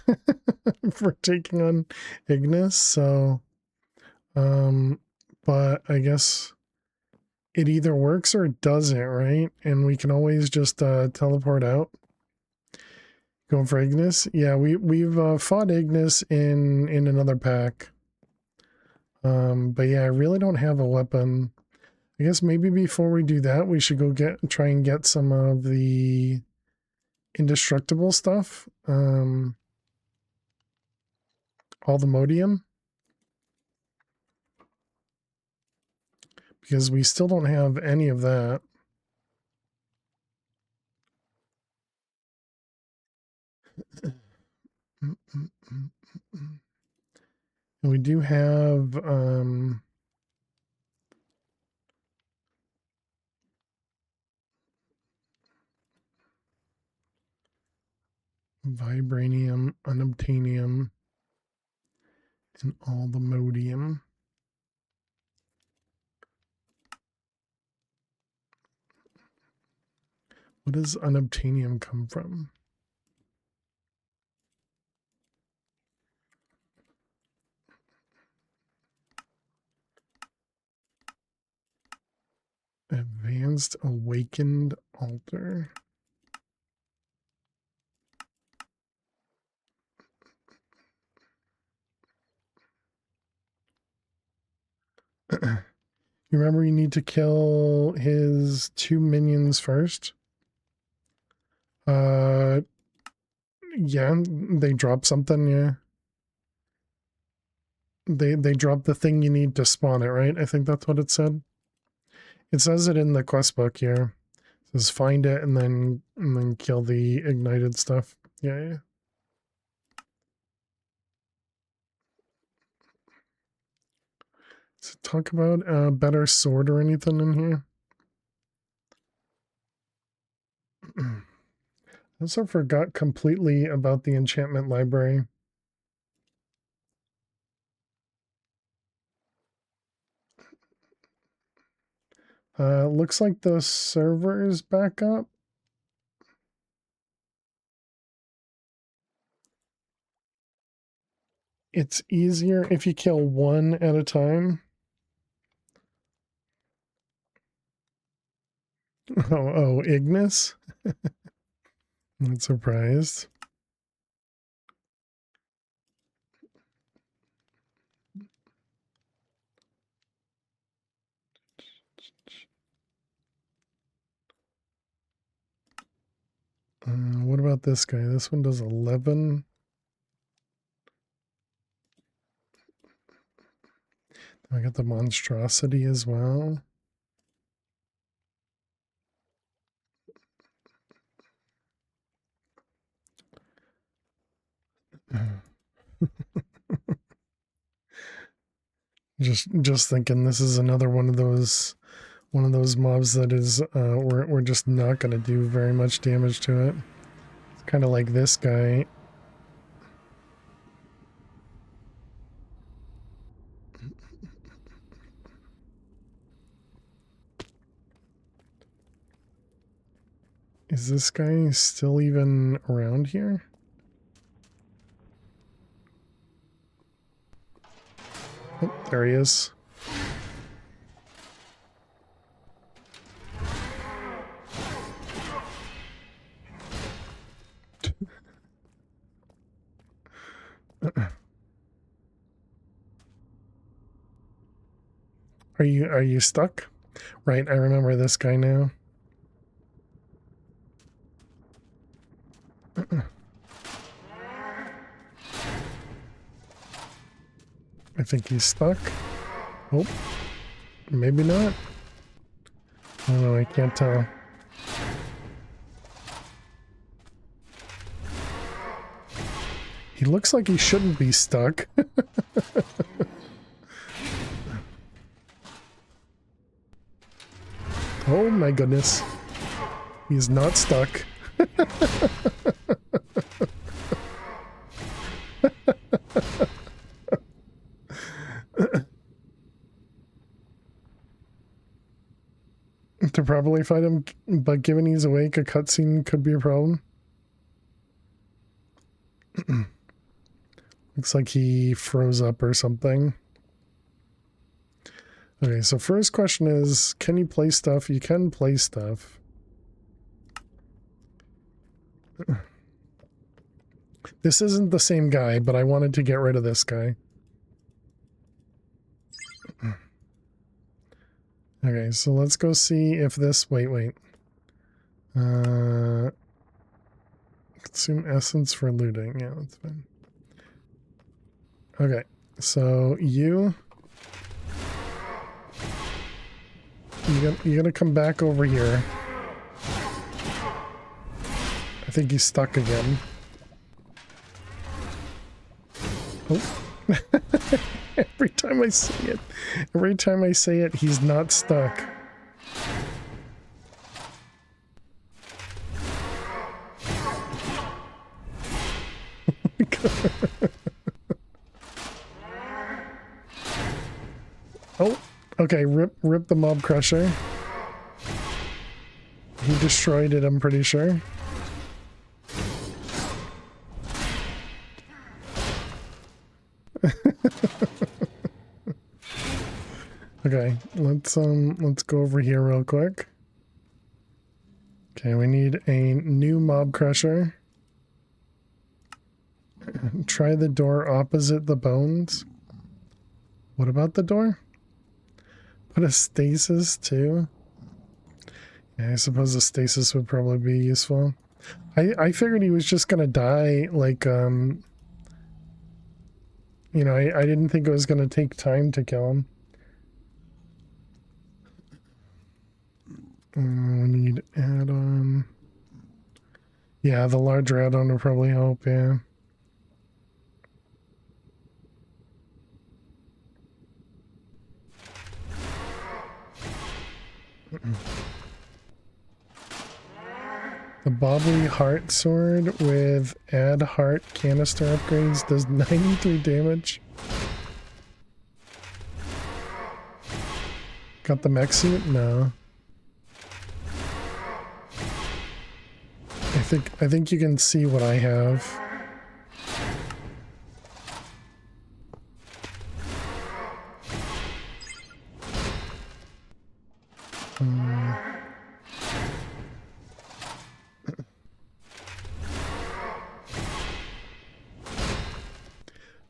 for taking on Ignis, so but I guess it either works or it doesn't, right? And we can always just teleport out. Going for Ignis? Yeah, we've fought Ignis in another pack. But yeah, I really don't have a weapon. I guess maybe before we do that, we should go try and get some of the indestructible stuff. All the modium. Because we still don't have any of that. And we do have vibranium, unobtainium, and all the modium. What does unobtainium come from? Advanced awakened altar. You remember you need to kill his 2 minions first? Yeah, they drop something, yeah. They drop the thing you need to spawn it, right? I think that's what it said. It says it in the quest book here. It says find it and then kill the ignited stuff. Yeah. Does it talk about a better sword or anything in here? I also forgot completely about the enchantment library. Looks like the server is back up. It's easier if you kill one at a time. Oh, Ignis? I'm not surprised. about this guy? This one does 11. I got the monstrosity as well. Just thinking this is another one of those mobs that is we're just not going to do very much damage to it. It's kind of like this guy. Is this guy still even around here? Oh, there he is. Are you stuck? Right, I remember this guy now. I think he's stuck. Oh, maybe not. I don't know, I can't tell. He looks like he shouldn't be stuck. Oh my goodness. He's not stuck. To properly fight him, but given he's awake, a cutscene could be a problem. Looks like he froze up or something. Okay, so first question is, can you play stuff? You can play stuff. This isn't the same guy, but I wanted to get rid of this guy. Okay, so let's go see if this... Wait. Consume essence for looting. Yeah, that's fine. Okay, so you gotta come back over here. I think he's stuck again. Oh. Every time I say it, he's not stuck. Oh, okay, rip the mob crusher. He destroyed it, I'm pretty sure. Okay, let's go over here real quick. Okay, we need a new mob crusher. Try the door opposite the bones. What about the door? Put a stasis too? Yeah, I suppose a stasis would probably be useful. I figured he was just gonna die, like, you know, I didn't think it was gonna take time to kill him. We need add-on. Yeah, the larger add-on will probably help, yeah. The Bobbly Heart Sword with add heart canister upgrades does 93 damage. Got the mech suit? No. I think you can see what I have.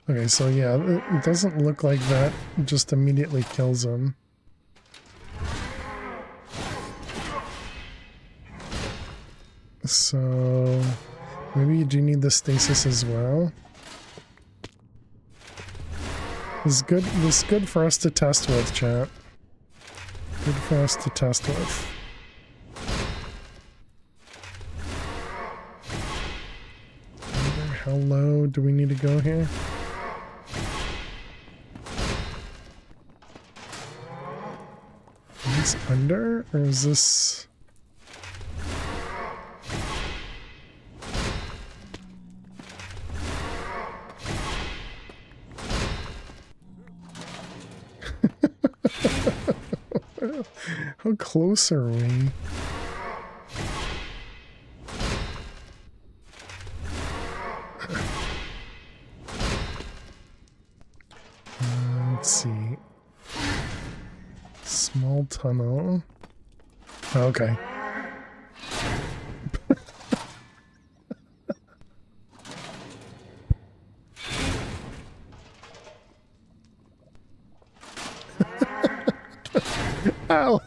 Okay, so yeah, it doesn't look like that just immediately kills him. So Maybe you do need the stasis as well. This is good for us to test with, chat. Good for us to test with. How low do we need to go here? Is this under, or is this... How close are we? Let's see. Small tunnel. Okay. Ow!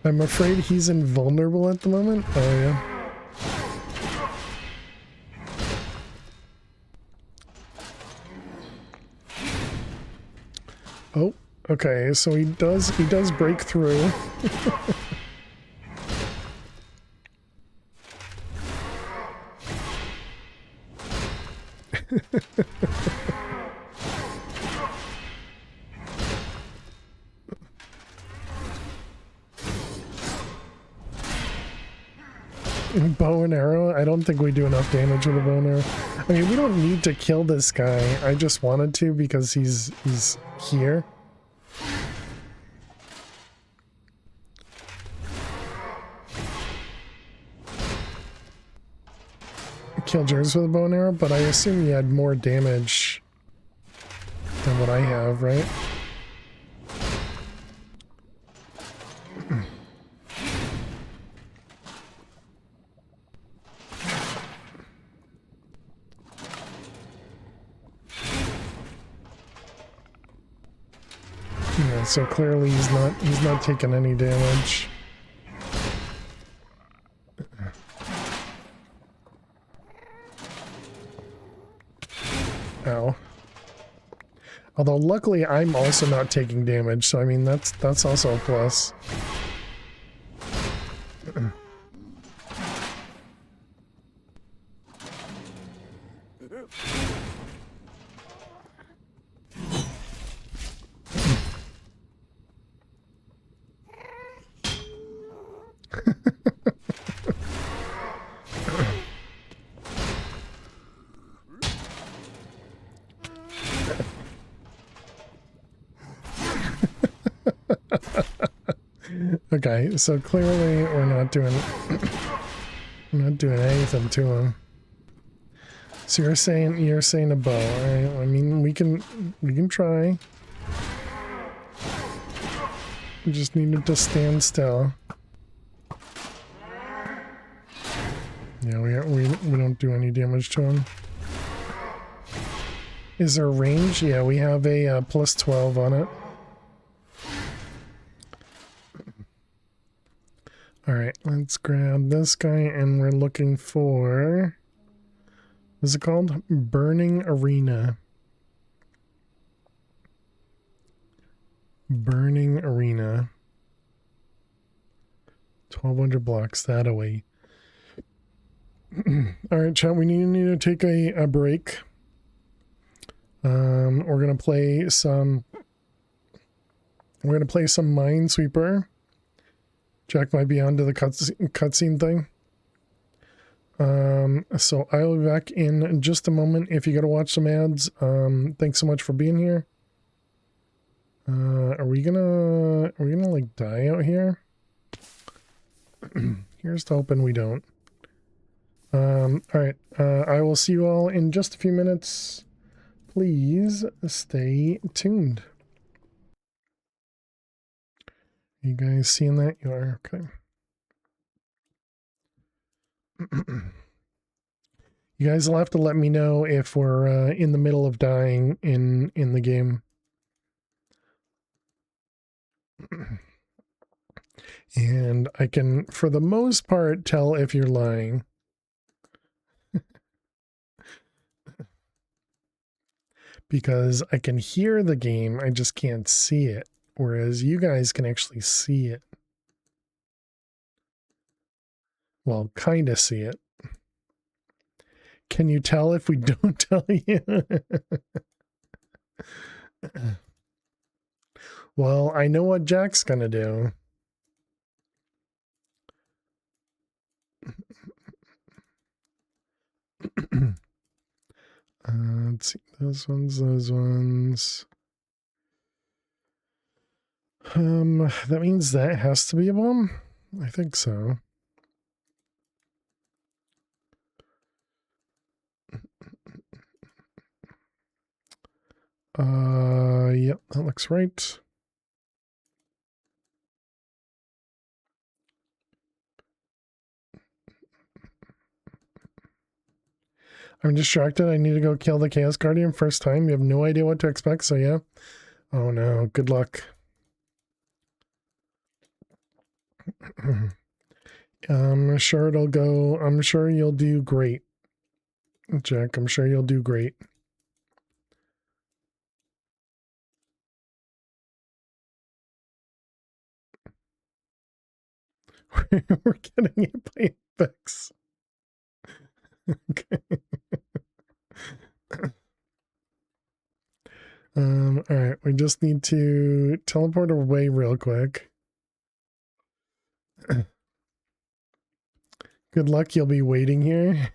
I'm afraid he's invulnerable at the moment. Oh, yeah. Oh, okay. So he does break through. Bow and arrow? I don't think we do enough damage with a bow and arrow. I mean, we don't need to kill this guy. I just wanted to because he's here. Kill Jers with a bow and arrow, but I assume he had more damage than what I have, right? Yeah, so clearly he's not taking any damage. Ow. Although luckily I'm also not taking damage, so I mean that's also a plus. Okay, so clearly we're not doing anything to him. So you're saying a bow, right? I mean we can try. We just need him to stand still. Yeah, we don't do any damage to him. Is there range? Yeah, we have a plus 12 on it. Alright, let's grab this guy and we're looking for... What is it called? Burning Arena. Burning Arena. 1,200 blocks that away. Alright, chat, we need to take a break. We're gonna play some Minesweeper. Jack might be onto the cutscene thing. So I'll be back in just a moment. If you gotta watch some ads, thanks so much for being here. Are we gonna like die out here? Here's to hoping we don't. Alright, I will see you all in just a few minutes. Please stay tuned. You guys seeing that? You are? Okay. You guys will have to let me know if we're in the middle of dying in the game. And I can, for the most part, tell if you're lying. Because I can hear the game, I just can't see it. Whereas you guys can actually see it. Well, kind of see it. Can you tell if we don't tell you? Well, I know what Jack's gonna do. Let's see, those ones. That means that has to be a bomb? I think so. Yep, that looks right. I'm distracted. I need to go kill the Chaos Guardian first time. You have no idea what to expect, so yeah. Oh no, good luck. I'm sure it'll go. I'm sure you'll do great, Jack. I'm sure you'll do great. We're getting it by Vex. Okay. All right. We just need to teleport away real quick. Good luck. You'll be waiting here.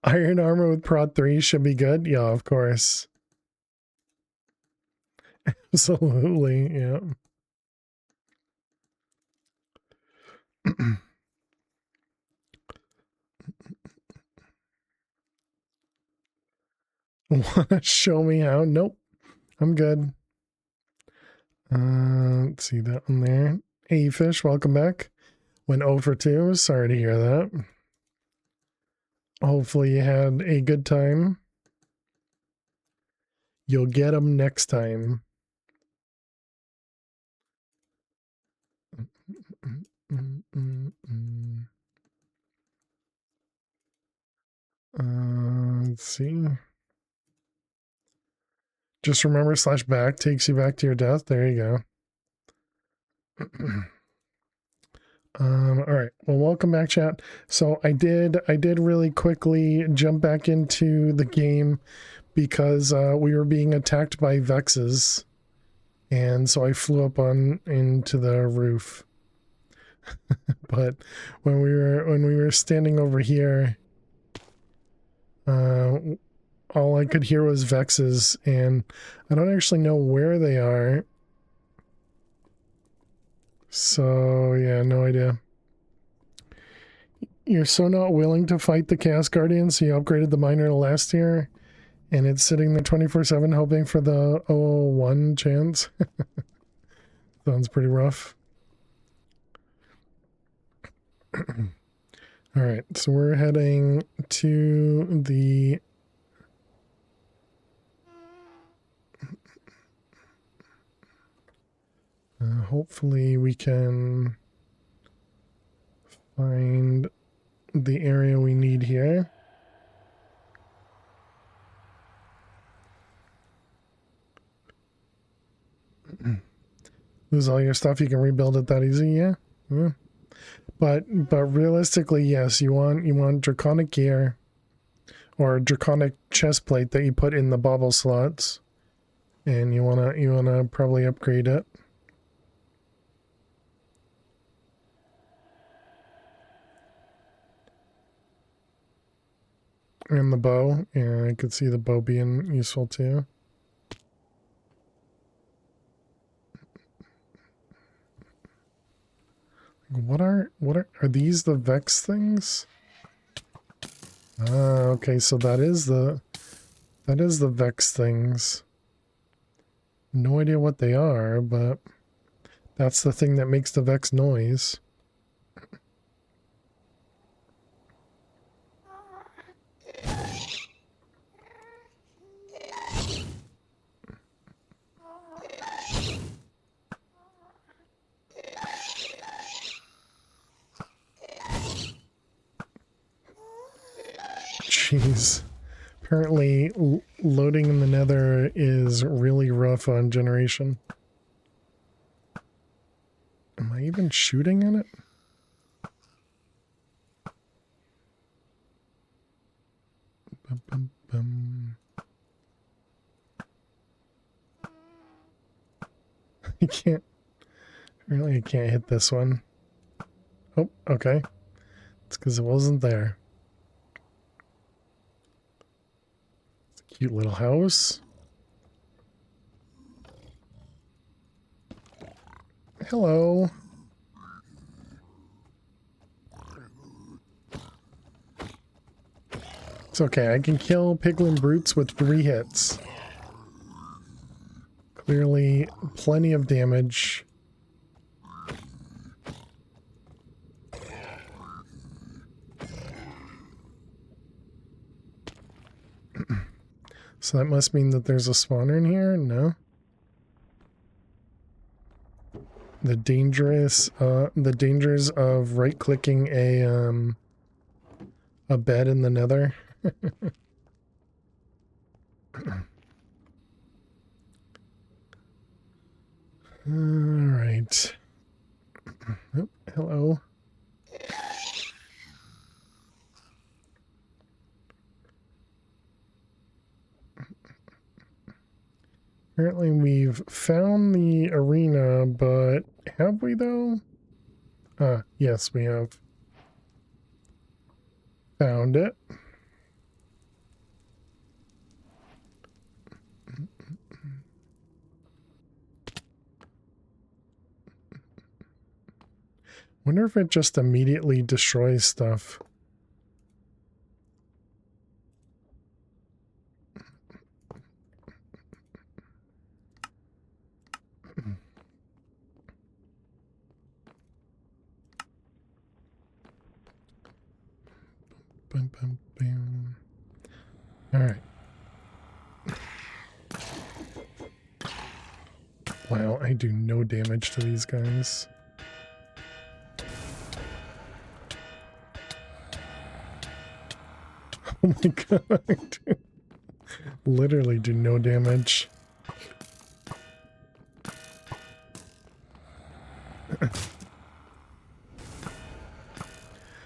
Iron armor with prod 3 should be good. Yeah, of course. Absolutely. Yeah. Wanna show me how? Nope. I'm good. Let's see that one there. Hey, Fish, welcome back. Went 0 for 2. Sorry to hear that. Hopefully you had a good time. You'll get them next time. Let's see. Just remember /back takes you back to your death. There you go. All right. Well, welcome back, chat. So I did really quickly jump back into the game because we were being attacked by Vexes, and so I flew up into the roof. But when we were standing over here, all I could hear was Vexes, and I don't actually know where they are. So yeah, no idea. You're so not willing to fight the Chaos Guardians, so you upgraded the miner to last year, and it's sitting there 24/7 hoping for the 001 chance. Sounds pretty rough. All right, so we're heading to the hopefully we can find the area we need here. Lose all your stuff, you can rebuild it that easy, yeah. But realistically, yes, you want draconic gear or draconic chest plate that you put in the bauble slots, and you wanna probably upgrade it. And the bow, yeah, I could see the bow being useful too. What are these the Vex things? Ah, okay, so that is the Vex things. No idea what they are, but that's the thing that makes the Vex noise. jeez. Apparently, loading in the nether is really rough on generation. Am I even shooting in it? Bum, bum, bum. I can't. Really, I can't hit this one. Oh, okay. It's because it wasn't there. It's a cute little house. Hello. It's okay. I can kill piglin brutes with 3 hits. Clearly, plenty of damage. So that must mean that there's a spawner in here? No. The dangers of right-clicking a bed in the nether. All right. Oh, hello. Apparently we've found the arena, but have we though? Yes, we have found it. Wonder if it just immediately destroys stuff. Bum, bum, bum. All right. Wow, I do no damage to these guys. Oh my god. Literally do no damage.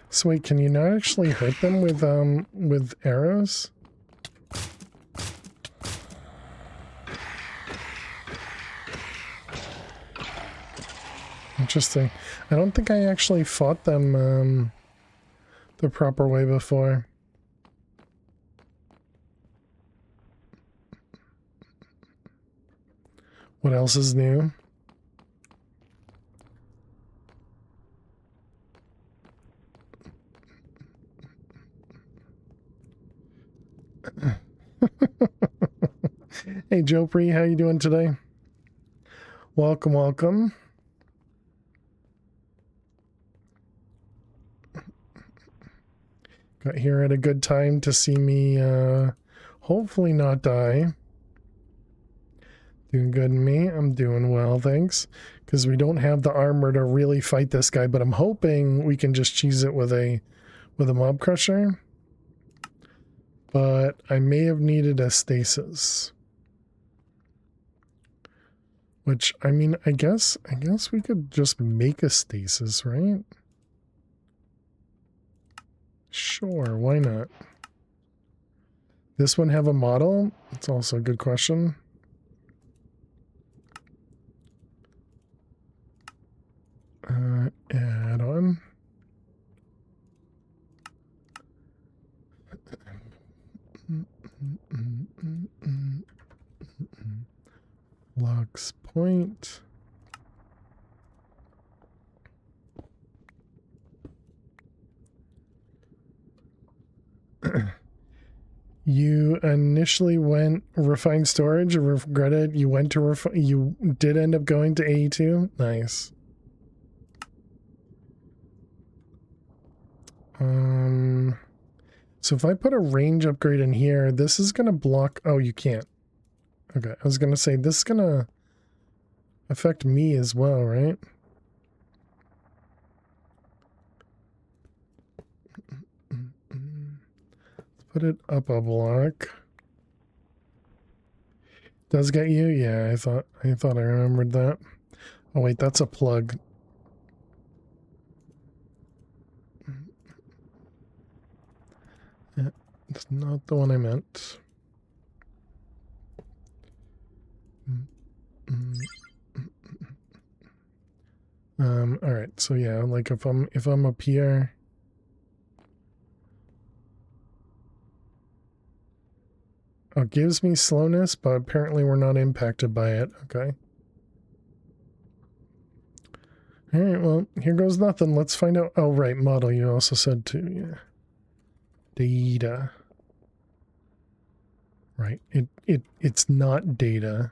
So wait, can you not actually hurt them with arrows? Interesting. I don't think I actually fought them the proper way before. What else is new? Hey Joe Pre, how you doing today? Welcome, welcome. Got here at a good time to see me hopefully not die. Doing good in me. I'm doing well, thanks. Because we don't have the armor to really fight this guy, but I'm hoping we can just cheese it with a mob crusher. But I may have needed a stasis. Which, I mean, I guess we could just make a stasis, right? Sure, why not? This one have a model? That's also a good question. Add on. Lux point. You initially went refined storage and regretted you went to you did end up going to AE2? Nice. So if I put a range upgrade in here, this is gonna block. Oh, you can't. Okay, I was gonna say this is gonna affect me as well, right? Let's Put it up a block. Does get you? Yeah, I thought I remembered that. Oh wait, that's a plug. It's not the one I meant. All right. So yeah, like if I'm up here, oh, it gives me slowness, but apparently we're not impacted by it. Okay. All right. Well, here goes nothing. Let's find out. Oh, right. Model. You also said too. Yeah. Data. Right. It's not data.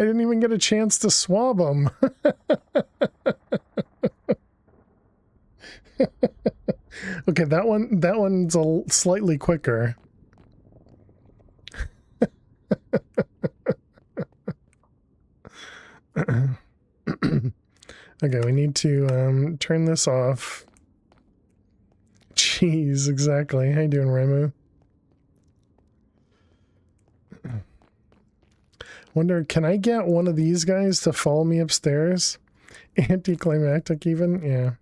I didn't even get a chance to swab them. Okay, that one's slightly quicker. Okay, we need to turn this off. Jeez, exactly. How you doing, Remu? Wonder, can I get one of these guys to follow me upstairs? Anticlimactic even? Yeah.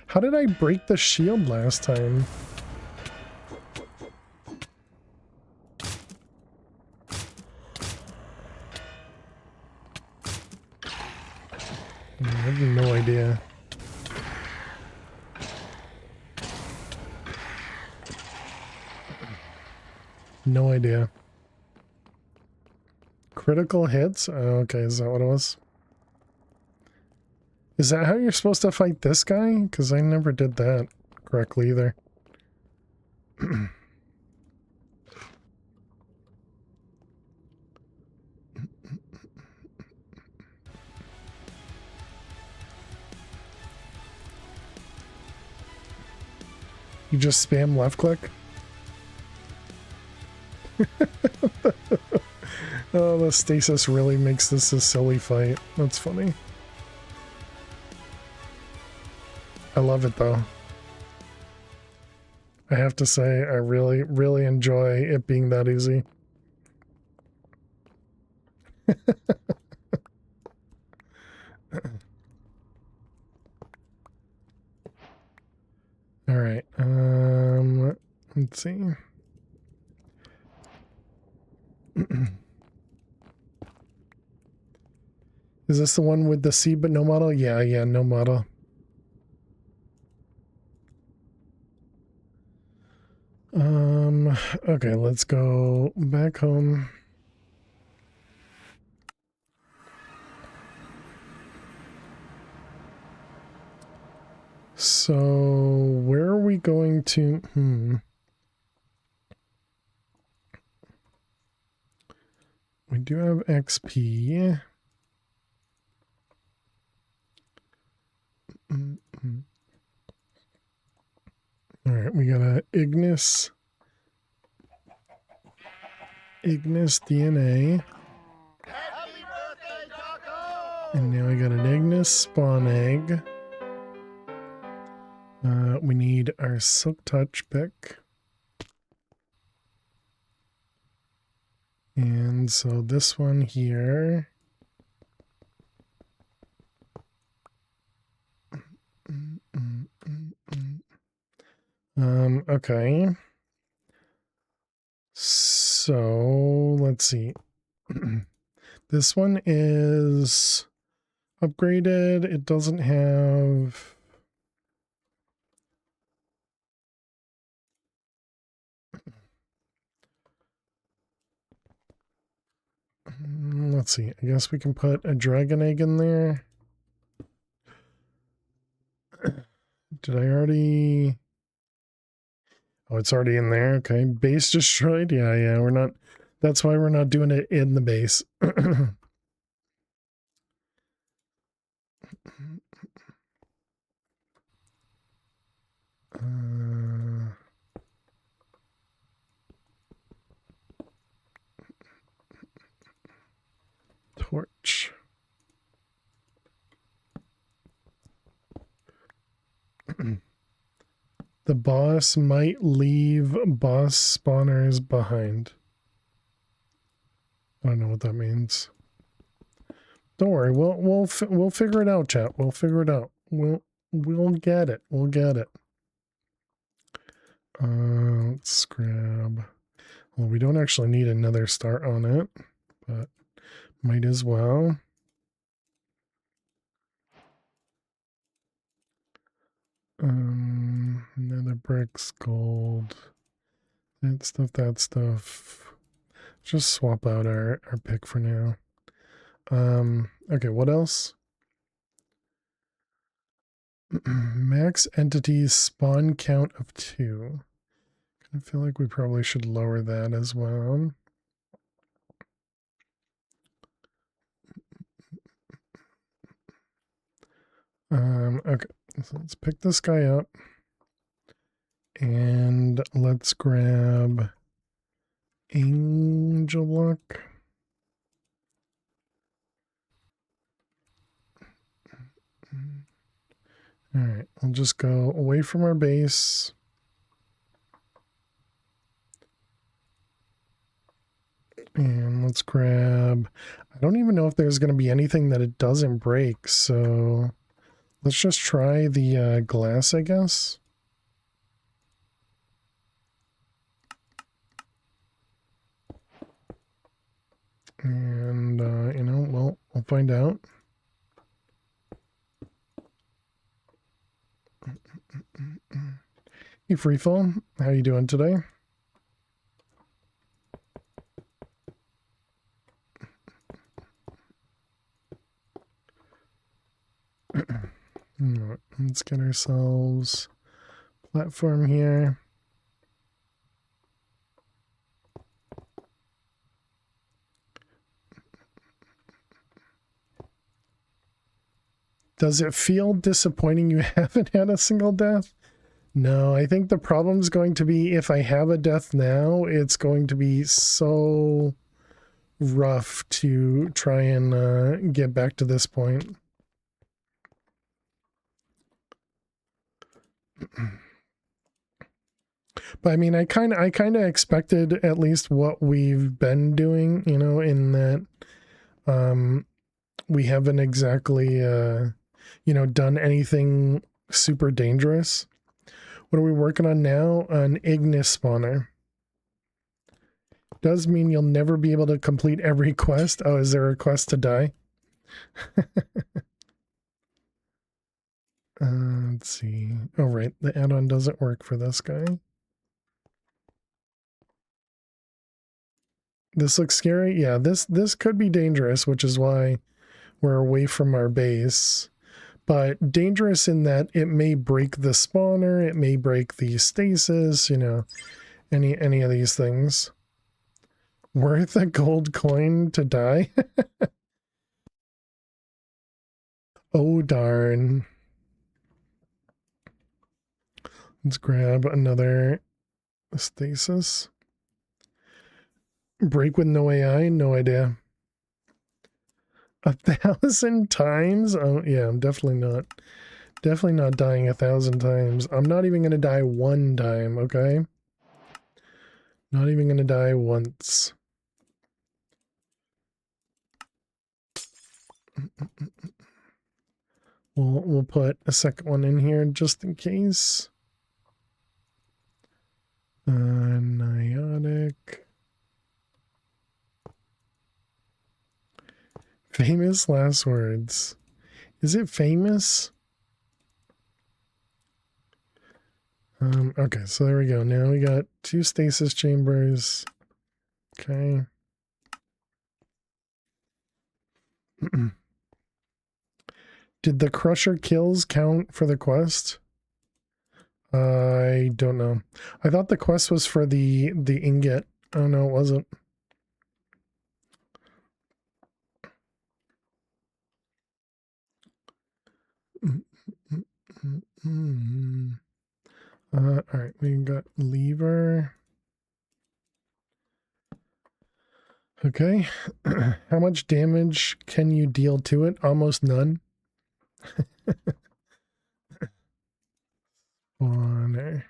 How did I break the shield last time? I have no idea. No idea. Critical hits? Oh, okay, is that what it was? Is that how you're supposed to fight this guy? Because I never did that correctly either. You just spam left click? Oh, the stasis really makes this a silly fight. That's funny. I love it though. I have to say, I really, really enjoy it being that easy. All right. Let's see. Is this the one with the C but no model? Yeah, no model. Okay, let's go back home. So, where are we going to? We do have XP. All right, we got a Ignis DNA. Happy birthday, Taco! And now I got an Ignis spawn egg. We need our Silk Touch pick. And so this one here. Okay. So let's see. This one is upgraded. It doesn't have. Let's see. I guess we can put a dragon egg in there. Did I already? Oh, it's already in there. Okay. Base destroyed. Yeah, yeah. We're not. That's why we're not doing it in the base. Torch. The boss might leave boss spawners behind. I don't know what that means. Don't worry, we'll figure it out, chat. We'll figure it out. We'll get it. We'll get it. Let's grab. Well, we don't actually need another start on it, but might as well. Nether bricks, gold, that stuff, that stuff. Just swap out our pick for now. Okay, what else? Max entities spawn count of 2. I feel like we probably should lower that as well. Okay, so let's pick this guy up. And let's grab Angel Block. Alright, we'll just go away from our base. And let's grab... I don't even know if there's going to be anything that it doesn't break, so... Let's just try the glass, I guess. And, you know, well, we'll find out. Hey, Freefall, how you doing today? Let's get ourselves a platform here. Does it feel disappointing you haven't had a single death? No, I think the problem's going to be if I have a death now, it's going to be so rough to try and get back to this point. But I mean, I kind of expected at least what we've been doing, you know, in that we haven't exactly you know, done anything super dangerous. What are we working on now? An Ignis spawner. Does mean you'll never be able to complete every quest. Oh, is there a quest to die? Let's see. Oh, right. The add-on doesn't work for this guy. This looks scary. Yeah, this could be dangerous, which is why we're away from our base. But dangerous in that it may break the spawner, it may break the stasis, you know, any of these things. Worth a gold coin to die? Oh, darn. Let's grab another stasis. Break with no AI? No idea. 1,000 times? Oh, yeah, I'm definitely not dying 1,000 times. I'm not even going to die one time, okay? Not even going to die once. We'll put a second one in here just in case. Niotic. Famous last words. Is it famous? Okay, so there we go. Now we got 2 stasis chambers. Okay. Did the crusher kills count for the quest? I don't know. I thought the quest was for the ingot. Oh no, it wasn't. All right, we got lever. Okay. How much damage can you deal to it? Almost none. Spawner.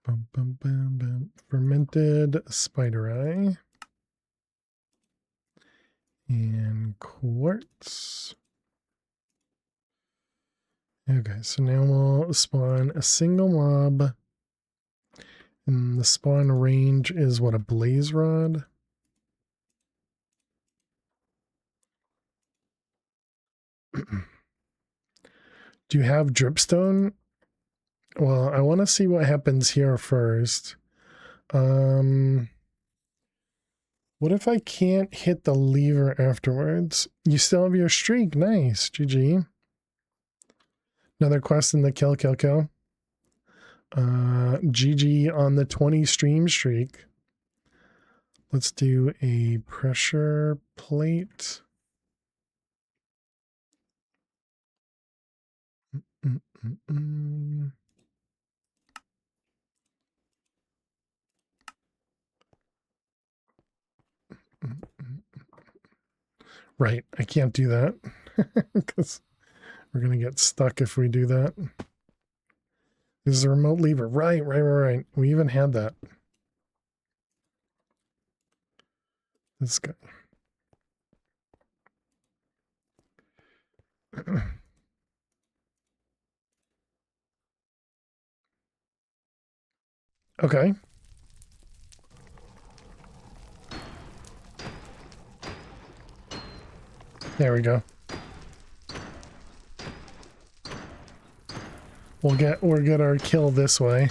Bum, bum, bum, bum. Fermented spider eye. And quartz. Okay, so now we'll spawn a single mob. And the spawn range is what, a blaze rod? Do you have dripstone? Well, I want to see what happens here first. What if I can't hit the lever afterwards? You still have your streak. Nice. GG. Another quest in the kill. GG on the 20 stream streak. Let's do a pressure plate. Right, I can't do that because we're gonna get stuck if we do that. This is a remote lever. Right. We even had that. This guy. Okay. There we go. We'll get our kill this way.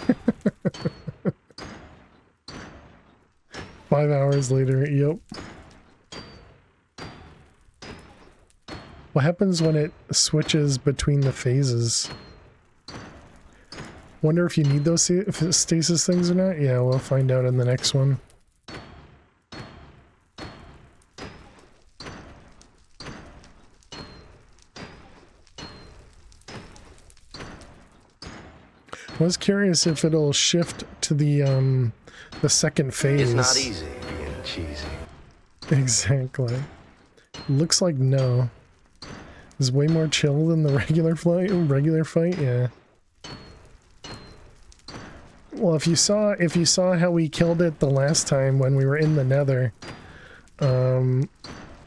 5 hours later, yep. What happens when it switches between the phases? Wonder if you need those stasis things or not? Yeah, we'll find out in the next one. I was curious if it'll shift to the second phase. It's not easy being cheesy. Exactly. Looks like no. It's way more chill than the regular fight, yeah. Well, if you saw how we killed it the last time when we were in the Nether,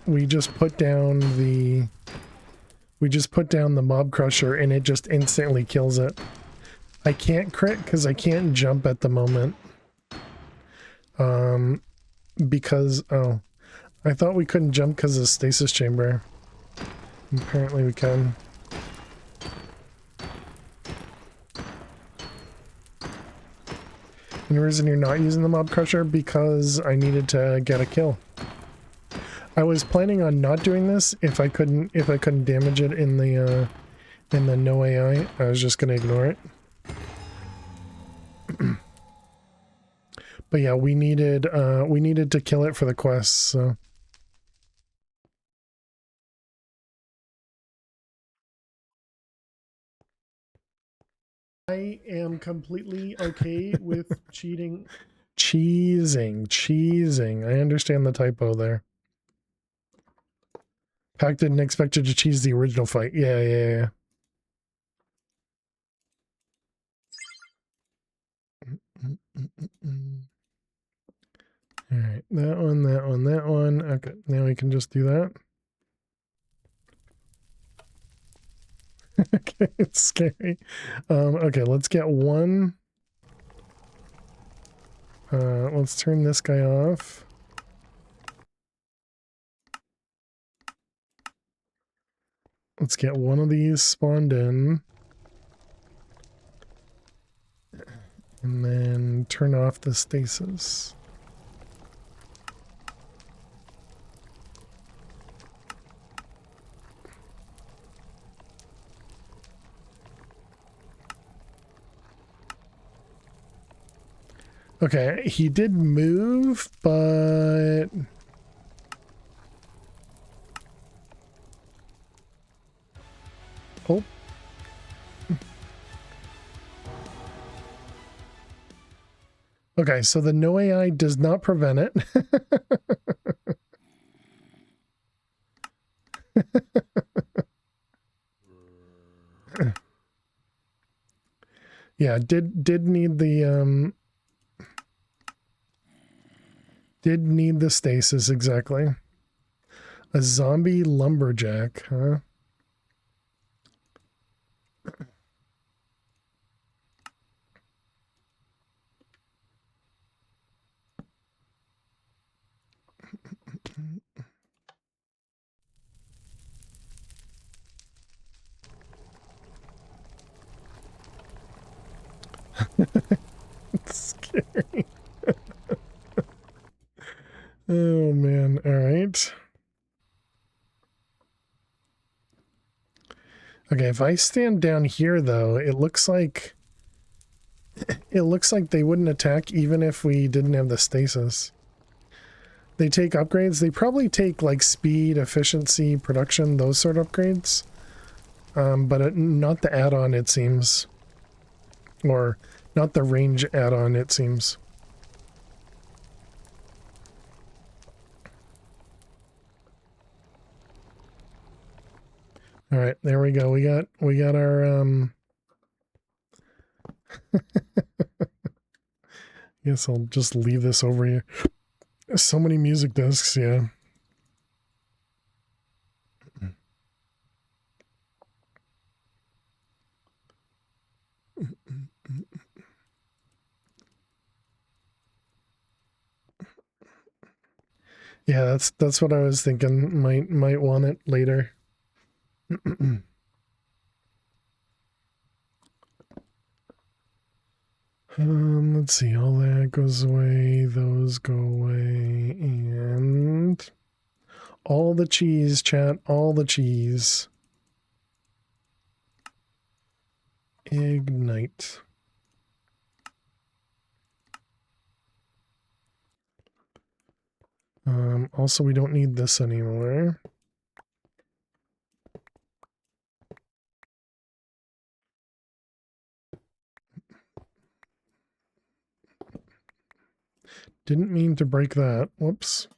we just put down the mob crusher and it just instantly kills it. I can't crit because I can't jump at the moment. Because, oh, I thought we couldn't jump because of the stasis chamber. Apparently we can. And the reason you're not using the mob crusher? Because I needed to get a kill. I was planning on not doing this if I couldn't damage it in the no AI. I was just gonna ignore it. But yeah, we needed to kill it for the quest, so. I am completely okay with cheating. Cheesing. I understand the typo there. Pac didn't expect you to cheese the original fight. Yeah. All right, that one. Okay, now we can just do that. Okay, it's scary. Okay, let's get one. Let's turn this guy off. Let's get one of these spawned in. And then turn off the stasis. Okay, he did move, but... Oh. Okay, so the no AI does not prevent it. Yeah, did need the stasis exactly. A zombie lumberjack, huh? It's scary. Oh man, all right. Okay, if I stand down here though, it looks like they wouldn't attack even if we didn't have the stasis. They take upgrades. They probably take like speed, efficiency, production, those sort of upgrades. But not the add-on, it seems. Or not the range add-on, it seems. All right, there we go. We got our guess I'll just leave this over here. So many music discs, yeah. Yeah, that's what I was thinking. Might want it later. Let's see, all that goes away, those go away, and all the cheese, chat, all the cheese. Ignite. Also, we don't need this anymore. Didn't mean to break that. Whoops.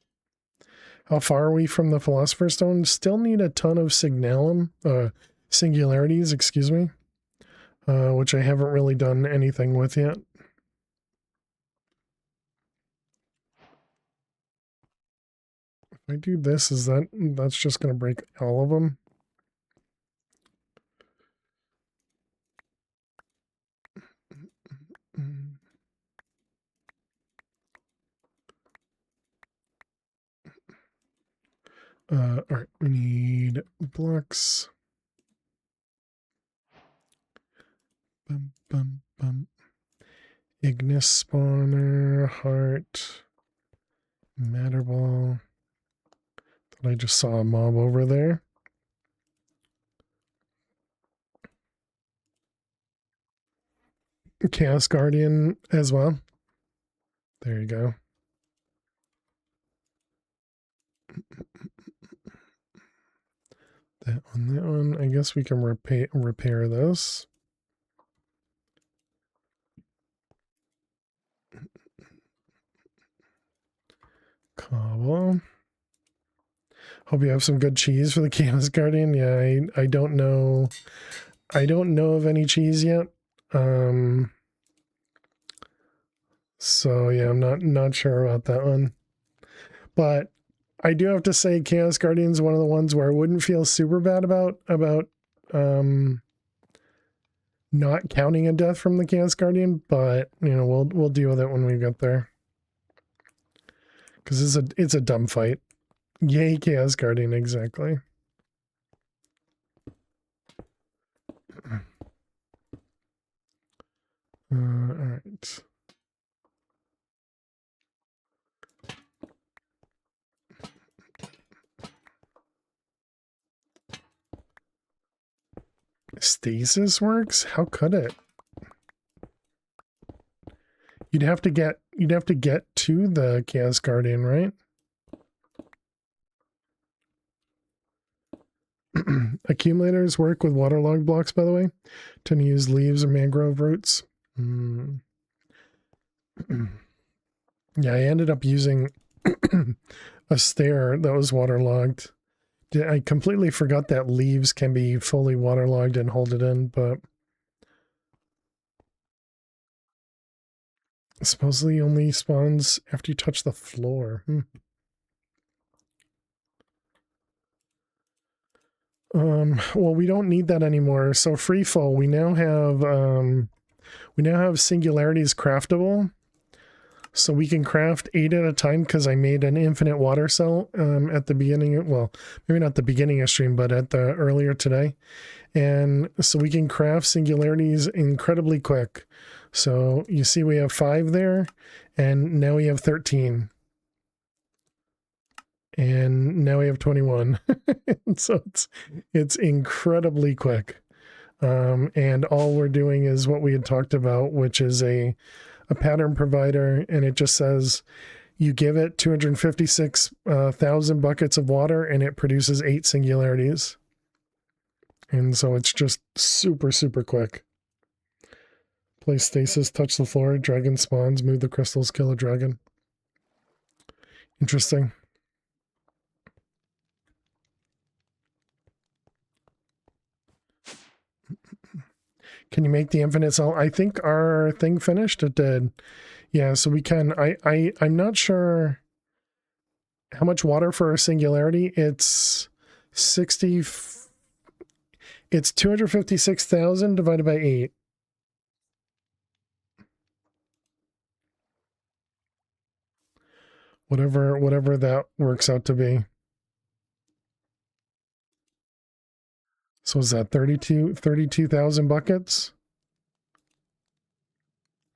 How far are we from the Philosopher's Stone? Still need a ton of singularities, excuse me. Which I haven't really done anything with yet. If I do this, that's just going to break all of them? All right, we need blocks. Bum, bum, bum. Ignis spawner, heart, matter ball. Thought I just saw a mob over there. Chaos Guardian as well. There you go. That one. I guess we can repair this. Cobble. Hope you have some good cheese for the Chaos Guardian. Yeah, I don't know. I don't know of any cheese yet. So yeah, I'm not sure about that one. But I do have to say Chaos Guardian is one of the ones where I wouldn't feel super bad about not counting a death from the Chaos Guardian, but you know, we'll deal with it when we get there. Because it's a dumb fight. Yay, Chaos Guardian, exactly. All right. Stasis works? How could it? You'd have to get get to the Chaos Guardian, right? Accumulators work with waterlogged blocks, by the way. Tend to use leaves or mangrove roots. Yeah, I ended up using a stair that was waterlogged. I completely forgot that leaves can be fully waterlogged and hold it in, but supposedly only spawns after you touch the floor. Well, we don't need that anymore. So free fall, we now have singularities craftable. So we can craft 8 at a time because I made an infinite water cell at the beginning. Well, maybe not the beginning of stream, but at the earlier today. And so we can craft singularities incredibly quick. So you see we have 5 there, and now we have 13. And now we have 21. So it's incredibly quick. And all we're doing is what we had talked about, which is a pattern provider, and it just says you give it 256,000 buckets of water and it produces 8 singularities. And so it's just super, super quick. Place stasis, touch the floor, dragon spawns, move the crystals, kill a dragon. Interesting. Can you make the infinite cell? I think our thing finished. It did. Yeah, so we can. I'm not sure how much water for a singularity. It's 60. It's 256,000 divided by 8. Whatever that works out to be. So is that 32,000 buckets?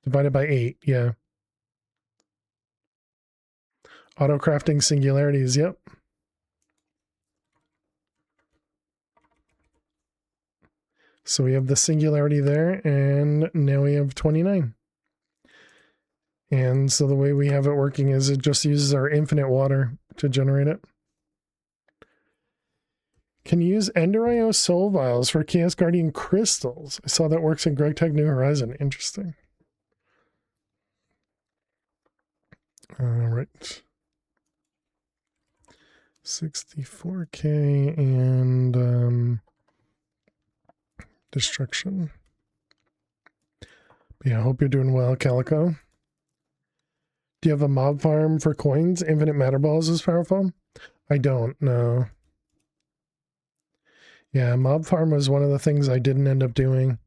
Divided by 8, yeah. Auto crafting singularities, yep. So we have the singularity there, and now we have 29. And so the way we have it working is it just uses our infinite water to generate it. Can you use Ender.io soul vials for Chaos Guardian crystals? I saw that works in GregTech New Horizon. Interesting. All right. 64K and destruction. Yeah, I hope you're doing well, Calico. Do you have a mob farm for coins? Infinite matter balls is powerful? I don't, no. Yeah, mob farm was one of the things I didn't end up doing.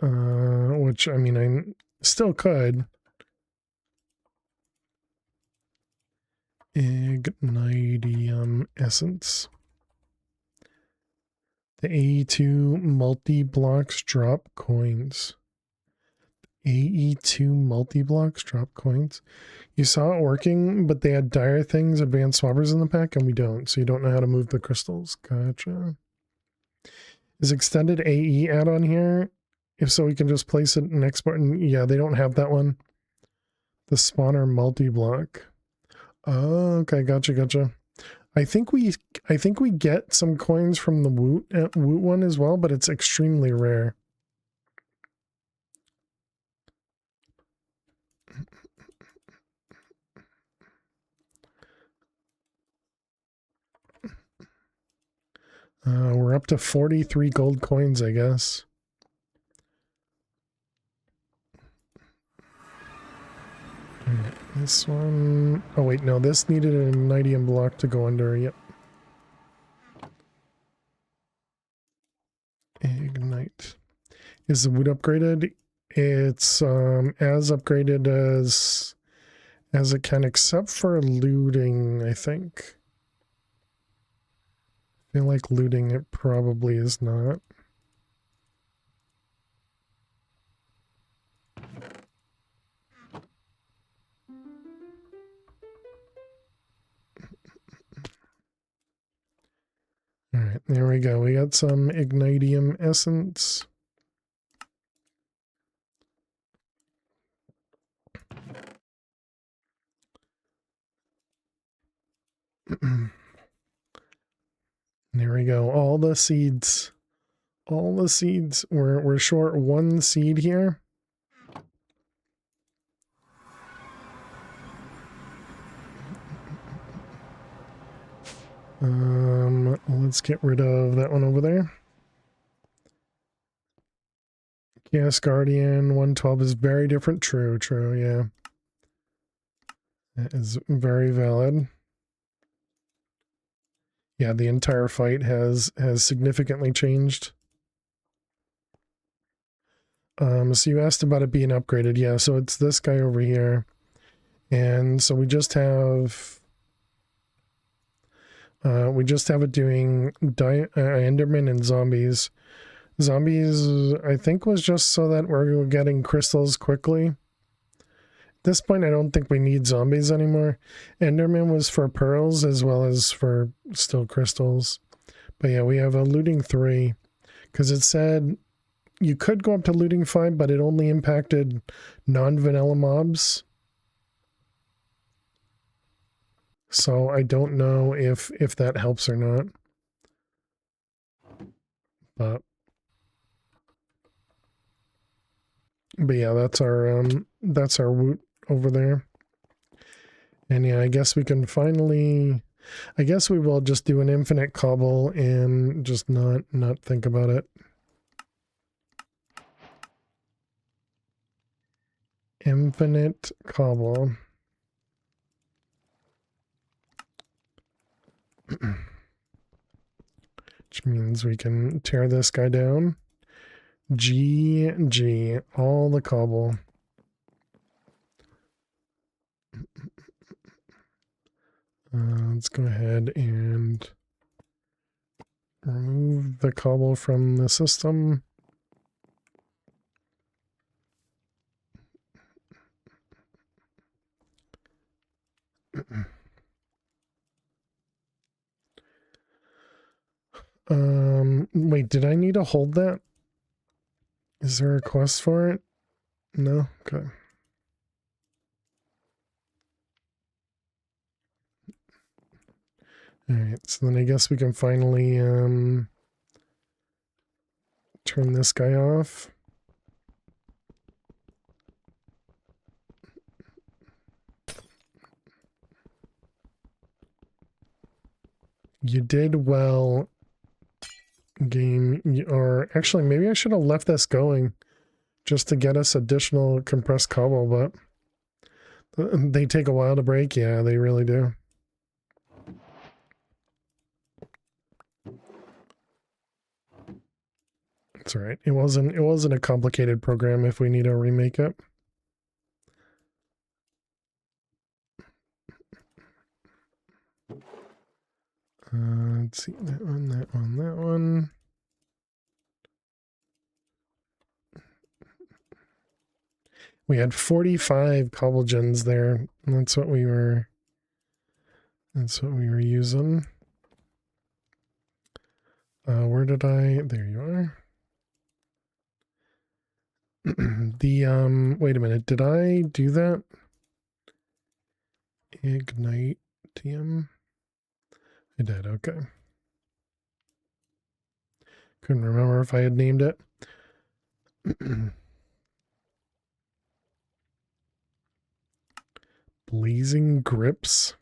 Which, I mean, I still could. Ignitium essence. The AE2 multi-blocks drop coins. AE2 multi-blocks drop coins. You saw it working, but they had dire things, advanced swappers in the pack, and we don't. So you don't know how to move the crystals. Gotcha. Is extended AE add-on here? If so, we can just place it and export. And yeah, they don't have that one. The spawner multi-block. Oh, okay, gotcha. I think we get some coins from the Woot one as well, but it's extremely rare. We're up to 43 gold coins, I guess. This one... Oh, wait, no. This needed an ignitium block to go under. Yep. Ignite. Is the wood upgraded? It's as upgraded as it can, except for looting, I think. I feel like looting it probably is not. All right, there we go. We got some ignitium essence. There we go. All the seeds. All the seeds. We're short one seed here. Let's get rid of that one over there. Chaos Guardian 112 is very different. True, yeah. That is very valid. Yeah, the entire fight has significantly changed. So you asked about it being upgraded. Yeah, so it's this guy over here. And so we just have it doing Enderman and zombies. Zombies, I think, was just so that we're getting crystals quickly. At this point, I don't think we need zombies anymore. Enderman was for pearls as well as for still crystals. But yeah, we have a looting 3 because it said you could go up to looting 5, but it only impacted non-vanilla mobs. So I don't know if that helps or not. But yeah, that's our woot over there. And yeah, I guess we can finally, I guess we will just do an infinite cobble and just not think about it. Infinite cobble. Which means we can tear this guy down. GG, all the cobble. Let's go ahead and remove the cobble from the system. Wait, did I need to hold that? Is there a quest for it? No? Okay. Alright, so then I guess we can finally turn this guy off. You did well, game. Or actually, maybe I should have left this going just to get us additional compressed cobble, but they take a while to break. Yeah, they really do. It's all right. It wasn't a complicated program if we need to remake it. Let's see, that one. We had 45 cobble gens there. That's what we were using. Where did there you are. Wait a minute, did I do that? Ignite TM? I did, okay. Couldn't remember if I had named it. Blazing grips.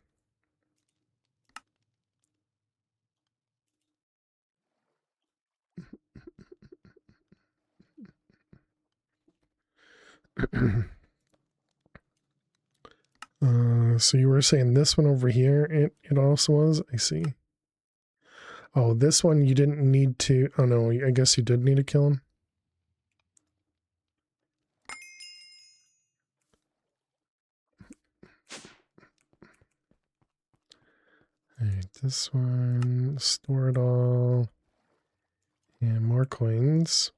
So you were saying this one over here, it also was? I see. Oh, this one you didn't need to... Oh no, I guess you did need to kill him. Alright, this one, store it all. And more coins.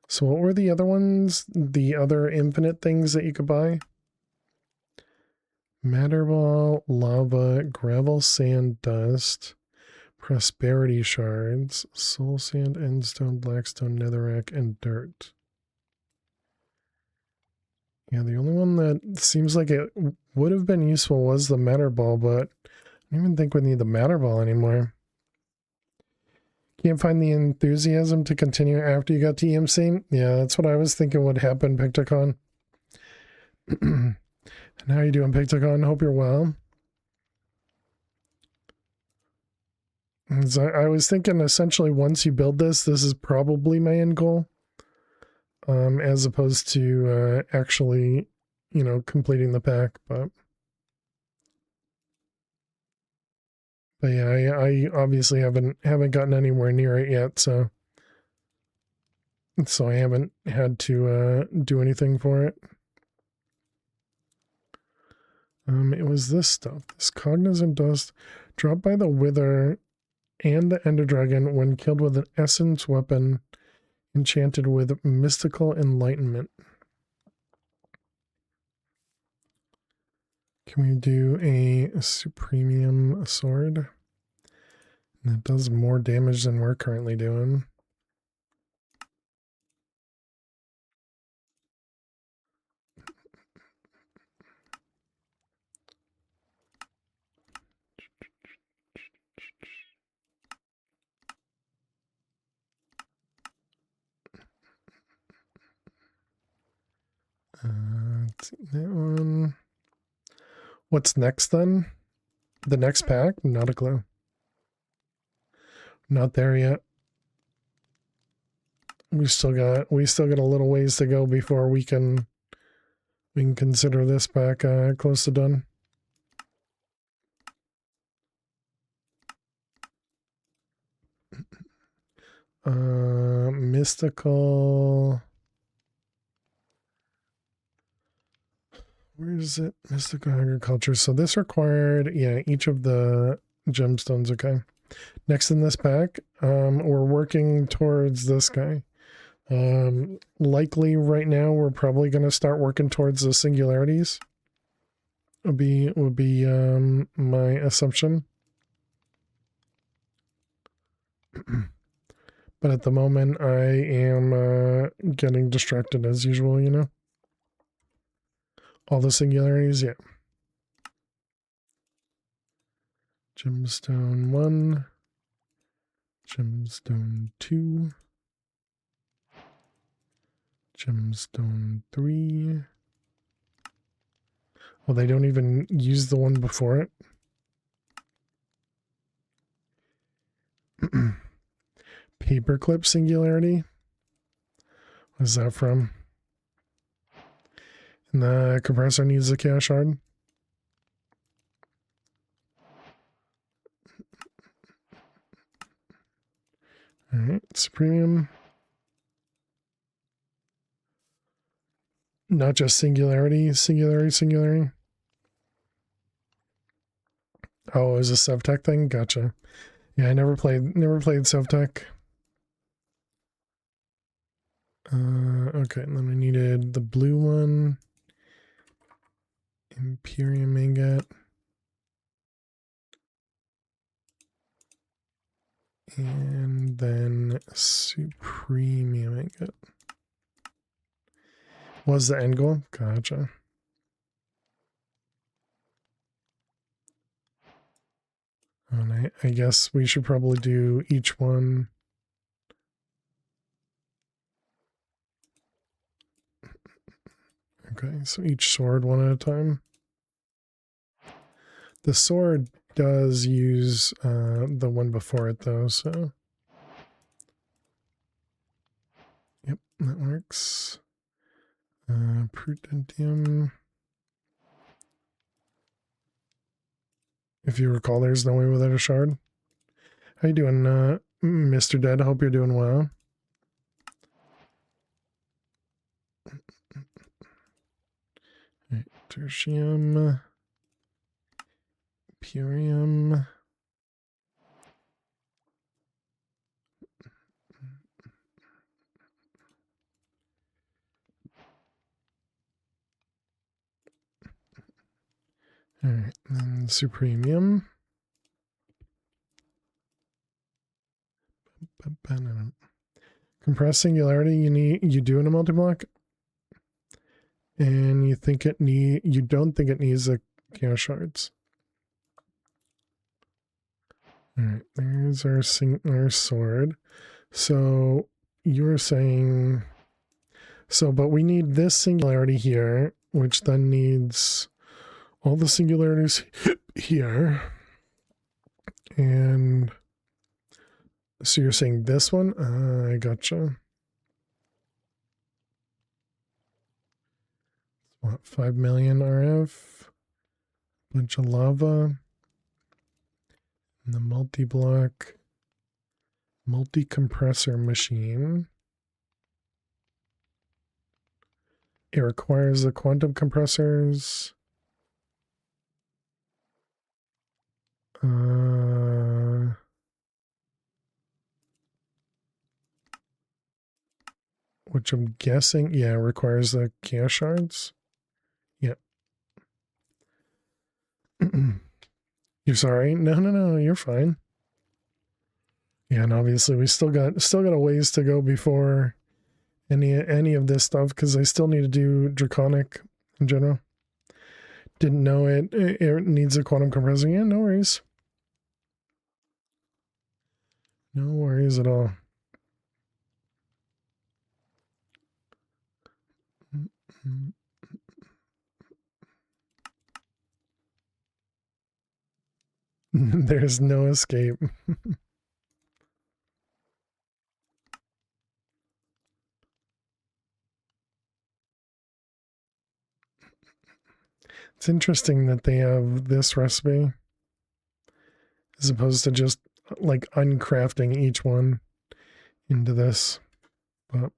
So what were the other ones? The other infinite things that you could buy? Matter ball, lava, gravel, sand, dust, prosperity shards, soul sand, endstone, blackstone, netherrack, and dirt. Yeah, the only one that seems like it would have been useful was the matter ball, but I don't even think we need the matter ball anymore. Can't find the enthusiasm to continue after you got to EMC? Yeah, that's what I was thinking would happen, Pictocon. And how you doing, Pictocon? Hope you're well. I was thinking essentially once you build this is probably my end goal. As opposed to actually, completing the pack, but yeah, I obviously haven't gotten anywhere near it yet, so I haven't had to do anything for it. It was this stuff, this cognizant dust dropped by the Wither and the Ender Dragon when killed with an essence weapon enchanted with mystical enlightenment. Can we do a Supremium sword? That does more damage than we're currently doing. Let's see that one. What's next then? The next pack? Not a clue. Not there yet. We still got a little ways to go before we can consider this pack close to done. Mystical. Where is it? Mystical agriculture. So this required, yeah, each of the gemstones. Okay. Next in this pack, we're working towards this guy. Likely right now we're probably going to start working towards the singularities. Would be my assumption. But at the moment I am getting distracted as usual, All the singularities, yeah. Gemstone 1, Gemstone 2, Gemstone 3. Well, they don't even use the one before it. Paperclip singularity. What is that from? And the compressor needs a chaos shard. Alright, Supremium. Not just singularity. Oh, it was a Sevtech thing? Gotcha. Yeah, I never played Sevtech. Okay, and then I needed the blue one. Imperium Ingot. And then Supremium Ingot. Was the end goal? Gotcha. And I guess we should probably do each one. Okay, so each sword one at a time. The sword does use the one before it though, so. Yep, that works. Prudentium. If you recall, there's no way without a shard. How you doing, Mr. Dead? I hope you're doing well. Right, tertium. Purium. Alright, then Supremium. Compressed singularity, you do in a multi-block? And you don't think it needs the chaos shards. All right, there's our sword. So you're saying, but we need this singularity here, which then needs all the singularities here. And so you're saying this one? I gotcha. What, 5 million RF? Bunch of lava. And the multi-block, multi-compressor machine. It requires the quantum compressors. Which I'm guessing, yeah, requires the chaos shards. Yeah. You're sorry? No, you're fine. Yeah, and obviously we still got a ways to go before any of this stuff, because I still need to do draconic in general. Didn't know it needs a quantum compressor. Yeah, no worries. No worries at all. There's no escape. It's interesting that they have this recipe as opposed to just like uncrafting each one into this. But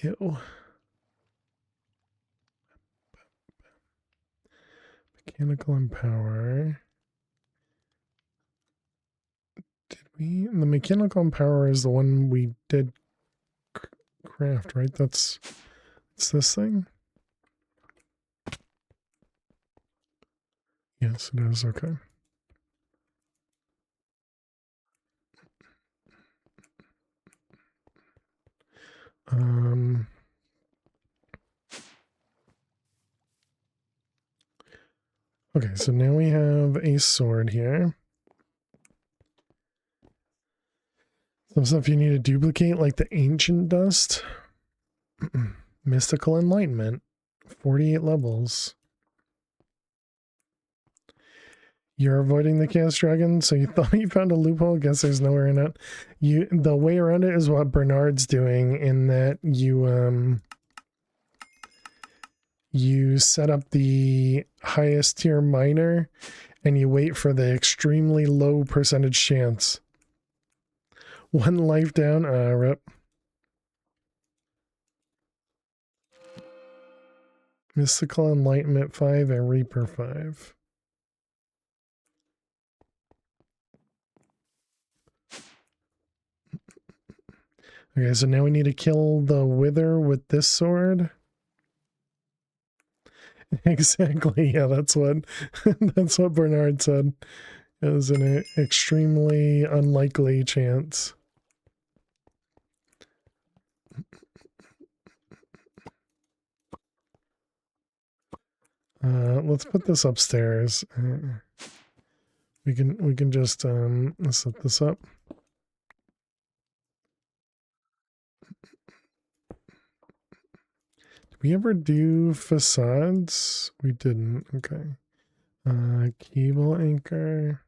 ew. Mechanical and power. Did we? The mechanical and power is the one we did craft, right? It's this thing? Yes, it is. Okay. Okay, so now we have a sword here. Some stuff you need to duplicate, like the ancient dust. Mystical enlightenment. 48 levels. You're avoiding the chaos dragon, so you thought you found a loophole. Guess there's nowhere in it. The way around it is what Bernard's doing, in that you set up the highest tier miner and you wait for the extremely low percentage chance. 1 life down, rip. Mystical Enlightenment 5 and Reaper 5. Okay, so now we need to kill the Wither with this sword. Exactly, yeah, that's what that's what Bernard said. It was an extremely unlikely chance. Let's put this upstairs. We can just set this up. Did we ever do facades? We didn't. Okay. Cable anchor.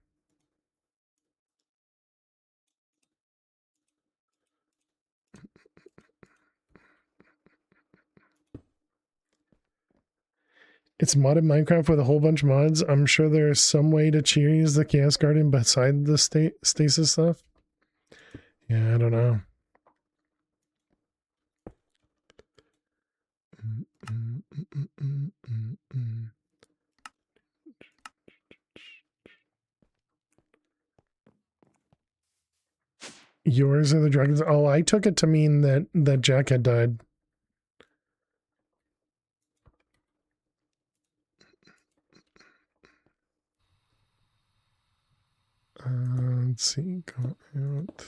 It's modded Minecraft with a whole bunch of mods. I'm sure there's some way to cheese the Chaos Guardian beside the stasis stuff. Yeah, I don't know. Yours are the dragons. Oh, I took it to mean that Jack had died. let's see, go out.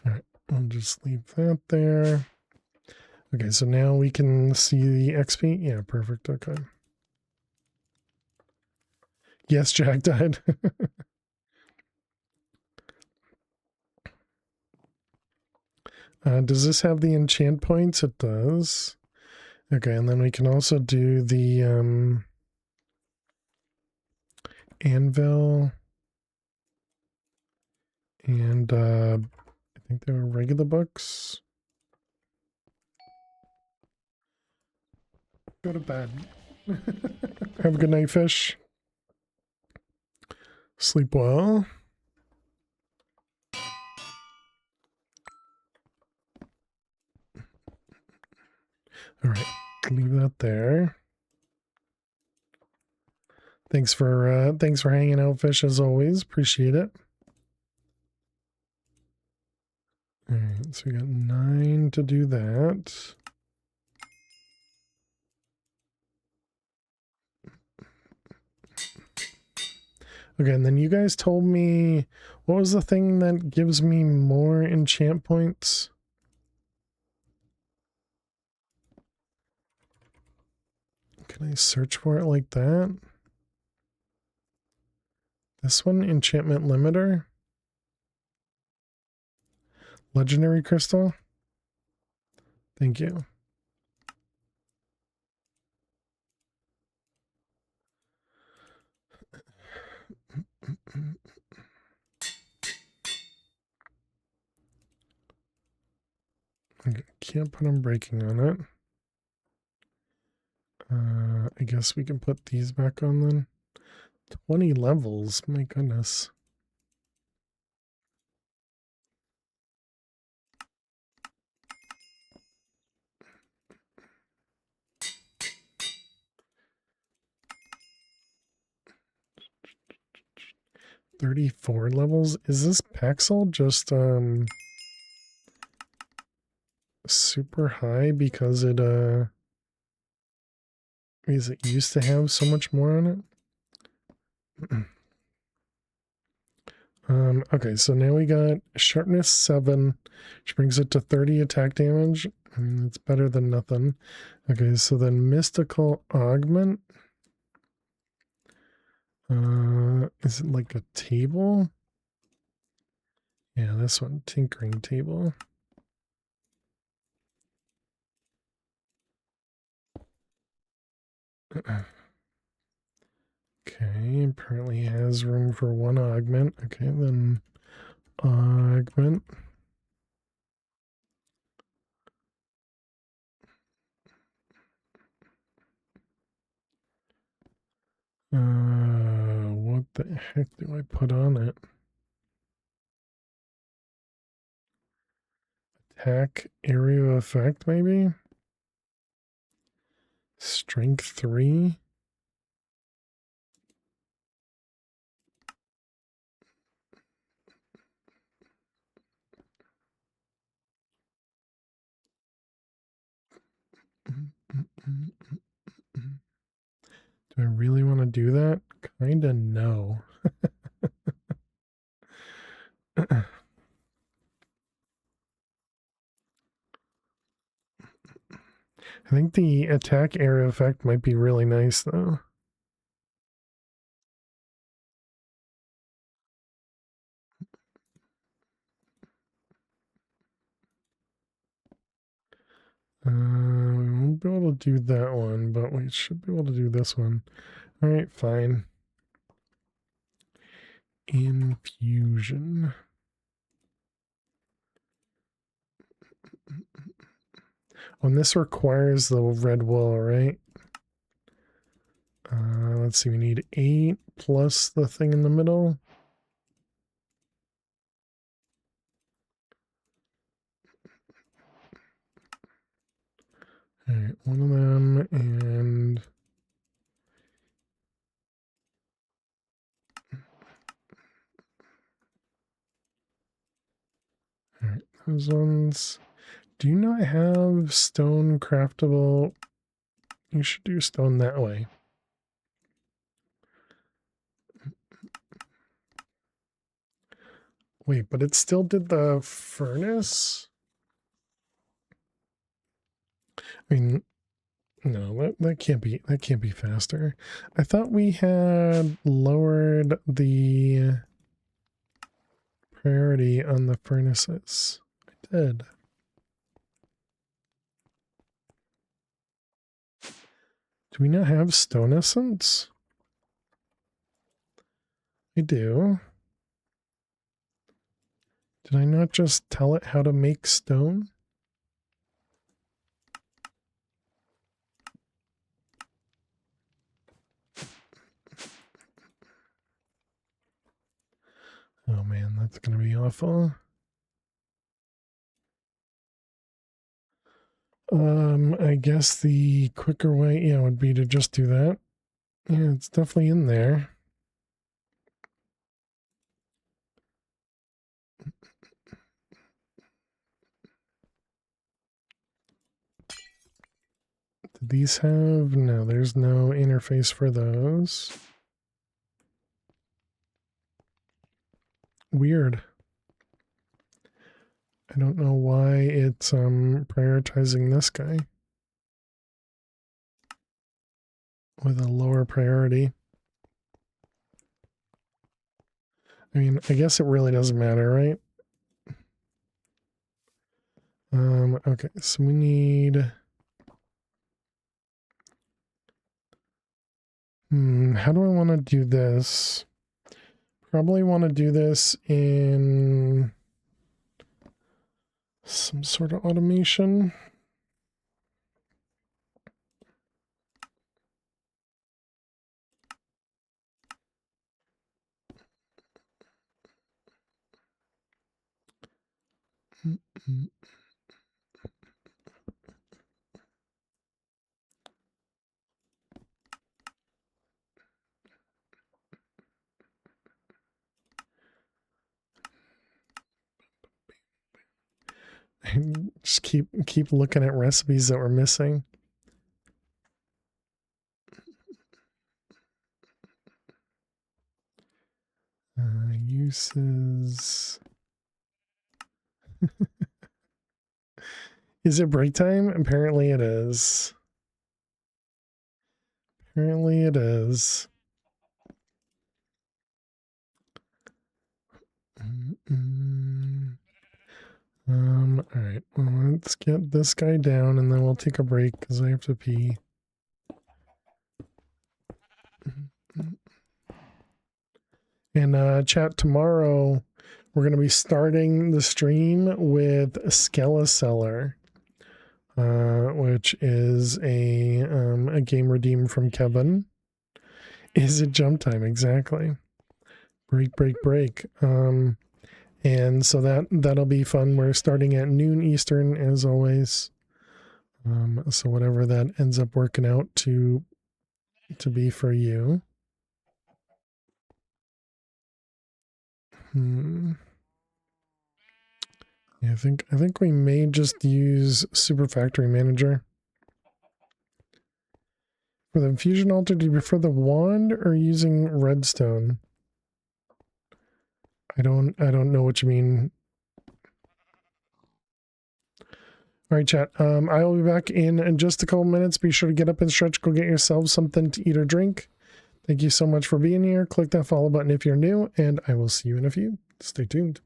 All right, I'll just leave that there. Okay, so now we can see the XP. Yeah, perfect. Okay. Yes, Jack died. Does this have the enchant points? It does. Okay, and then we can also do the anvil. And I think they were regular books. Go to bed. Have a good night, fish. Sleep well. All right, leave that there. Thanks for hanging out, fish, as always. Appreciate it. All right, so we got 9 to do that. Okay, and then you guys told me, what was the thing that gives me more enchant points? Can I search for it like that? This one, enchantment limiter? Legendary crystal? Thank you. Okay, can't put unbreaking on it. I guess we can put these back on then. 20 levels, my goodness. $34 levels? Is this Paxel just super high because it used to have so much more on it? Okay, so now we got sharpness 7, which brings it to 30 attack damage. I mean, it's better than nothing. Okay, so then mystical augment. Is it like a table? Yeah, this one, tinkering table. Okay, apparently has room for 1 augment. Okay, then augment. What the heck do I put on it? Attack area effect, maybe? Strength 3? Do I really want to do that? Kinda no. I think the attack area effect might be really nice though. We won't be able to do that one, but we should be able to do this one. Alright, fine. Infusion. And this requires the red wool, right? Let's see, we need 8 plus the thing in the middle. Alright, one of them, and alright, Those ones. Do you not have stone craftable? You should do stone that way. Wait, but it still did the furnace? I mean, no, that can't be faster. I thought we had lowered the priority on the furnaces. I did. Do we not have stone essence? I do. Did I not just tell it how to make stone? Oh man, that's gonna be awful. I guess the quicker way, yeah, would be to just do that. Yeah, it's definitely in there. Do these have? No, there's no interface for those. Weird. I don't know why it's prioritizing this guy with a lower priority. I mean, I guess it really doesn't matter, right? Okay, so we need... how do I want to do this? Probably want to do this in some sort of automation. Just keep looking at recipes that we're missing. Uses. Is it break time? Apparently it is. Apparently it is. All right. Well, let's get this guy down and then we'll take a break because I have to pee. And chat, tomorrow we're going to be starting the stream with Skeleseller, which is a game redeemed from Kevin. Is it jump time? Exactly. Break. And so that'll be fun. We're starting at noon Eastern as always. So whatever that ends up working out to be for you. Yeah, I think we may just use Super Factory Manager. For the fusion altar, do you prefer the wand or using redstone? I don't know what you mean. All right, chat. I will be back in just a couple minutes. Be sure to get up and stretch. Go get yourself something to eat or drink. Thank you so much for being here. Click that follow button if you're new, and I will see you in a few. Stay tuned.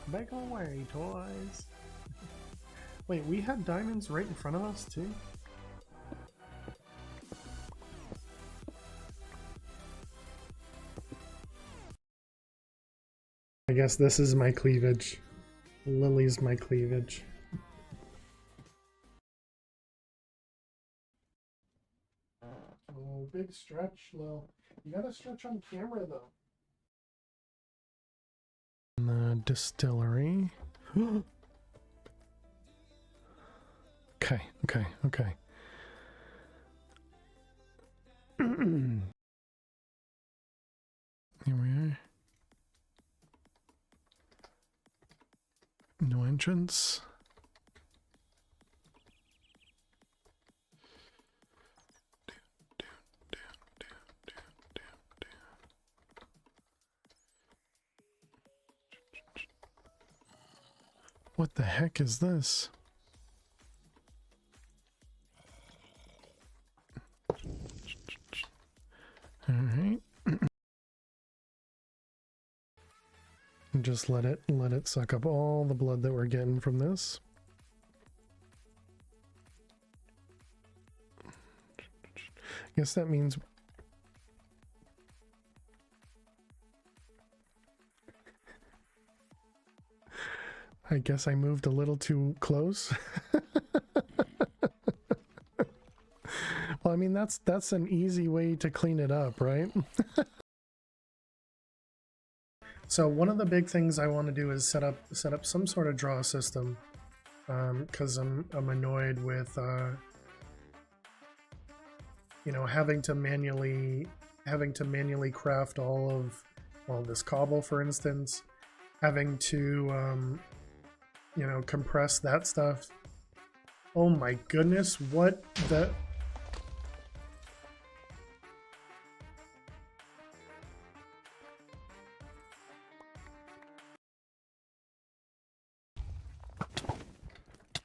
Back away, toys. Wait, we had diamonds right in front of us, too? I guess this is my cleavage. Lily's my cleavage. Oh, big stretch, Lil. You gotta stretch on camera, though. The distillery. Okay. Here we are. No entrance. What the heck is this? All right. And just let it suck up all the blood that we're getting from this. I guess that means I guess I moved a little too close. Well, I mean that's an easy way to clean it up, right? So one of the big things I want to do is set up some sort of draw system, because I'm annoyed with you know, having to manually craft all of, well, this cobble, for instance, having to you know, compress that stuff. Oh my goodness, what the...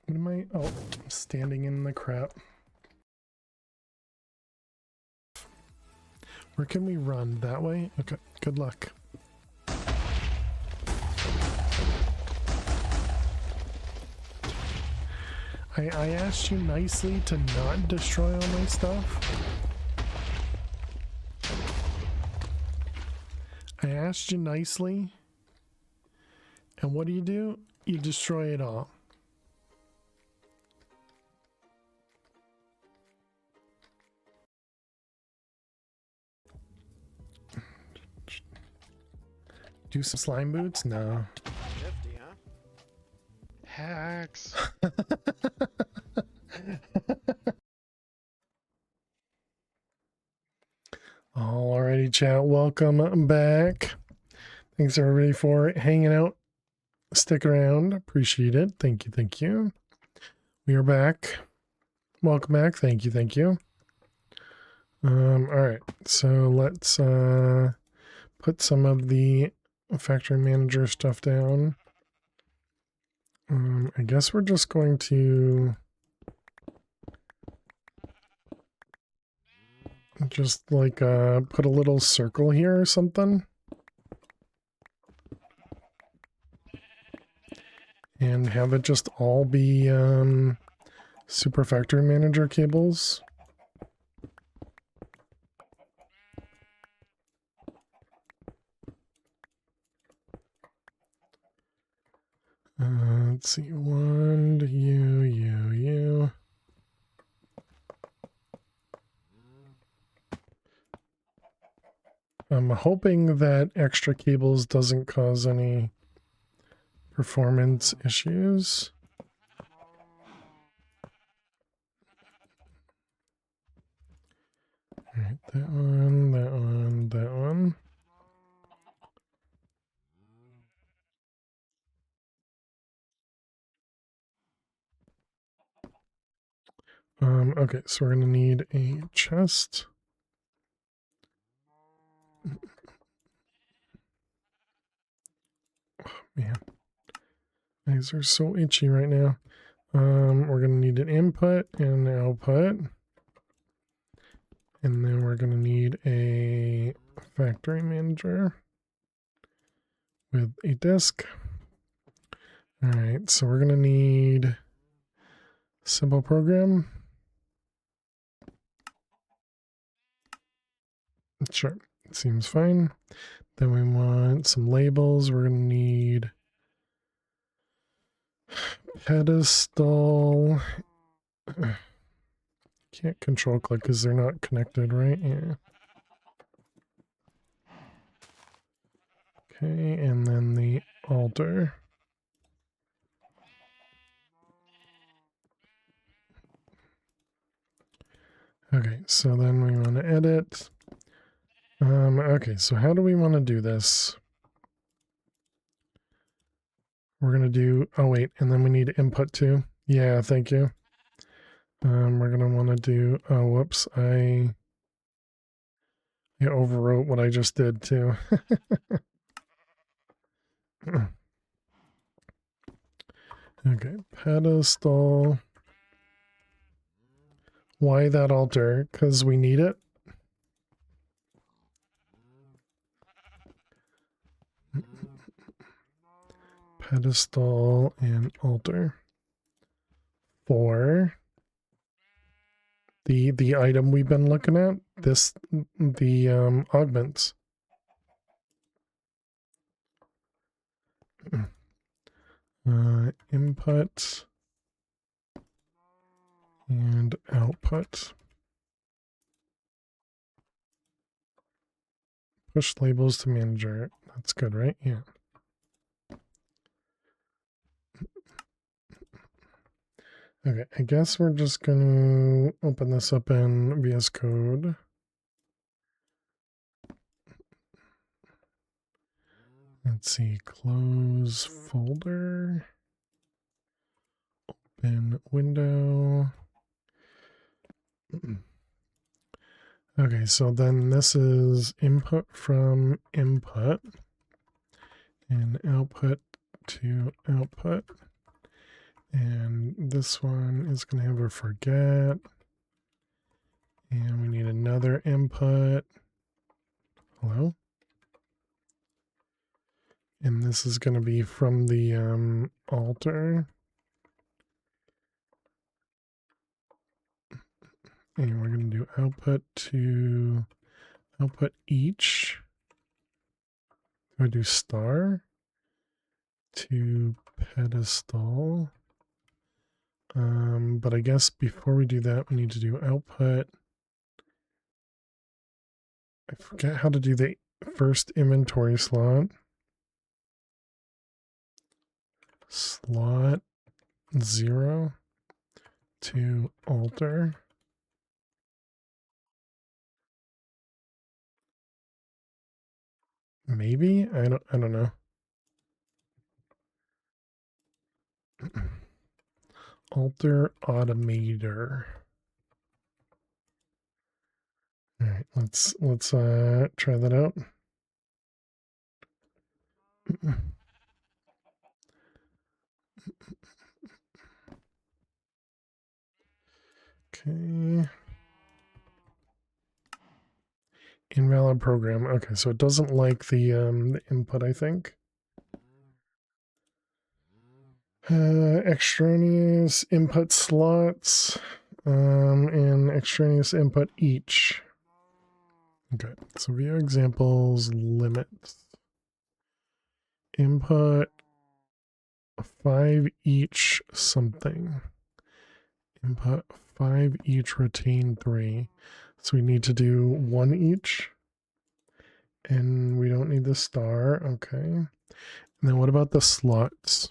What am I? Oh, I'm standing in the crap. Where can we run? That way? Okay, good luck. I asked you nicely to not destroy all my stuff. I asked you nicely. And what do? You destroy it all. Do some slime boots? No. Nifty, huh? Hacks. Alrighty, chat. Welcome back. Thanks everybody for hanging out. Stick around. Appreciate it. Thank you. Thank you. We are back. Welcome back. Thank you. Thank you. Alright. So let's put some of the factory manager stuff down. I guess we're just going to just like put a little circle here or something. And have it just all be super factory manager cables. Let's see, one to you. I'm hoping that extra cables doesn't cause any performance issues. All right, that one, that one, that one. Okay, so we're gonna need a chest. Oh, man, eyes are so itchy right now. We're gonna need an input and an output. And then we're gonna need a factory manager with a disk. All right, so we're gonna need simple program. Sure, it seems fine. Then we want some labels. We're gonna need pedestal. Can't control click because they're not connected, right? Yeah. Okay, and then the altar. Okay, so then we want to edit. Okay, so how do we want to do this? We're going to do, oh wait, and then we need input too. Yeah, thank you. We're going to want to do, oh, whoops, I overwrote what I just did too. Okay, pedestal. Why that altar? Because we need it. Pedestal and altar. For the item we've been looking at, this the augments. Input and output. Push labels to manager. That's good, right? Yeah. Okay, I guess we're just going to open this up in VS Code. Let's see, close folder, open window. Okay, so then this is input from input and output to output. And this one is going to have a forget. And we need another input. Hello? And this is going to be from the altar. And we're going to do output to output each. I do star to pedestal. But I guess before we do that, we need to do output. I forget how to do the first inventory slot. Slot 0 to altar. Maybe? I don't know. Alter automator. All right, let's try that out. Okay. Invalid program. Okay, so it doesn't like the input, I think. Extraneous input slots and extraneous input each. Okay, so view examples limits. Input 5 each something. Input 5 each retain 3. So we need to do 1 each. And we don't need the star. Okay. And then what about the slots?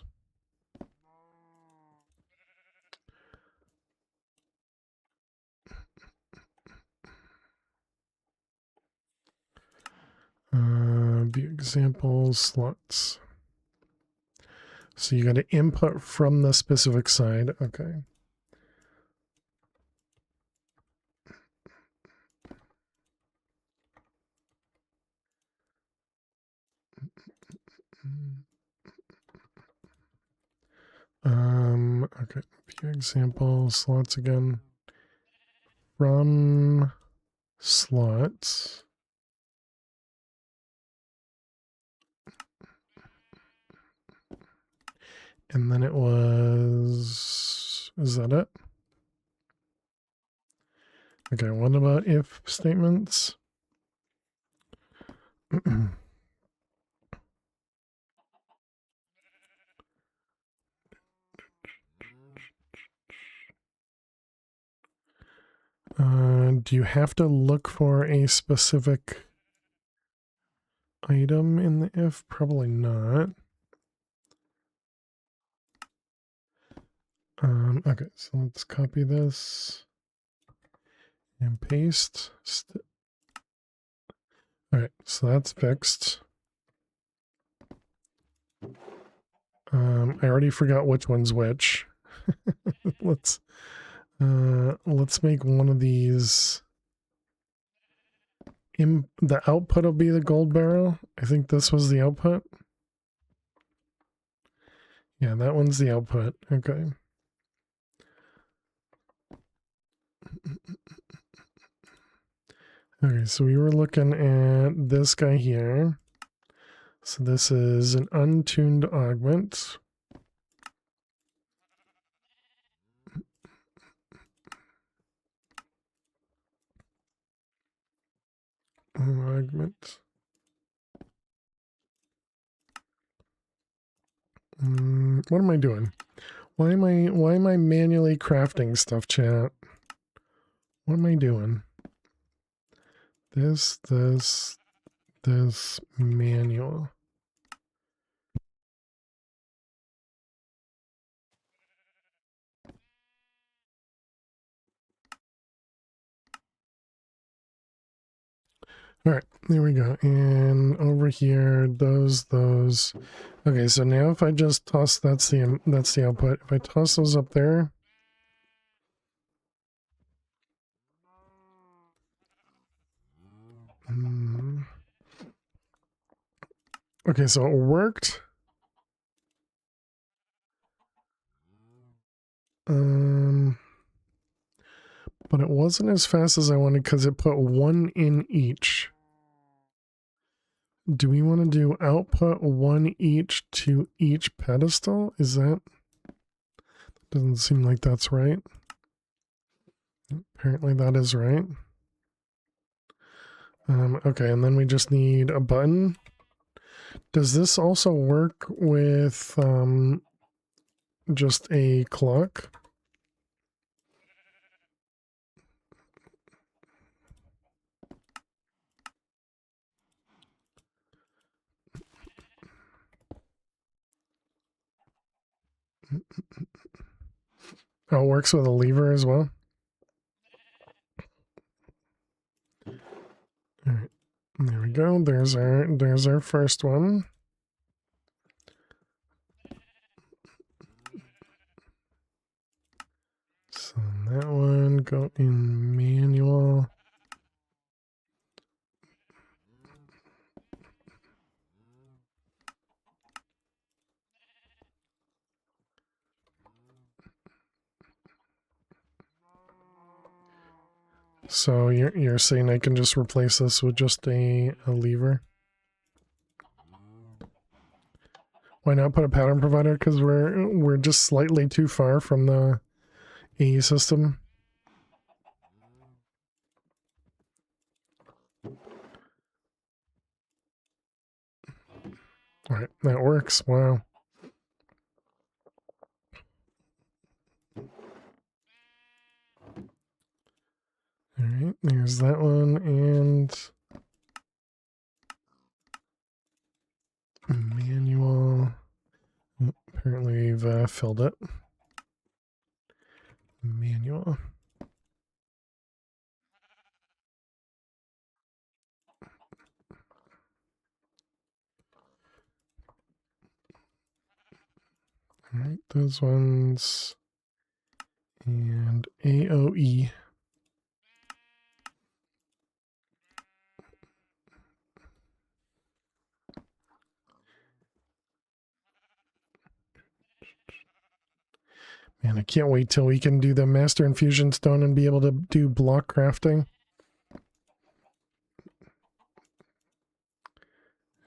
View examples slots. So you got to input from the specific side. Okay. Okay. View example slots again. From slots. And then it was, is that it? Okay, what about if statements? Do you have to look for a specific item in the if? Probably not. Okay, so let's copy this and paste. All right, so that's fixed. I already forgot which one's which. let's make one of these. The output will be the gold barrel. I think this was the output. Yeah, that one's the output. Okay. Okay, so we were looking at this guy here. So this is an untuned augment. Augment. What am I doing? Why am I manually crafting stuff, chat? What am I doing? This manual. All right, there we go. And over here, those. Okay, so now if I just toss, that's the output. If I toss those up there. Okay, so it worked. But it wasn't as fast as I wanted because it put one in each. Do we want to do output one each to each pedestal? Is that? Doesn't seem like that's right. Apparently that is right. Okay, and then we just need a button. Does this also work with just a clock? Oh, it works with a lever as well. All right, there we go. There's our first one. So that one go in manual. So you're saying I can just replace this with just a lever? Why not put a pattern provider? Because we're just slightly too far from the AE system. All right, that works. Wow. All right, there's that one, and manual. Oh, apparently we've filled it. Manual. All right, those ones, and AOE. Man, I can't wait till we can do the Master Infusion Stone and be able to do block crafting.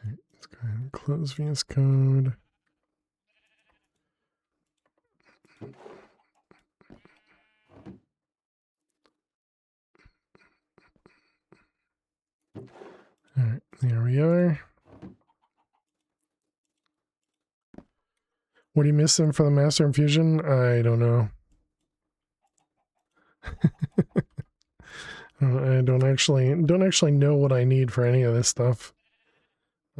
Right, let's go ahead and close VS Code. All right, there we are. What are you missing for the Master Infusion? I don't know. I don't actually know what I need for any of this stuff.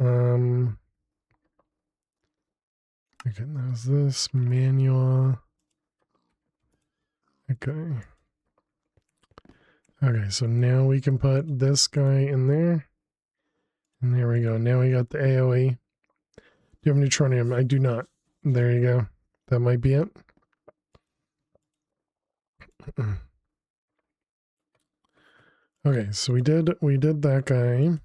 Okay, there's this manual. Okay. Okay, so now we can put this guy in there. And there we go. Now we got the AoE. Do you have neutronium? I do not. There you go. That might be it. Okay, so we did that guy.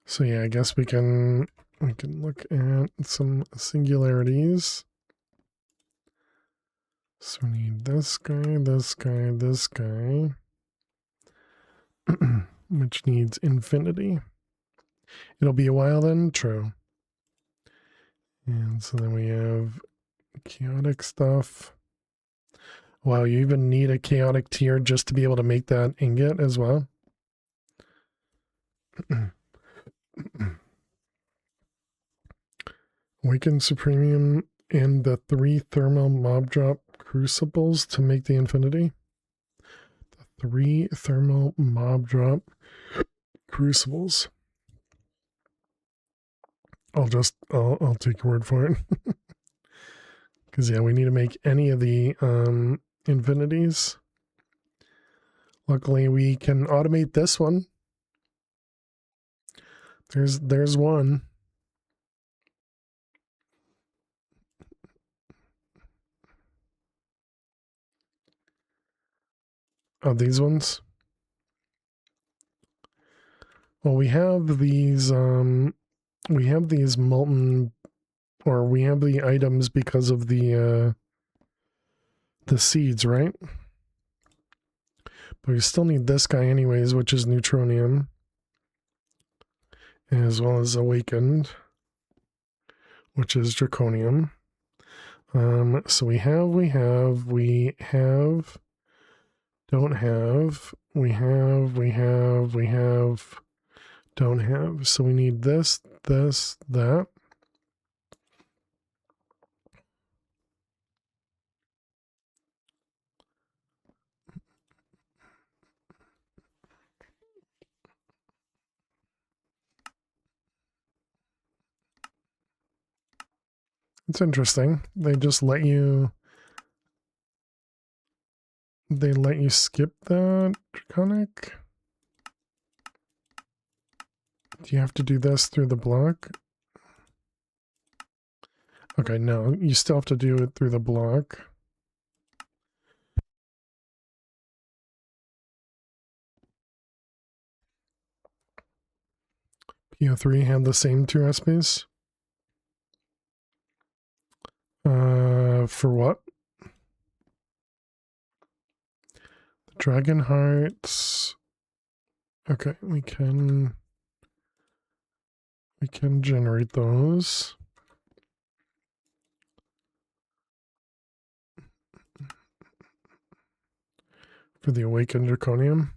So yeah, I guess we can look at some singularities. So we need this guy, this guy, this guy, which needs infinity. It'll be a while then, true. And so then we have chaotic stuff. Wow, you even need a chaotic tier just to be able to make that ingot as well. Awaken Supremium and the 3 thermal mob drop crucibles to make the infinity. The 3 thermal mob drop crucibles. I'll take your word for it. Because yeah, we need to make any of the infinities. Luckily, we can automate this one. There's one. Oh, these ones. Well, we have these molten, or we have the items because of the seeds, right? But we still need this guy anyways, which is neutronium, as well as awakened, which is draconium. So we have, don't have, don't have. So we need this, that. It's interesting. They just let you skip that draconic. Do you have to do this through the block? Okay, no, you still have to do it through the block. PO3 had the same 2 recipes. For what? The dragon hearts. Okay, we can generate those. For the awakened draconium.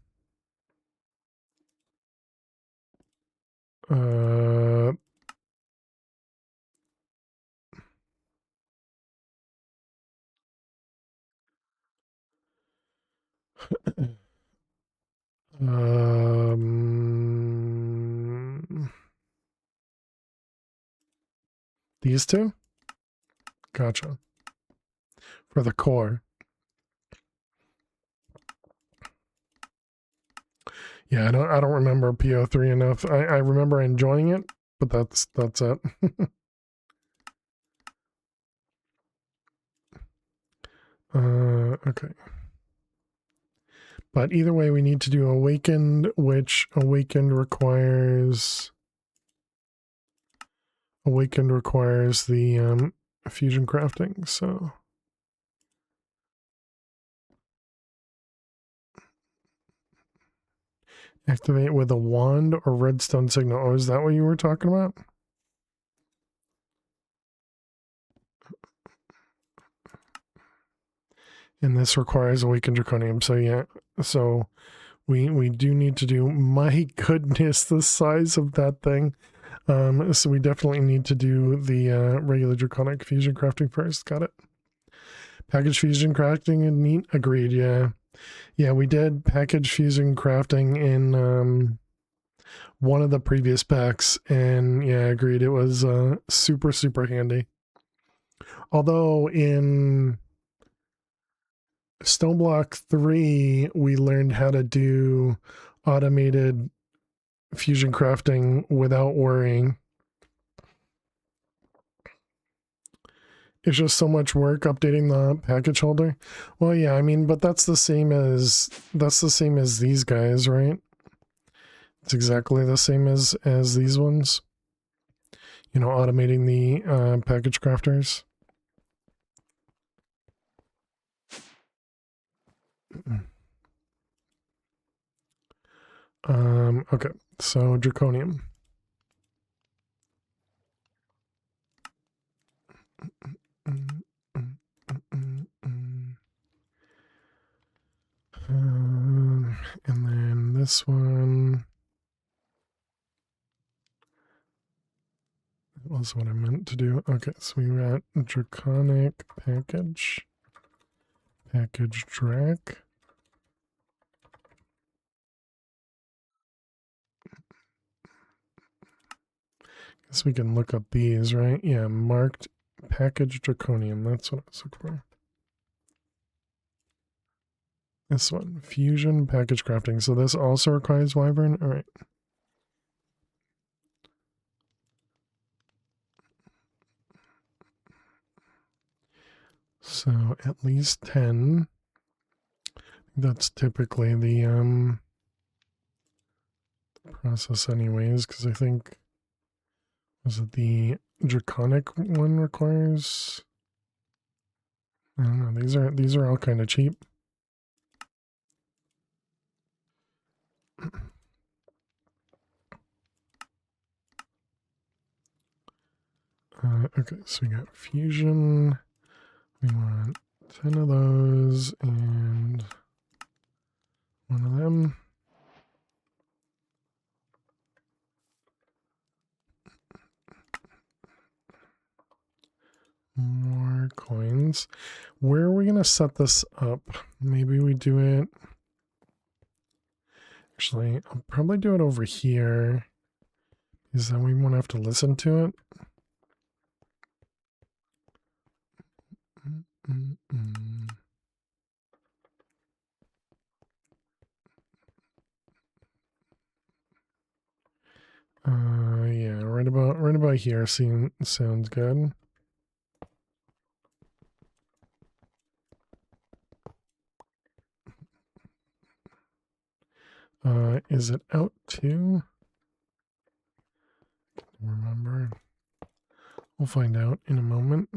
These 2? Gotcha. For the core. Yeah, I don't remember PO3 enough. I remember enjoying it, but that's it. Okay. But either way, we need to do awakened, which awakened requires the fusion crafting. So activate with a wand or redstone signal. Oh, is that what you were talking about? And this requires awakened draconium. So yeah, so we do need to do, my goodness, the size of that thing. So we definitely need to do the regular draconic fusion crafting first. Got it. Package fusion crafting and neat. Agreed. Yeah. Yeah, we did package fusion crafting in one of the previous packs, and yeah, agreed. It was super, super handy. Although in Stone Block 3, we learned how to do automated fusion crafting without worrying. It's just so much work updating the package holder. Well, yeah, I mean, but that's the same as these guys, right? It's exactly the same as these ones. You know, automating the package crafters. Okay, so draconium. And then this one. That was what I meant to do. Okay, so we got draconic package drac. Guess we can look up these, right? Yeah, marked package draconium. That's what I was looking for. This one, fusion package crafting. So this also requires wyvern. All right. So at least 10. That's typically the process anyways, because I think, was it the draconic one requires? I don't know. These are all kind of cheap. Okay, so we got fusion. We want 10 of those and one of them. More coins. Where are we going to set this up? Maybe we do it. Actually, I'll probably do it over here. Because then we won't have to listen to it. Yeah, right about here sounds good. Is it out too? Remember. We'll find out in a moment.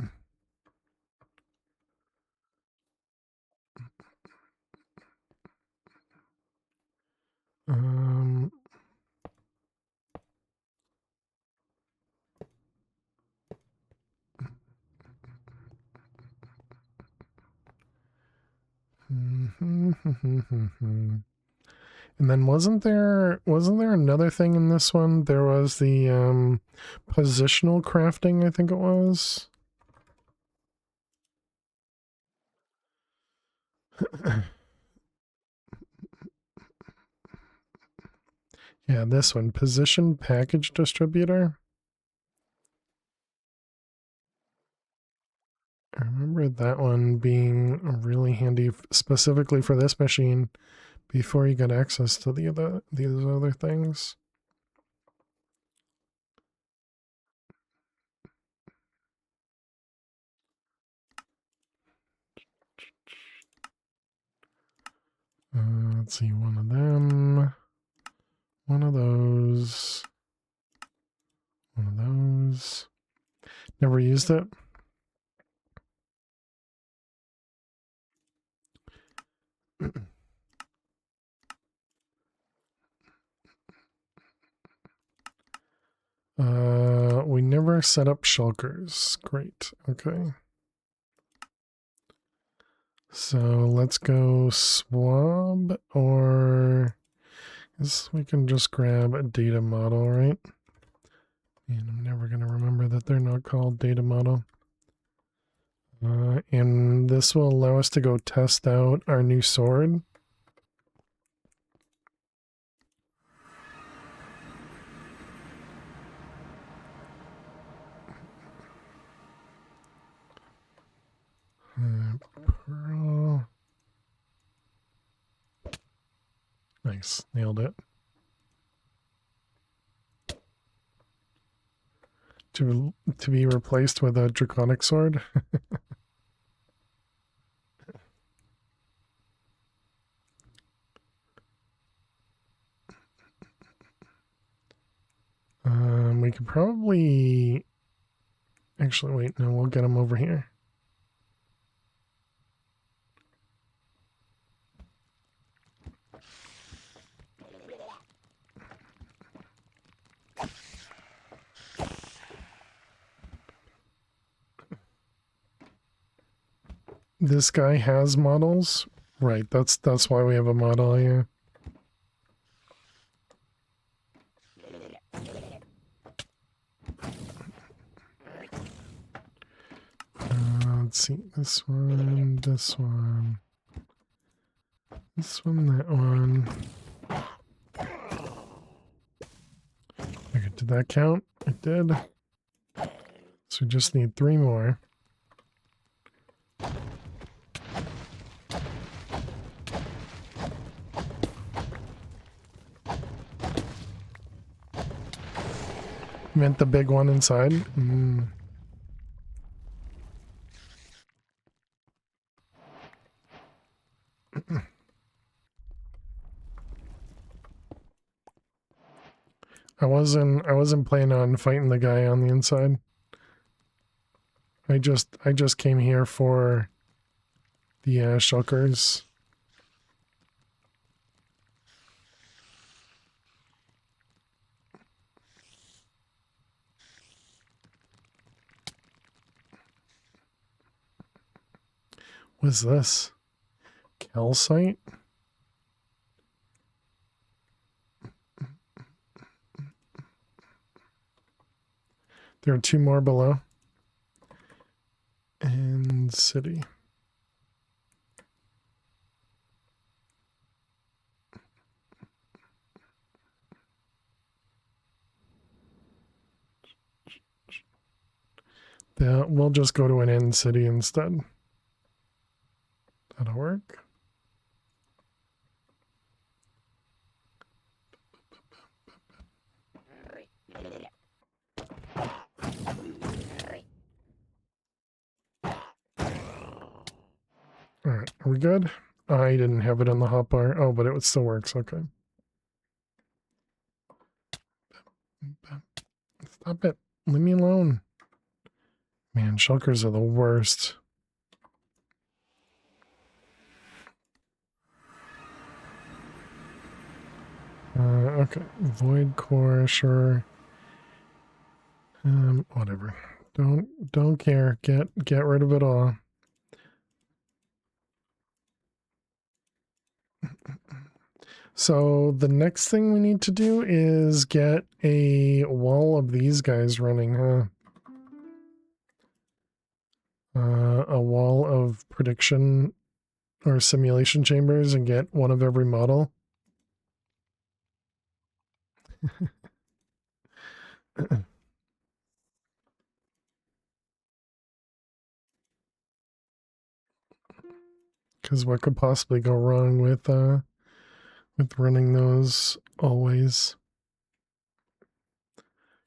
Um, and then wasn't there another thing in this one? There was the positional crafting, I think it was. Yeah, this one, position package distributor. I remember that one being really handy specifically for this machine before you got access to these other things. Let's see, one of them, one of those, one of those. Never used it. We never set up shulkers. Great. Okay. So let's go swab, or I guess we can just grab a data model, right? And I'm never going to remember that they're not called data model. And this will allow us to go test out our new sword. Pearl. Nice. Nailed it. To be replaced with a draconic sword. We could probably actually wait. No, we'll get him over here. This guy has models, right? That's why we have a model here. Let's see, this one, this one, this one, that one. Okay, did that count? It did. So we just need 3 more. Meant the big one inside. I wasn't planning on fighting the guy on the inside. I just came here for the shulkers. What's this? Calcite? There are 2 more below. And city. Yeah, we'll just go to an end city instead. That'll work. Alright, are we good? I didn't have it in the hotbar. Oh, but it still works. Okay. Stop it. Leave me alone. Man, shulkers are the worst. Okay. Void core, sure. Whatever. Don't care. Get rid of it all. So the next thing we need to do is get a wall of these guys running, huh? A wall of prediction or simulation chambers and get one of every model. Because what could possibly go wrong with running those always?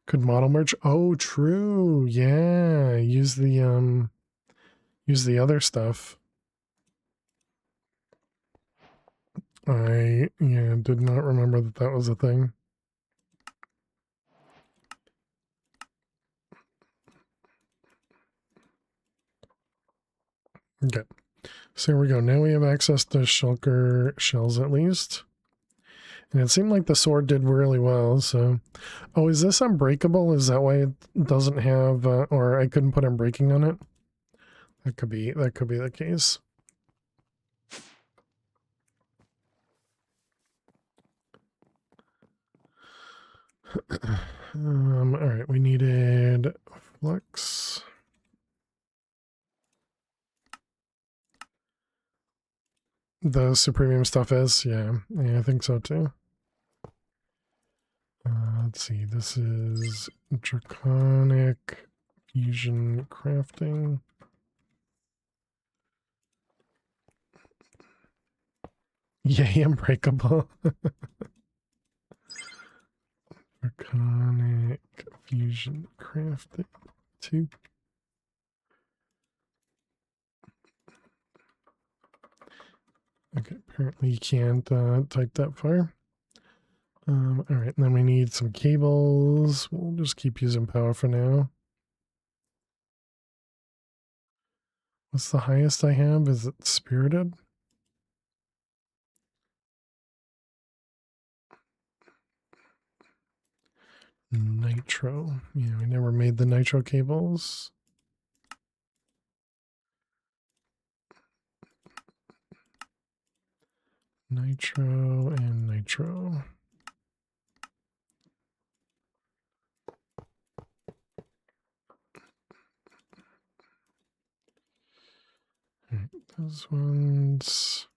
Could model merge? Oh, true. Yeah, use the other stuff. I did not remember that was a thing. Okay. So here we go. Now we have access to shulker shells at least. And it seemed like the sword did really well, so... Oh, is this unbreakable? Is that why it doesn't have... or I couldn't put unbreaking on it? That could be the case. Alright, we needed flux. The Supremium stuff is, yeah, I think so too. Let's see, this is Draconic Fusion Crafting. Yay, unbreakable. Arcanic fusion crafting 2. Okay, apparently you can't type that far. All right, and then we need some cables. We'll just keep using power for now. What's the highest I have? Is it spirited? Nitro. Yeah, we never made the nitro cables. Nitro and nitro. All right, those ones.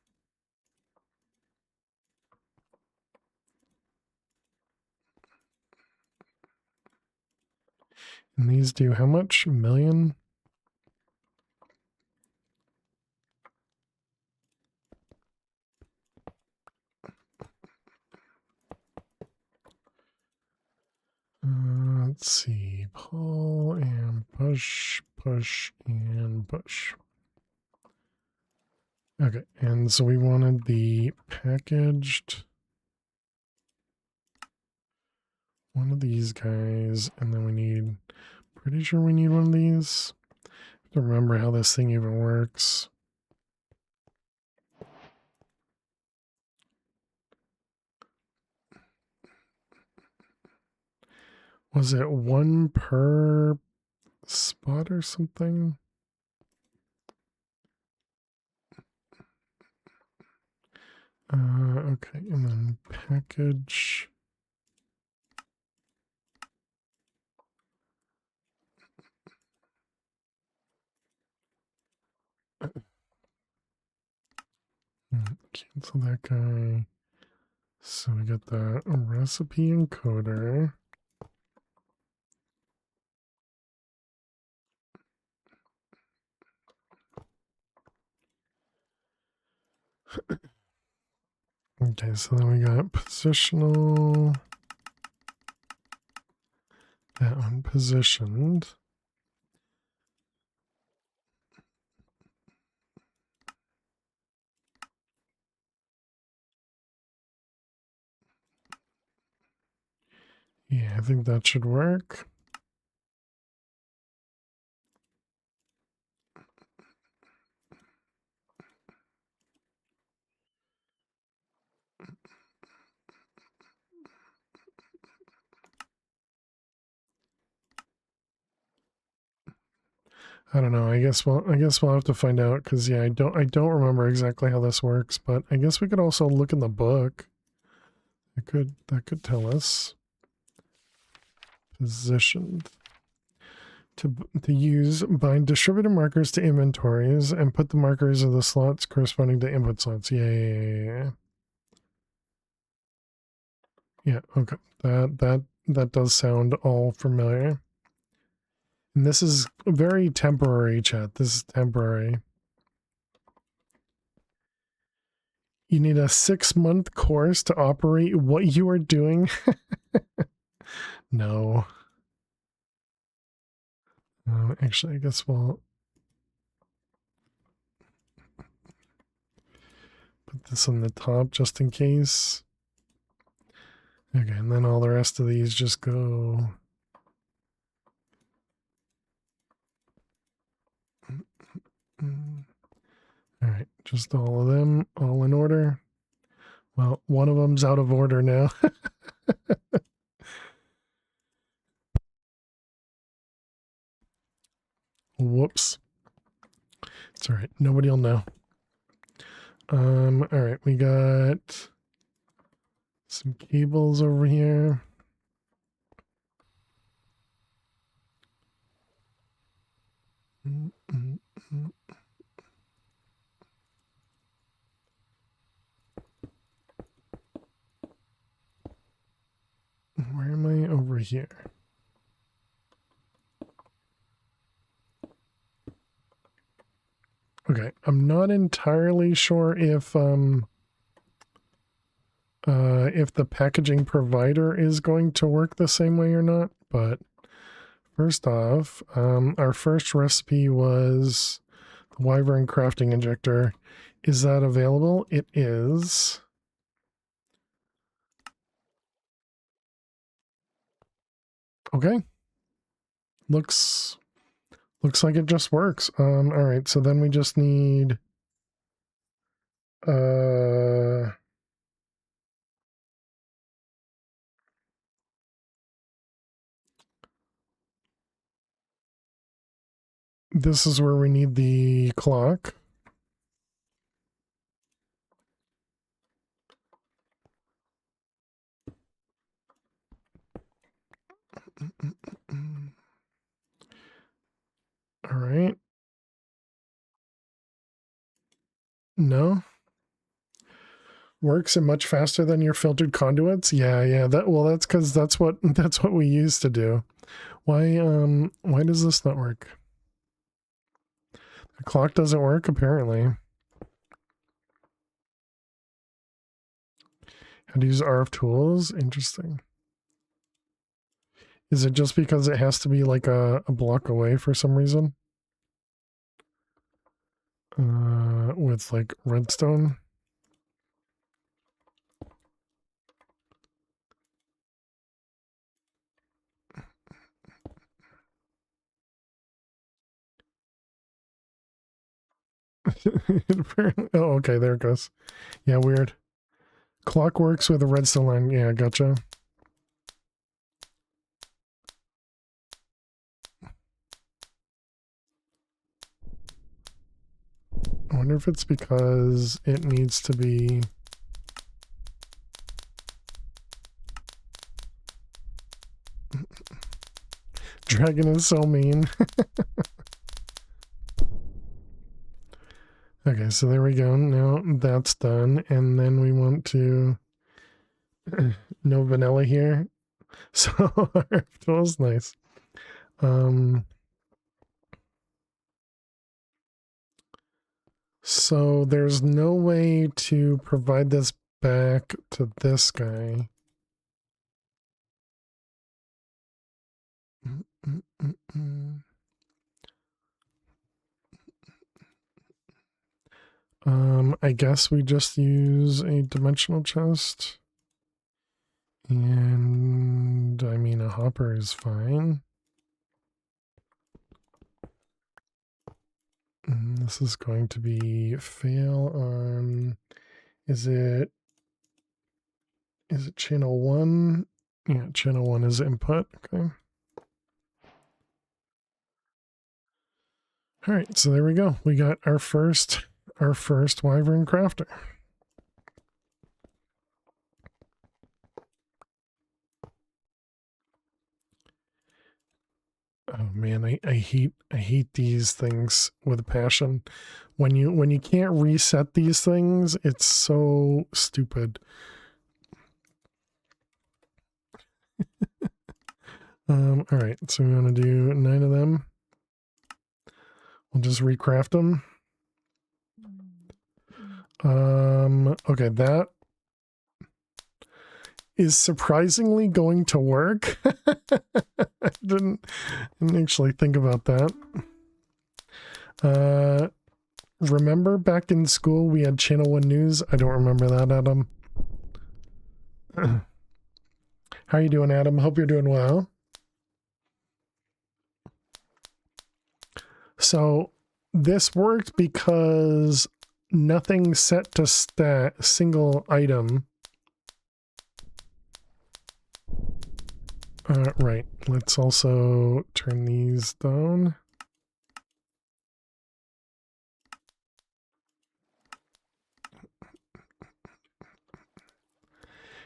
And these do how much? A million? Let's see. Pull and push, push and push. Okay, and so we wanted the packaged one of these guys, and then we need, pretty sure we need one of these. I have to remember how this thing even works. Was it one per spot or something? Okay, and then package. Cancel that guy. So we got the recipe encoder. Okay, so then we got positional. That one positioned. Yeah, I think that should work. I don't know. I guess we'll have to find out because yeah, I don't remember exactly how this works, but I guess we could also look in the book. That could tell us. Positioned. To use bind distributor markers to inventories and put the markers of the slots corresponding to input slots. Yeah. Yeah, okay. That does sound all familiar. And this is very temporary, chat. This is temporary. You need a 6-month course to operate what you are doing. No. Actually, I guess we'll put this on the top just in case. Okay, and then all the rest of these just go. All right, just all of them, all in order. Well, one of them's out of order now. Whoops. It's all right. Nobody will know. All right, we got some cables over here. Where am I? Over here. Okay, I'm not entirely sure if if the packaging provider is going to work the same way or not. But first off, our first recipe was the Wyvern crafting injector. Is that available? It is. Okay. Looks like it just works. All right, so then we just need this is where we need the clock. All right. No. Works it much faster than your filtered conduits? Yeah. That's because that's what we used to do. Why does this not work? The clock doesn't work apparently. How to use RF tools? Interesting. Is it just because it has to be like a block away for some reason? With like redstone? Oh, okay, there it goes. Yeah, weird. Clock works with a redstone line. Yeah, gotcha. I wonder if it's because it needs to be... Dragon is so mean. Okay, so there we go. Now that's done. And then we want to... no vanilla here. So our tool's nice. So there's no way to provide this back to this guy. I guess we just use a dimensional chest. And I mean, a hopper is fine. And this is going to be fail on, is it channel 1? Yeah, channel 1 is input. Okay. All right, so there we go. We got our first Wyvern crafter. Oh man, I hate these things with a passion. When you can't reset these things, it's so stupid. All right, so we want to do 9 of them. We'll just recraft them. Okay, that is surprisingly going to work. I didn't actually think about that. Remember back in school we had Channel 1 News? I don't remember that, Adam. How you doing, Adam? Hope you're doing well. So this worked because nothing set to single item. Right. Let's also turn these down.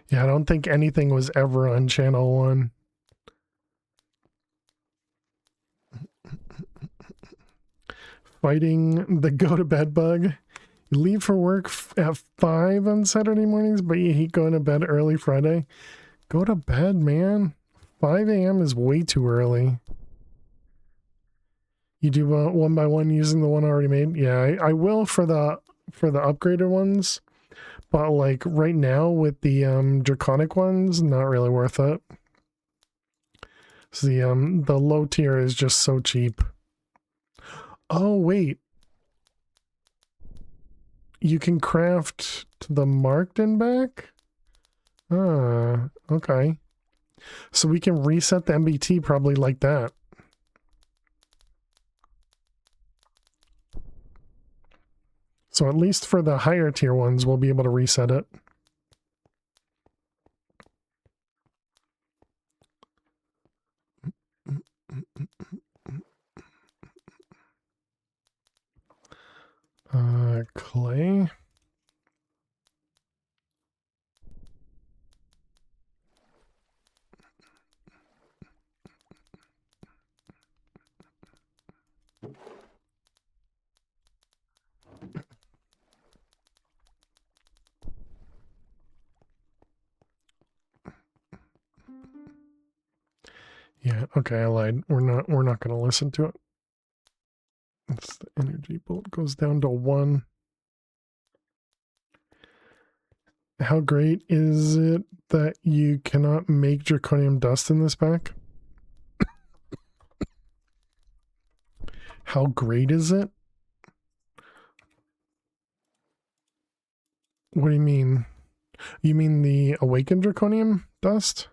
Yeah, I don't think anything was ever on channel 1. Fighting the go to bed bug. You leave for work at 5 on Saturday mornings, but you hate going to bed early Friday. Go to bed, man. 5 a.m. is way too early. You do one by one using the one already made? Yeah, I will for the upgraded ones. but like right now with the draconic ones, not really worth it. So the low tier is just so cheap. Oh wait, you can craft to the marked and back. Ah, okay. So we can reset the MBT probably like that. So at least for the higher tier ones, we'll be able to reset it. Clay. Yeah, okay, I lied. We're not gonna listen to it. It's the energy bolt goes down to 1. How great is it that you cannot make draconium dust in this pack? How great is it? What do you mean? You mean the awakened draconium dust?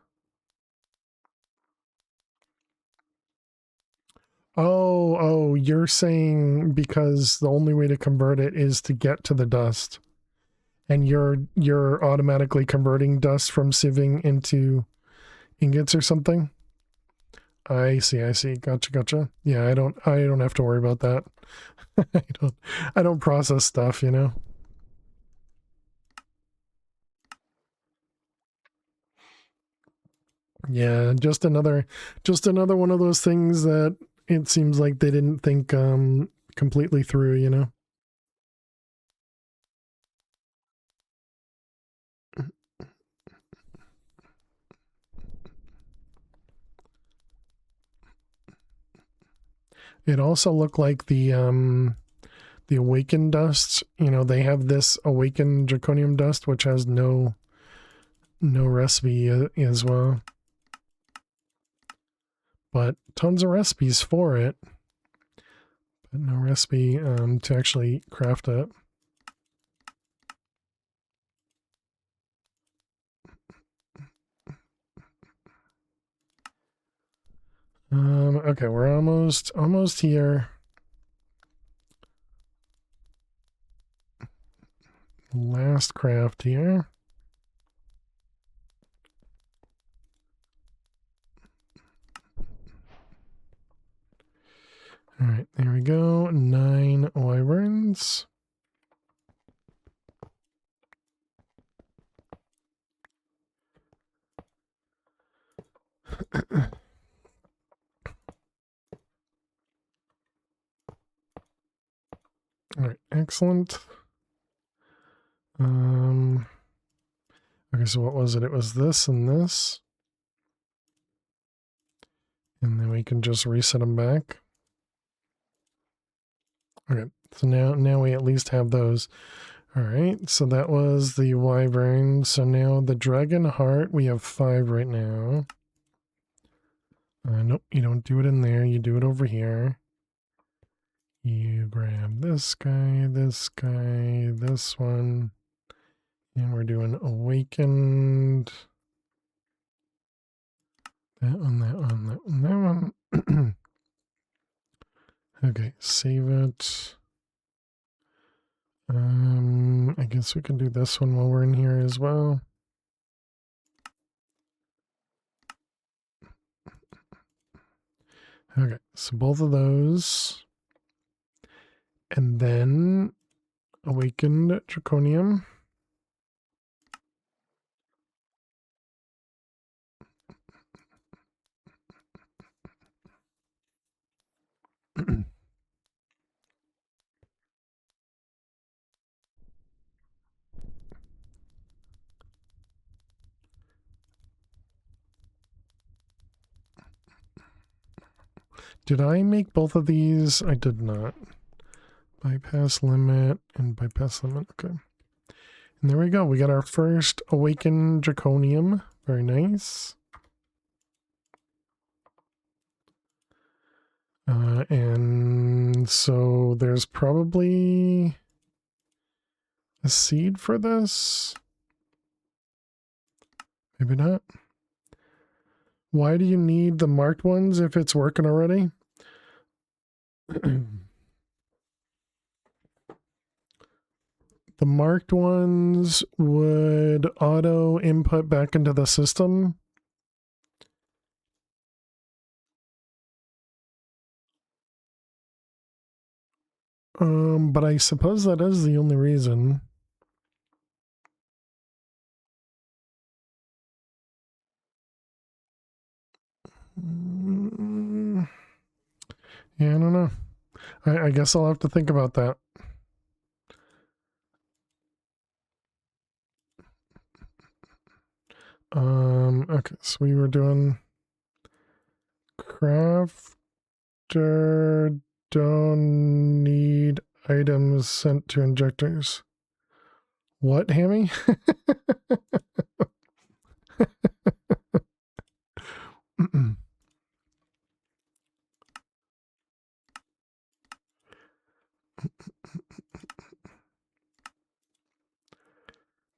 Oh, you're saying because the only way to convert it is to get to the dust. And you're automatically converting dust from sieving into ingots or something? I see. Gotcha. Yeah, I don't have to worry about that. I don't process stuff, you know. Yeah, just another one of those things that it seems like they didn't think completely through, you know. It also looked like the awakened dust, you know, they have this awakened draconium dust which has no recipe as well. But tons of recipes for it. But no recipe to actually craft it. Okay, we're almost here. Last craft here. All right, there we go. 9 wyverns. All right, excellent. Okay, so what was it? It was this and this. And then we can just reset them back. Okay, so now we at least have those. All right, so that was the wyvern. So now the dragon heart, we have 5 right now. Nope, you don't do it in there. You do it over here. You grab this guy, this one. And we're doing awakened. That one. Okay, save it. I guess we can do this one while we're in here as well. Okay, so both of those. And then awakened draconium. Did I make both of these? I did not. Bypass limit and bypass limit. Okay. And there we go. We got our first awakened draconium. Very nice. And so there's probably a seed for this. Maybe not. Why do you need the marked ones if it's working already? The marked ones would auto input back into the system. But I suppose that is the only reason. Yeah, I don't know. I guess I'll have to think about that. Okay, so we were doing crafter don't need items sent to injectors. What, Hammy?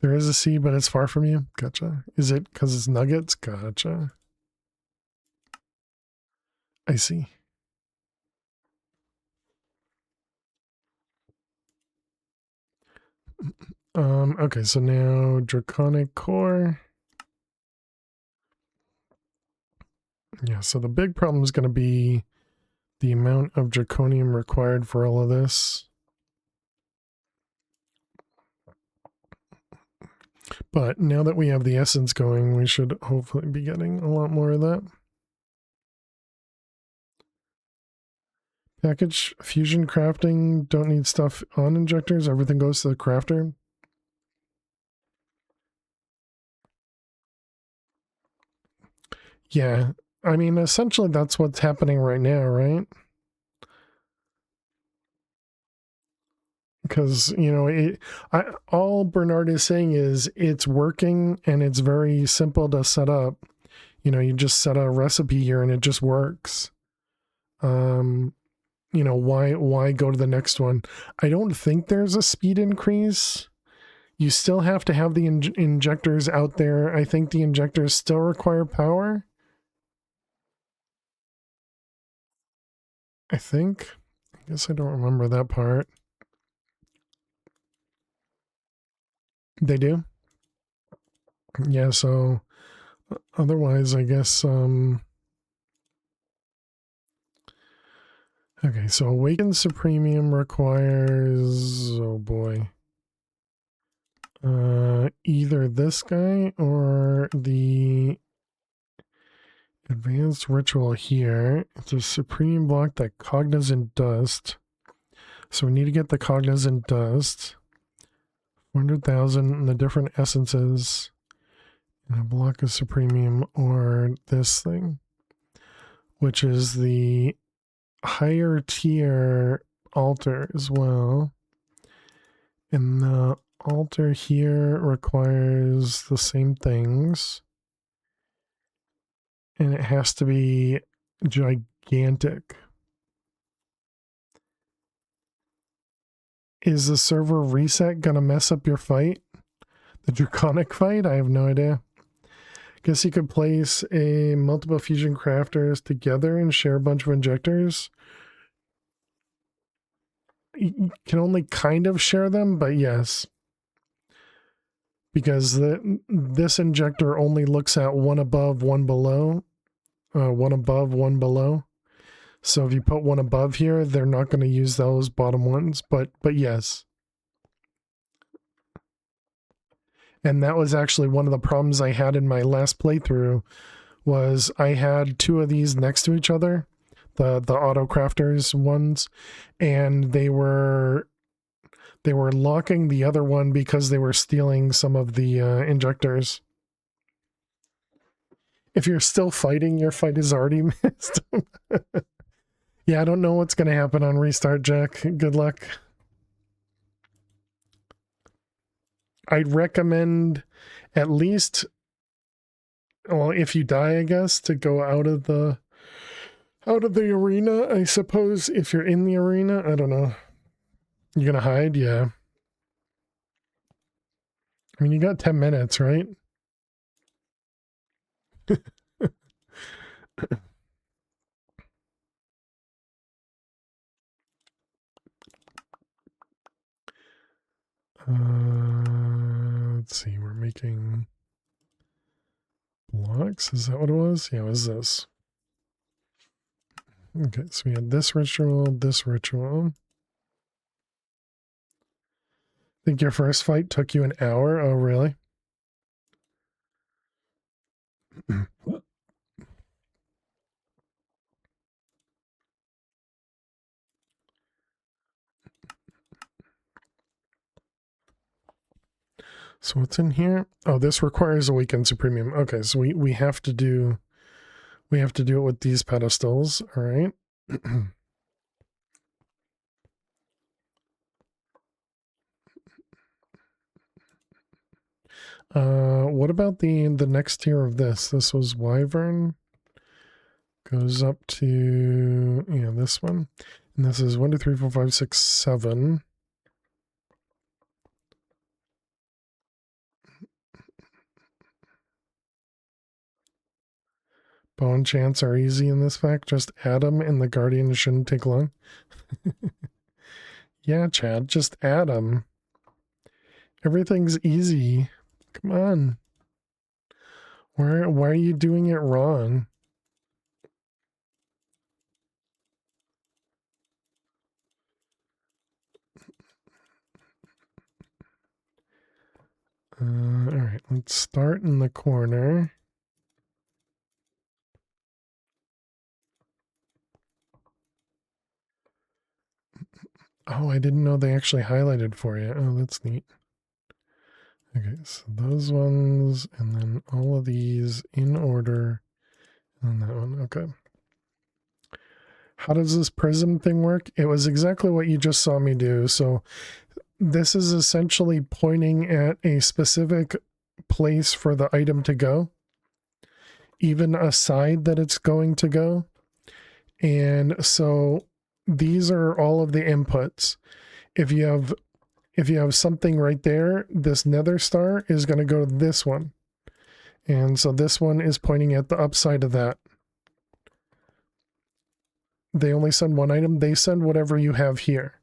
There is a C, but it's far from you. Gotcha. Is it because it's nuggets? Gotcha. I see. Okay, so now Draconic Core. Yeah, so the big problem is going to be the amount of Draconium required for all of this. But now that we have the essence going, we should hopefully be getting a lot more of that. Package fusion crafting, don't need stuff on injectors, everything goes to the crafter. Yeah, I mean, essentially that's what's happening right now, right? Because, you know, all Bernard is saying is it's working and it's very simple to set up. You know, you just set a recipe here and it just works. You know, why go to the next one? I don't think there's a speed increase. You still have to have the injectors out there. I think the injectors still require power. I think. I guess I don't remember that part. They do? Yeah, so otherwise, I guess, okay, so Awakened Supremium requires, oh boy, either this guy or the Advanced Ritual here. It's a Supreme block that Cognizant Dust. So we need to get the Cognizant Dust. 400,000 and the different essences. And a block of Supremium or this thing, which is the higher tier altar as well. And the altar here requires the same things. And it has to be gigantic. Is the server reset gonna mess up your fight? The draconic fight? I have no idea. Guess you could place a multiple fusion crafters together and share a bunch of injectors. You can only kind of share them, but yes. Because this injector only looks at one above, one below. One above, one below. So if you put one above here, they're not going to use those bottom ones, but yes. And that was actually one of the problems I had in my last playthrough, was I had two of these next to each other, the auto crafters ones, and they were locking the other one because they were stealing some of the injectors. If you're still fighting, your fight is already missed. Yeah, I don't know what's going to happen on restart, Jack. Good luck. I'd recommend at least, well, if you die, I guess, to go out of the arena. I suppose if you're in the arena, I don't know. You're gonna hide, yeah. I mean, you got 10 minutes, right? Let's see, we're making blocks. Is that what it was? Yeah, it was this. Okay, so we had this ritual, this ritual. I think your first fight took you an hour. Oh, really? So what's in here? Oh, this requires a weekend supremium. Okay, so we have to do it with these pedestals. All right. What about the next tier of this? This was Wyvern. Goes up to, yeah, this one. And this is 1, 2, 3, 4, 5, 6, 7. Bone chants are easy in this pack. Just add them and the Guardian shouldn't take long. Yeah, Chad, just add them. Everything's easy. Come on. Why are you doing it wrong? All right, let's start in the corner. Oh, I didn't know they actually highlighted for you. Oh, that's neat. Okay, so those ones, and then all of these in order. And that one, okay. How does this prism thing work? It was exactly what you just saw me do. So this is essentially pointing at a specific place for the item to go, even a side that it's going to go. And so these are all of the inputs. If you have something right there, this nether star is going to go to this one. And so this one is pointing at the upside of that. They only send one item. They send whatever you have here.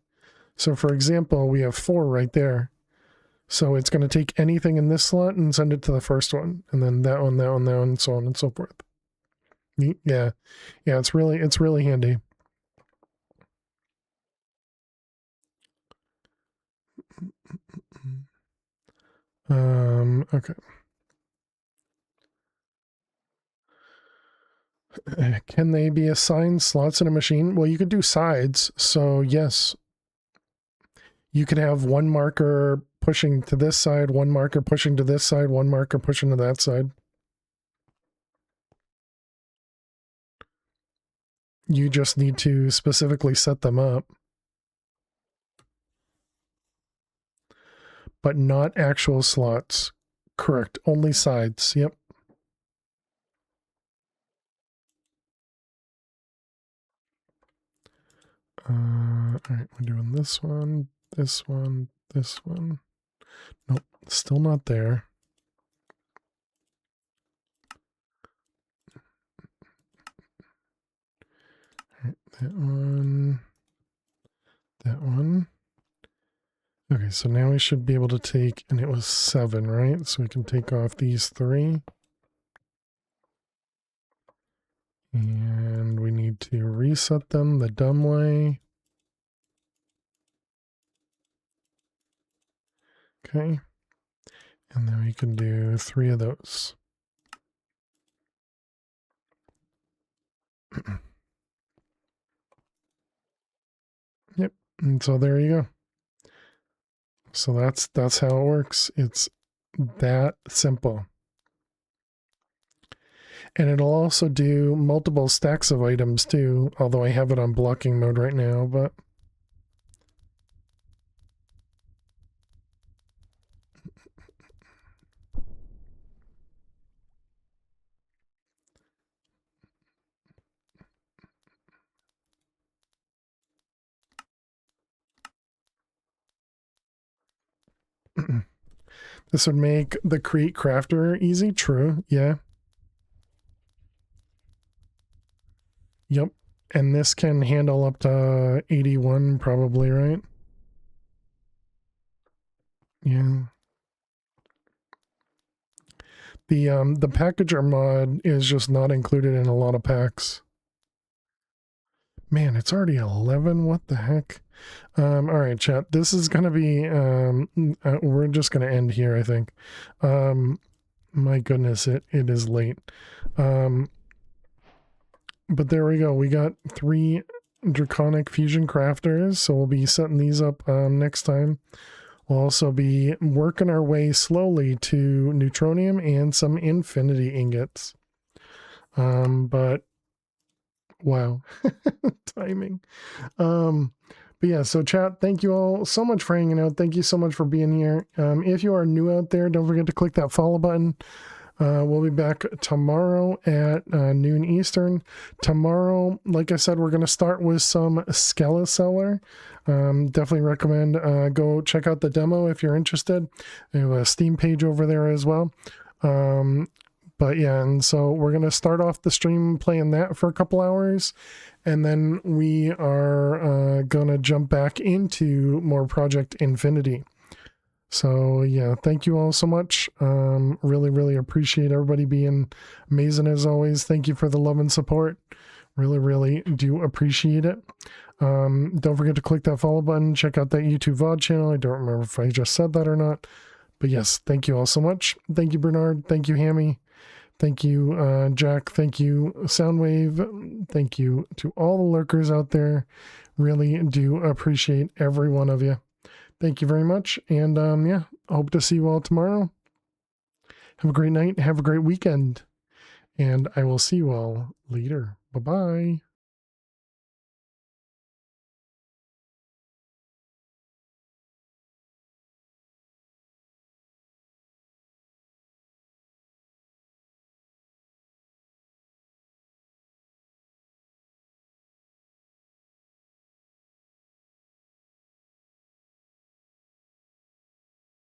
So for example, we have 4 right there. So it's going to take anything in this slot and send it to the first one. And then that one, that one, that one, and so on and so forth. Yeah. Yeah, it's really handy. Okay. Can they be assigned slots in a machine? Well, you could do sides. So yes, you could have one marker pushing to this side, one marker pushing to this side, one marker pushing to that side. You just need to specifically set them up. But not actual slots. Correct. Only sides. Yep. All right, we're doing this one, this one, this one. Nope, still not there. All right, that one, that one. Okay, so now we should be able to take, and it was 7, right? So we can take off these 3. And we need to reset them the dumb way. Okay. And then we can do 3 of those. Yep. And so there you go. So that's how it works. It's that simple. And it'll also do multiple stacks of items too, although I have it on blocking mode right now, but This would make the Create Crafter easy. True. Yeah. Yep. And this can handle up to 81 probably, right? Yeah. The packager mod is just not included in a lot of packs. Man, it's already 11. What the heck? All right, chat. This is gonna be we're just gonna end here, I think. My goodness, it is late. But there we go. We got 3 Draconic Fusion Crafters, so we'll be setting these up next time. We'll also be working our way slowly to Neutronium and some Infinity Ingots. But wow, timing. But yeah, so chat, thank you all so much for hanging out. Thank you so much for being here. If you are new out there, don't forget to click that follow button. We'll be back tomorrow at noon Eastern. Tomorrow, like I said, we're going to start with some Skeleseller. Definitely recommend go check out the demo if you're interested. We have a Steam page over there as well. But yeah, and so we're going to start off the stream playing that for a couple hours. And then we are going to jump back into more Project Infinity. So yeah, thank you all so much. Really, really appreciate everybody being amazing as always. Thank you for the love and support. Really, really do appreciate it. Don't forget to click that follow button. Check out that YouTube VOD channel. I don't remember if I just said that or not. But yes, thank you all so much. Thank you, Bernard. Thank you, Hammy. Thank you, Jack. Thank you, Soundwave. Thank you to all the lurkers out there. Really do appreciate every one of you. Thank you very much. And yeah, hope to see you all tomorrow. Have a great night. Have a great weekend. And I will see you all later. Bye-bye.